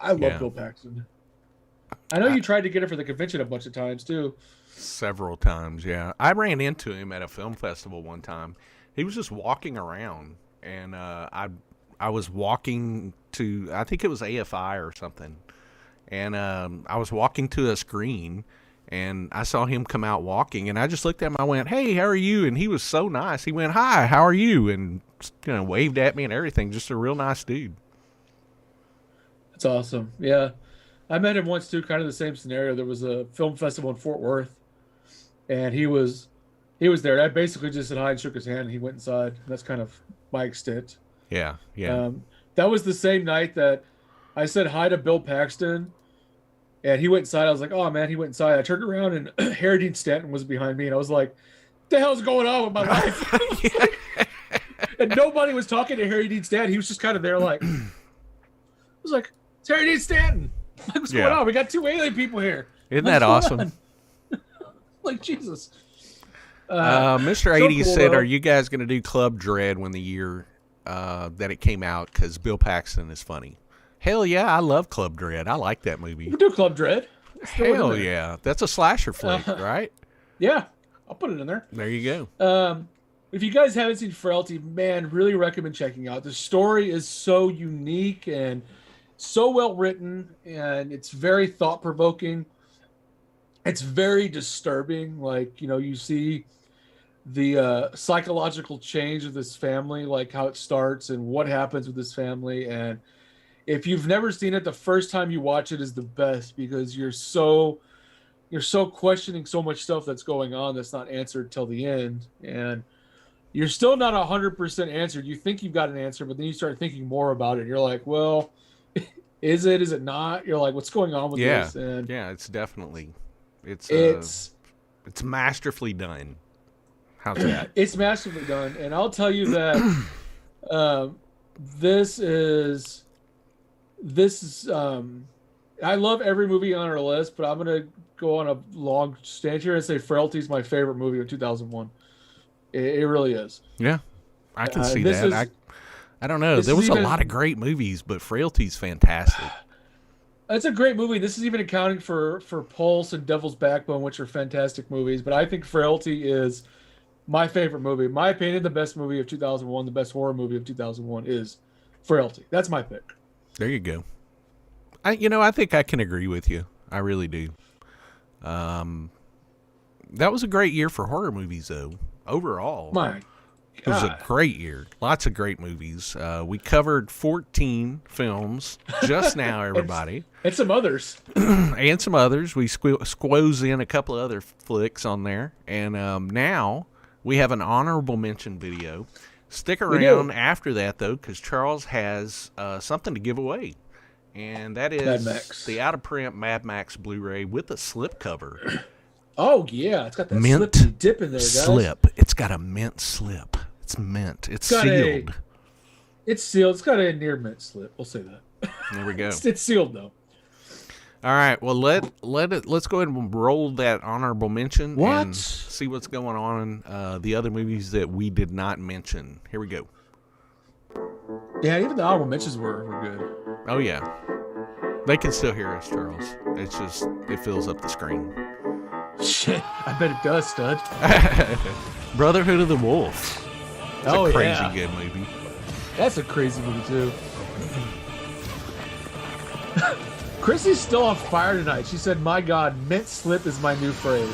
I love Bill Paxton. I know you tried to get him for the convention a bunch of times too. Several times, yeah. I ran into him at a film festival one time. He was just walking around, and I was walking to, I think it was AFI or something, and I was walking to a screen, and I saw him come out walking, and I just looked at him. I went, "Hey, how are you?" And he was so nice. He went, "Hi, how are you?" And waved at me and everything. Just a real nice dude. That's awesome. Yeah, I met him once too. Kind of the same scenario. There was a film festival in Fort Worth, and he was there. I basically just said hi and shook his hand, and he went inside. That's kind of my extent. Yeah. That was the same night that I said hi to Bill Paxton, and he went inside. I was like, "Oh man," he went inside. I turned around, and Harry Dean Stanton was behind me, and I was like, "What the hell's going on with my life?" And nobody was talking to Harry Dean Stanton. He was just kind of there, like, I was like, "It's Harry Dean Stanton. Like, what's going on? We got 2 alien people here. Isn't that awesome?" Like, Jesus. Mr. 80 said, "Are you guys going to do Club Dread when the year that it came out, because Bill Paxton is funny?" Hell yeah, I love Club Dread. I like that movie. We do Club Dread. Hell yeah. That's a slasher flick, right? Yeah, I'll put it in there. There you go. If you guys haven't seen Frailty, man, really recommend checking out. The story is so unique and so well written, and it's very thought-provoking. It's very disturbing. Like, you see the psychological change of this family, like how it starts and what happens with this family. And if you've never seen it, the first time you watch it is the best, because you're so questioning so much stuff that's going on that's not answered till the end, and you're still not 100% answered. You think you've got an answer, but then you start thinking more about it. And you're like, well, is it not? You're like, what's going on with this? And it's definitely it's masterfully done. How's that? It's masterfully done, and I'll tell you that this is I love every movie on our list, but I'm gonna go on a long stand here and say Frailty is my favorite movie of 2001. It really is. Yeah, I can see that. I don't know. There was a lot of great movies, but Frailty's fantastic. It's a great movie. This is even accounting for Pulse and Devil's Backbone, which are fantastic movies. But I think Frailty is my favorite movie. In my opinion, the best movie of 2001, the best horror movie of 2001 is Frailty. That's my pick. There you go. I think I can agree with you. I really do. That was a great year for horror movies, though. Overall, it was a great year. Lots of great movies. We covered 14 films just now, everybody. and some others. And some others. We squoze in a couple of other flicks on there. And now we have an honorable mention video. Stick around after that, though, because Charles has something to give away. And that is the out-of-print Mad Max Blu-ray with a slipcover. Oh, yeah. It's got that mint slippy dip in there, guys. Slip. It's got a mint slip. It's mint. It's sealed. It's sealed. It's got a near mint slip. We'll say that. There we go. It's sealed, though. All right. Well, let's go ahead and roll that honorable mention and see what's going on in the other movies that we did not mention. Here we go. Yeah, even the honorable mentions were good. Oh, yeah. They can still hear us, Charles. It's just, it fills up the screen. Shit, I bet it does, stud. Brotherhood of the Wolf. It's a crazy good movie. That's a crazy movie, too. Chrissy's still on fire tonight. She said, my God, mint slip is my new phrase.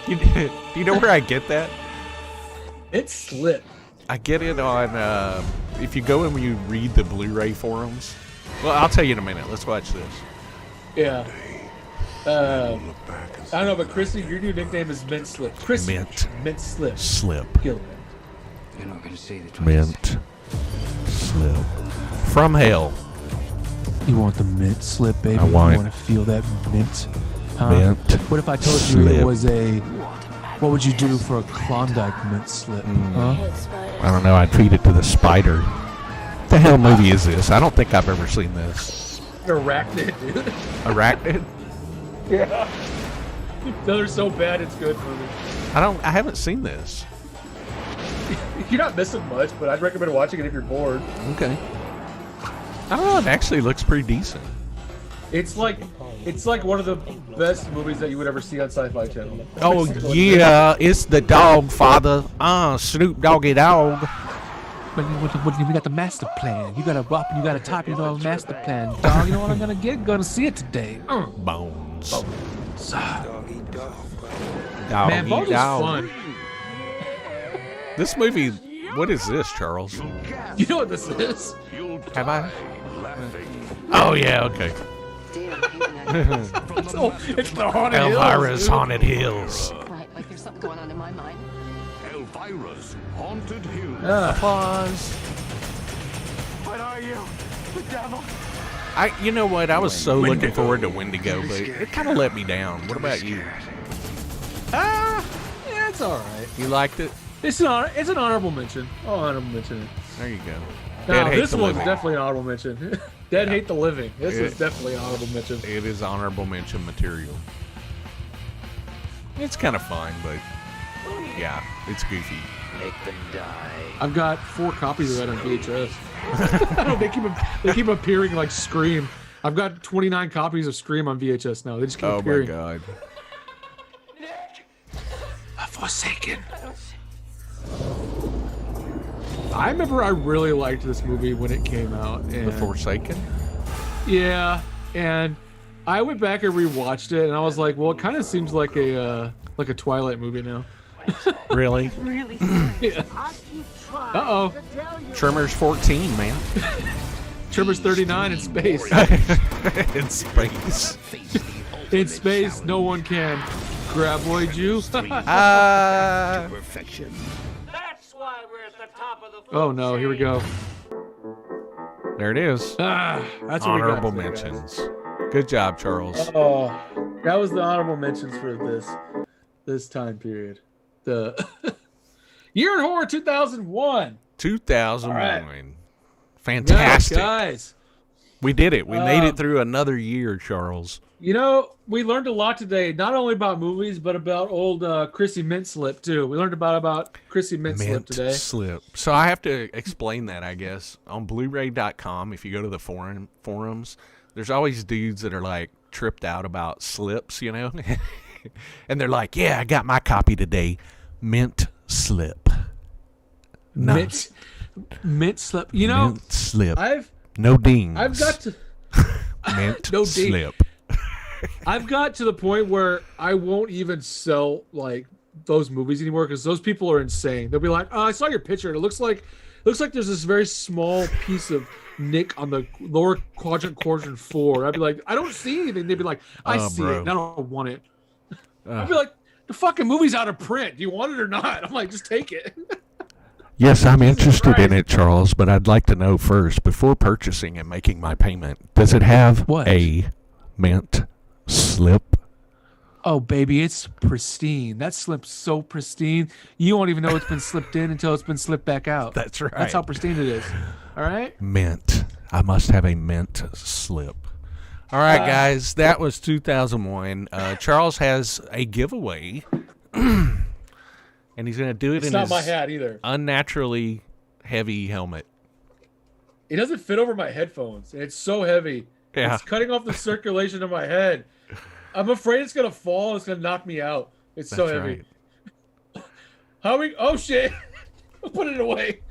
Do you know where I get that? Mint slip. I get it on, if you go and you read the Blu-ray forums. Well, I'll tell you in a minute. Let's watch this. Yeah. I don't know, but Chrissy, your new nickname is Mint Slip. Chrissy. Mint Slip. Slip. Kill it. You're not going to see the Mint Slip. From hell. You want the mint slip, baby? I want you want to feel that mint? Huh? Mint. What if I told you it was a... What would you do for a Klondike mint slip? Huh? I don't know. I'd feed it to the spider. What the hell movie is this? I don't think I've ever seen this. Arachnid, dude. Arachnid? Yeah. No, they're so bad, it's good for me. I haven't seen this. You're not missing much, but I'd recommend watching it if you're bored. Okay. I don't know. It actually looks pretty decent. It's like one of the best movies that you would ever see on Sci-Fi Channel. Oh yeah, it's the dog father. Snoop Doggy Dog. But we got the master plan. You got to up and you got to top your dog master plan. Dog, you know what I'm gonna get? Gonna see it today. Bones. Doggy dog. Man, Bones is fun. This movie, what is this, Charles? You know what this is? Have I? Oh yeah, okay. It's the Haunted Hills. Elvira's Haunted Hills. Right, like there's something going on in my mind. Elvira's Haunted Hills. Applause. What are you? The devil? You know what? I was so looking forward to Wendigo, but it kind of let me down. What about you? Yeah, it's all right. You liked it? It's an honorable mention. Oh, honorable mention. There you go. No, this one's definitely an honorable mention. Dead Hate the Living. This is definitely an honorable mention. It is honorable mention material. It's kind of fun, but yeah, it's goofy. Make them die. I've got 4 copies of that on VHS. they keep appearing like Scream. I've got 29 copies of Scream on VHS now. They just keep appearing. Oh my god. Forsaken. I remember I really liked this movie when it came out. And The Forsaken? Yeah, and I went back and rewatched it, and I was like, well, it kind of seems like a Twilight movie now. Really? Yeah. Uh-oh. Tremors 14, man. Tremors 39 in space. In space. In space, no one can graboid you. Perfection. That's why we're at the top of the food Oh no, here we go. There it is. That's Honorable what we got today, mentions. Good job, Charles. Oh, that was the honorable mentions for this time period. The Year in Horror 2001. 2001. Right. Fantastic. Guys. We did it. We made it through another year, Charles. You know, we learned a lot today, not only about movies, but about old Chrissy Mint Slip, too. We learned about Chrissy Mint Slip today. Slip. So I have to explain that, I guess. On Blu-ray.com, if you go to the forums, there's always dudes that are, like, tripped out about slips, you know? And they're like, yeah, I got my copy today. Mint Slip. No. Mint Slip. You know, Mint Slip. I've got to... Mint No Slip. I've got to the point where I won't even sell like those movies anymore because those people are insane. They'll be like, "Oh, I saw your picture. And it looks like there's this very small piece of nick on the lower quadrant 4." I'd be like, "I don't see anything." They'd be like, "I see it. And I don't want it." I'd be like, The fucking movie's out of print. Do you want it or not? I'm like, just take it. Yes, I'm interested in it, Charles, but I'd like to know first, before purchasing and making my payment, does it have a mint slip? Oh, baby, it's pristine. That slip's so pristine. You won't even know it's been slipped in until it's been slipped back out. That's right. That's how pristine it is. All right? Mint. I must have a mint slip. All right, guys, that was 2001. Charles has a giveaway, and he's going to do it in not his my hat either. Unnaturally heavy helmet. It doesn't fit over my headphones. It's so heavy. Yeah. It's cutting off the circulation of my head. I'm afraid it's going to fall. It's going to knock me out. It's so heavy. Right. How we? Oh, shit. I'll put it away.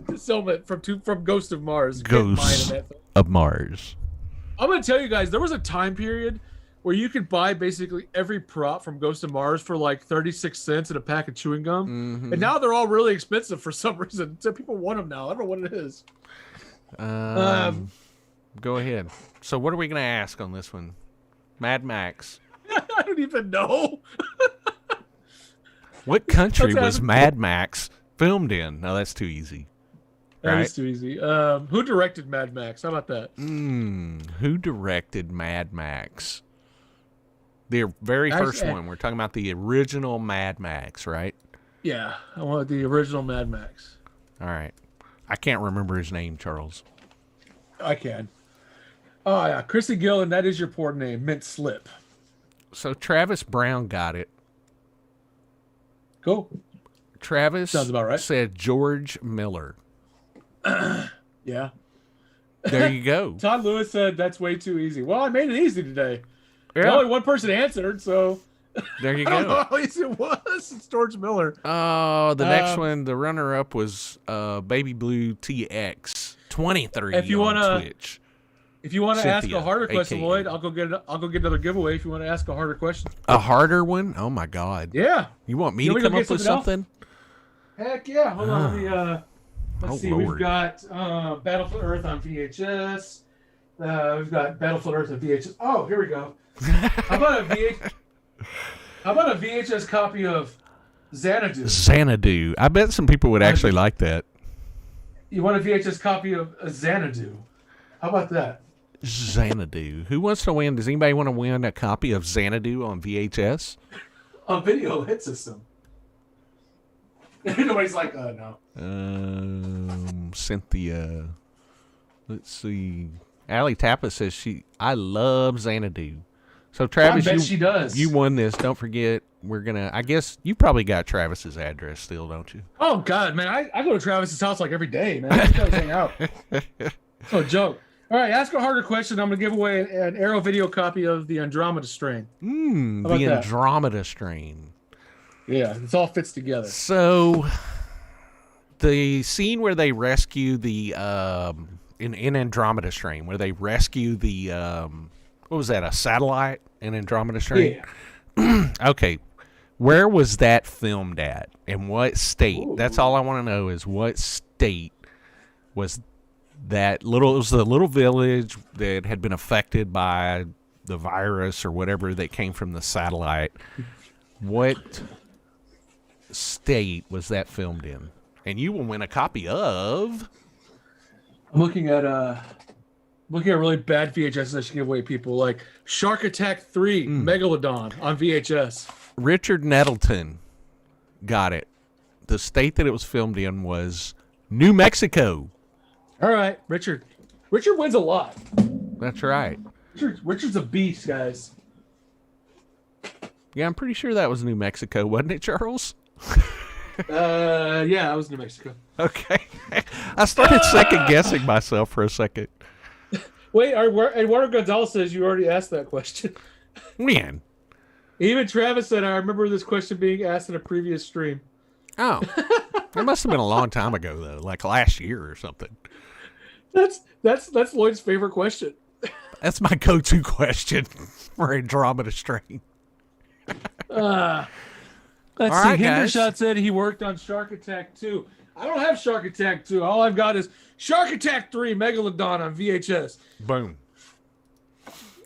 This helmet from Ghost of Mars. Ghost of Mars. I'm going to tell you guys, there was a time period where you could buy basically every prop from Ghost of Mars for like 36 cents in a pack of chewing gum. Mm-hmm. And now they're all really expensive for some reason. So people want them now. I don't know what it is. Go ahead. So what are we going to ask on this one? Mad Max. I don't even know. What country was Mad Max filmed in? No, that's too easy. That right? is too easy. Who directed Mad Max? How about that? Who directed Mad Max? The very first one. We're talking about the original Mad Max, right? Yeah, I want the original Mad Max. All right. I can't remember his name, Charles. I can. Oh, yeah. Chrissy Gillen, that is your poor name. Mint slip. So Travis Brown got it. Cool. Travis Sounds about right. said George Miller. Yeah. There you go. Todd Lewis said that's way too easy. Well, I made it easy today. Yeah. Only one person answered, so There you I don't know go. how easy it was. It's George Miller. Oh, the next one, the runner-up was Baby Blue TX 23 If you on wanna- Twitch. If you want to ask Cynthia, a harder question, AKA. Lloyd, I'll go get another giveaway. If you want to ask a harder question. A harder one? Oh my God! Yeah. You want me You to want me to come go up with get something something? Heck yeah! Hold on. Let me. Let's Oh, see. Lord. We've got Battlefield Earth on VHS. We've got Battlefield Earth on VHS. Oh, here we go. How about a VHS copy of Xanadu? Xanadu. I bet some people would actually like that. You want a VHS copy of Xanadu? How about that? Xanadu. Who wants to win? Does anybody want to win a copy of Xanadu on VHS? A video hit system. Nobody's like, no. Cynthia. Let's see. Allie Tappa says I love Xanadu. So Travis, I bet she does. You won this. Don't forget. I guess you probably got Travis's address still, don't you? Oh God, man, I go to Travis's house like every day, man. I just hang out. No joke. All right, ask a harder question. I'm gonna give away an Arrow video copy of the Andromeda Strain. The about that? Andromeda Strain. Yeah, it all fits together. So the scene where they rescue the in Andromeda Strain, where they rescue the what was that? A satellite in Andromeda Strain? Yeah. Okay. Where was that filmed at? In what state? Ooh. That's all I want to know is what state was that little. It was the little village that had been affected by the virus or whatever that came from the satellite. What state was that filmed in? And you will win a copy of. I'm looking at really bad VHS that should give away people like Shark Attack 3 Megalodon on VHS. Richard Nettleton got it. The state that it was filmed in was New Mexico. All right, Richard. Richard wins a lot. That's right. Richard's a beast, guys. Yeah, I'm pretty sure that was New Mexico, wasn't it, Charles? Yeah, I was New Mexico. Okay. I started second guessing myself for a second. Wait, Eduardo Gonzalez says you already asked that question. When? Even Travis said, I remember this question being asked in a previous stream. Oh. It must have been a long time ago, though, like last year or something. That's Lloyd's favorite question. That's my go-to question for Andromeda Strain. Let's All see. right, guys. Hendershot said he worked on Shark Attack 2. I don't have Shark Attack 2. All I've got is Shark Attack 3 Megalodon on VHS. Boom.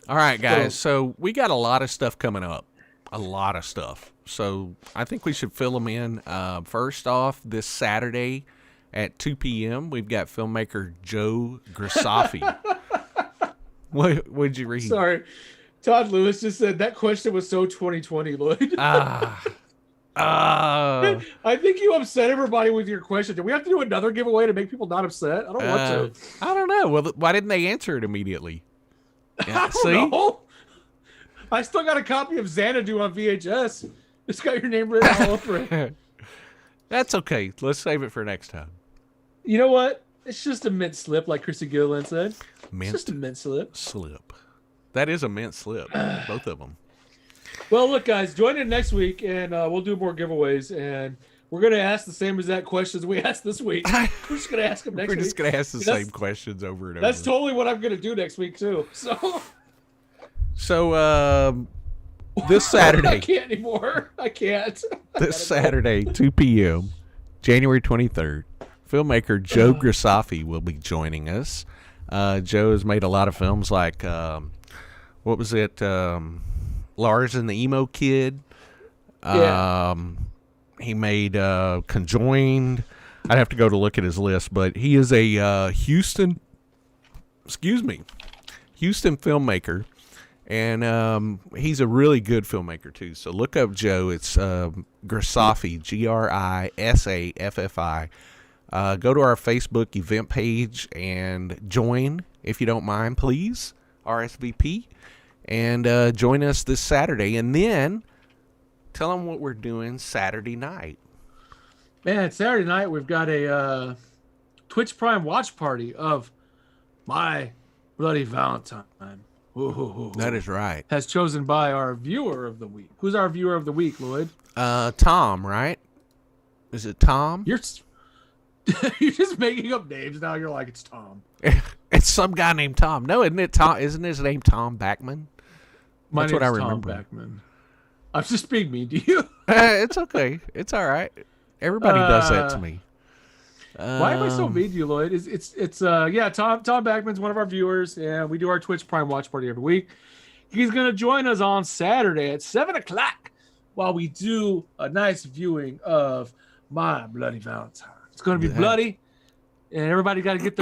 All right, guys. So we got a lot of stuff coming up. A lot of stuff. So I think we should fill them in. First off, this Saturday at 2 p.m., we've got filmmaker Joe Grisafi. What'd you read? Sorry. Todd Lewis just said that question was so 2020, Lloyd. I think you upset everybody with your question. Do we have to do another giveaway to make people not upset? I don't want to. I don't know. Well, why didn't they answer it immediately? I don't know. I still got a copy of Xanadu on VHS. It's got your name written all over it. That's okay. Let's save it for next time. You know what? It's just a mint slip, like Chrissy Gilliland said. Mint it's just a mint slip. That is a mint slip. Both of them. Well, look, guys, join in next week, and we'll do more giveaways. And we're going to ask the same exact questions we asked this week. We're just going to ask them next week. We're just going to ask the same questions over and over. That's totally what I'm going to do next week, too. So this Saturday. I can't anymore. I can't. This Saturday, 2 p.m., January 23rd, filmmaker Joe Grisafi will be joining us. Joe has made a lot of films like, what was it? Lars and the Emo Kid. Yeah. He made Conjoined. I'd have to go to look at his list, but he is a Houston filmmaker. And he's a really good filmmaker, too. So look up Joe. It's Grisafi, Grisaffi. Go to our Facebook event page and join, if you don't mind, please. RSVP. And join us this Saturday. And then tell them what we're doing Saturday night. Man, Saturday night we've got a Twitch Prime watch party of My Bloody Valentine. Ooh. That is right. As chosen by our viewer of the week. Who's our viewer of the week, Lloyd? Tom, right? Is it Tom? You're just making up names now. You're like, it's Tom. It's some guy named Tom. No, isn't it Tom? Isn't his name Tom Backman? That's what I remember. Tom Backman. I'm just being mean to you. It's okay. It's all right. Everybody does that to me. Why am I so mean to you, Lloyd? It's Tom Backman's one of our viewers, and we do our Twitch Prime watch party every week. He's gonna join us on Saturday at 7:00 while we do a nice viewing of My Bloody Valentine. It's gonna be bloody, and everybody got to get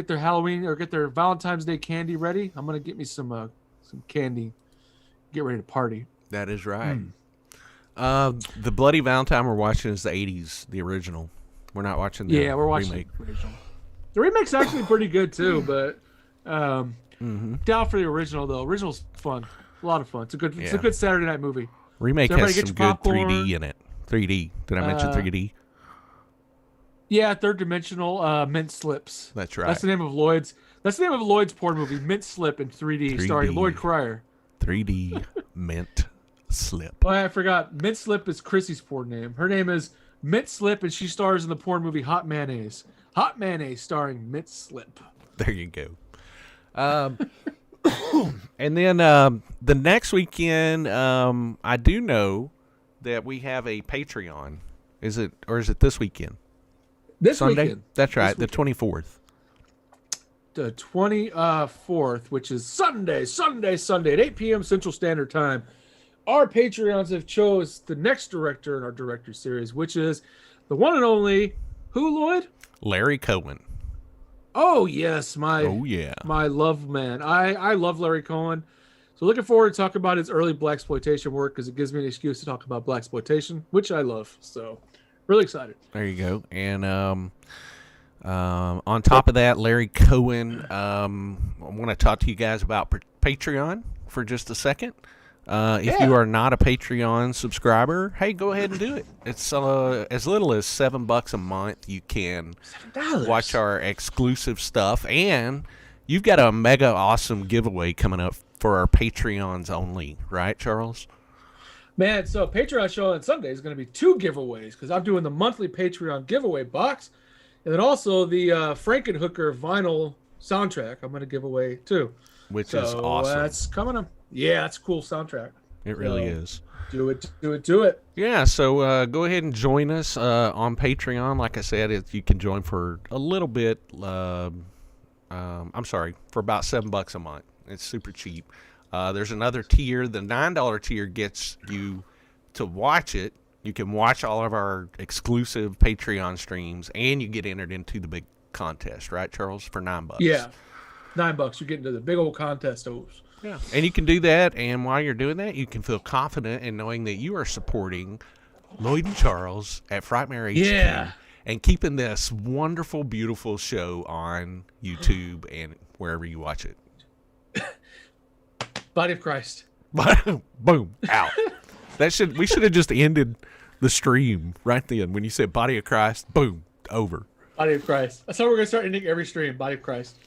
their Halloween or get their Valentine's Day candy ready. I'm gonna get me some candy. Get ready to party. That is right. The Bloody Valentine we're watching is the 80s, the original. We're not watching the we're watching remake. The remake's actually pretty good too, but down for the original though. Original's fun, a lot of fun. It's a good Saturday night movie. Remake has some good 3D in it. 3D. Did I mention 3D? Yeah, third dimensional mint slips. That's right. That's the name of Lloyd's porn movie, Mint Slip in 3D, starring Lloyd Cryer. 3D Mint Slip. Oh, I forgot. Mint Slip is Chrissy's porn name. Her name is Mint Slip, and she stars in the porn movie Hot Mayonnaise. Hot Mayonnaise starring Mint Slip. There you go. And then the next weekend, I do know that we have a Patreon. Is it this weekend? This Sunday? weekend. That's right, the 24th. The 24th, which is Sunday at 8 p.m. Central Standard Time. Our Patreons have chose the next director in our director series, which is the one and only, who, Lloyd? Larry Cohen. Oh, yes. My love man. I love Larry Cohen. So looking forward to talking about his early blaxploitation work because it gives me an excuse to talk about blaxploitation, which I love. So really excited. There you go. And on top of that, Larry Cohen, I want to talk to you guys about Patreon for just a second. If you are not a Patreon subscriber, hey, go ahead and do it. It's as little as $7 a month. You can watch our exclusive stuff, and you've got a mega awesome giveaway coming up for our Patreons only, right, Charles? Man, so Patreon show on Sunday is going to be 2 giveaways because I'm doing the monthly Patreon giveaway box, and then also the Frankenhooker vinyl soundtrack I'm going to give away too. Which is awesome. That's coming up. Yeah, that's a cool soundtrack. It really is. Do it. Yeah, so go ahead and join us on Patreon. Like I said, you can join for a little bit. For about $7 a month. It's super cheap. There's another tier. The $9 tier gets you to watch it, you can watch all of our exclusive Patreon streams, and you get entered into the big contest, right, Charles? For $9. Yeah, $9. You get into the big old contest. Yeah, and you can do that, and while you're doing that, you can feel confident in knowing that you are supporting Lloyd and Charles at Frightmare HQ. Yeah. And keeping this wonderful, beautiful show on YouTube and wherever you watch it. Body of Christ. Boom. Out. We should have just ended the stream right then. When you said Body of Christ, boom, over. Body of Christ. That's how we're going to start ending every stream. Body of Christ.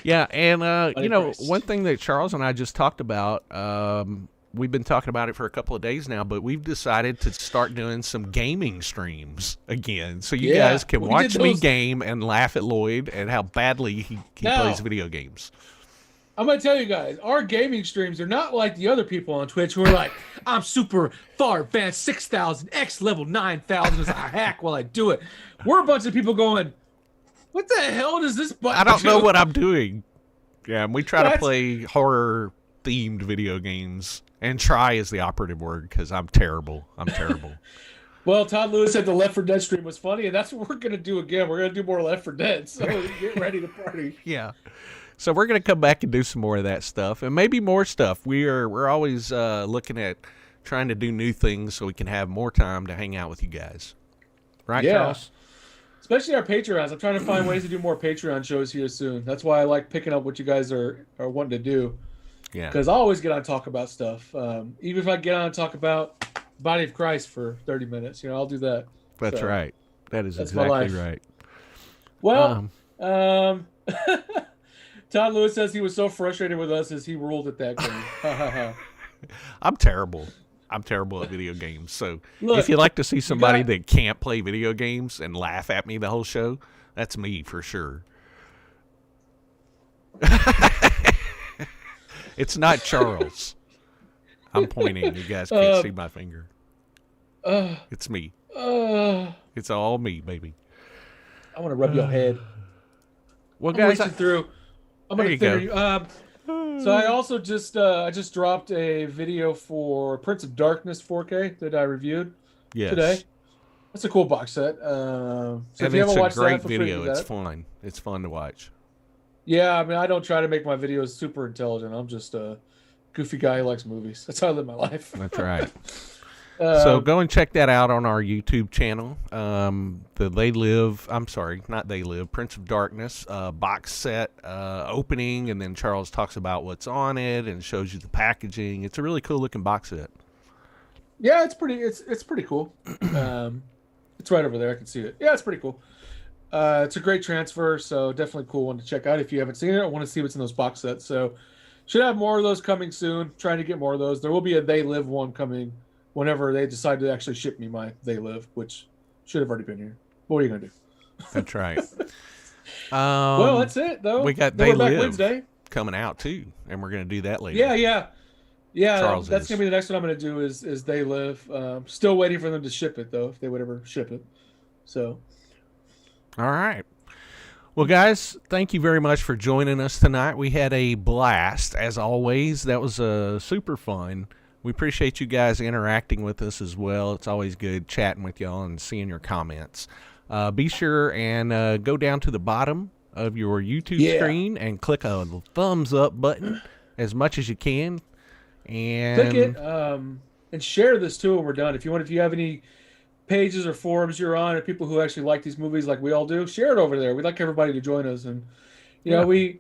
Yeah, and, Christ. one thing that Charles and I just talked about, we've been talking about it for a couple of days now, but we've decided to start doing some gaming streams again. So you guys can watch me game and laugh at Lloyd and how badly he plays video games. I'm going to tell you guys, our gaming streams are not like the other people on Twitch who are like, I'm super far advanced, 6,000, X level 9,000 as I hack while I do it. We're a bunch of people going, what the hell does this button I don't know do? what I'm doing. Yeah, and we try to play horror-themed video games. And try is the operative word, because I'm terrible. Well, Todd Lewis said the Left 4 Dead stream was funny, and that's what we're going to do again. We're going to do more Left 4 Dead, so get ready to party. Yeah. So we're going to come back and do some more of that stuff, and maybe more stuff. We're always looking at trying to do new things so we can have more time to hang out with you guys. Right, Charles? Especially our Patreons. I'm trying to find ways to do more Patreon shows here soon. That's why I like picking up what you guys are wanting to do. Yeah. Because I always get on and talk about stuff. Even if I get on and talk about Body of Christ for 30 minutes, I'll do that. That's right. That's exactly right. Well, Todd Lewis says he was so frustrated with us as he ruled at that game. I'm terrible. I'm terrible at video games. So Look, if you'd like to see somebody that can't play video games and laugh at me the whole show, that's me for sure. It's not Charles. I'm pointing. You guys can't see my finger. It's me. It's all me, baby. I want to rub your head. Well, guys, I'm going to figure you. So I also just dropped a video for Prince of Darkness 4K that I reviewed today. That's a cool box set. So if you haven't watched that, it's a great video. It's fun. It's fun to watch. Yeah, I mean, I don't try to make my videos super intelligent. I'm just a goofy guy who likes movies. That's how I live my life. That's right. So go and check that out on our YouTube channel. Prince of Darkness box set opening, and then Charles talks about what's on it and shows you the packaging. It's a really cool looking box set. Yeah, it's pretty cool. It's right over there. I can see it. Yeah, it's pretty cool. It's a great transfer, so definitely cool one to check out if you haven't seen it or want to see what's in those box sets. So should have more of those coming soon. Trying to get more of those. There will be a They Live one coming whenever they decide to actually ship me my They Live, which should have already been here. What are you going to do? That's right. Well, that's it, though. We got They Live Wednesday coming out, too, and we're going to do that later. Yeah. Charles that's going to be the next one I'm going to do is They Live. Still waiting for them to ship it, though, if they would ever ship it. So... All right. Well, guys, thank you very much for joining us tonight. We had a blast, as always. That was super fun. We appreciate you guys interacting with us as well. It's always good chatting with y'all and seeing your comments. Be sure and go down to the bottom of your YouTube screen and click a thumbs up button as much as you can. And click it and share this too when we're done. If you have any pages or forums you're on, or people who actually like these movies like we all do, share it over there. We'd like everybody to join us, and you know, we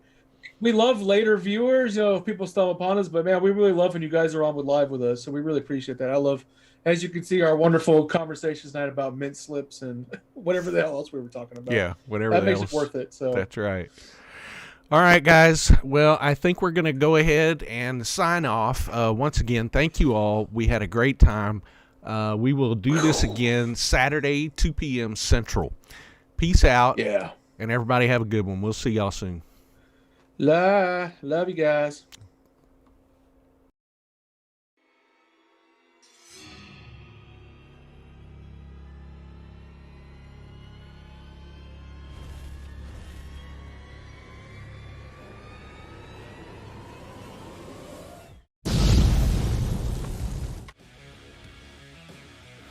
love later viewers, if people stumble upon us, but man, we really love when you guys are on live with us, so we really appreciate that. I love, as you can see, our wonderful conversations tonight about mint slips and whatever the hell else we were talking about. Yeah, whatever that makes it worth it. So that's right. All right, guys. Well, I think we're going to go ahead and sign off. Once again, thank you all. We had a great time. We will do this again Saturday, 2 p.m. Central. Peace out. Yeah. And everybody have a good one. We'll see y'all soon. Love you guys.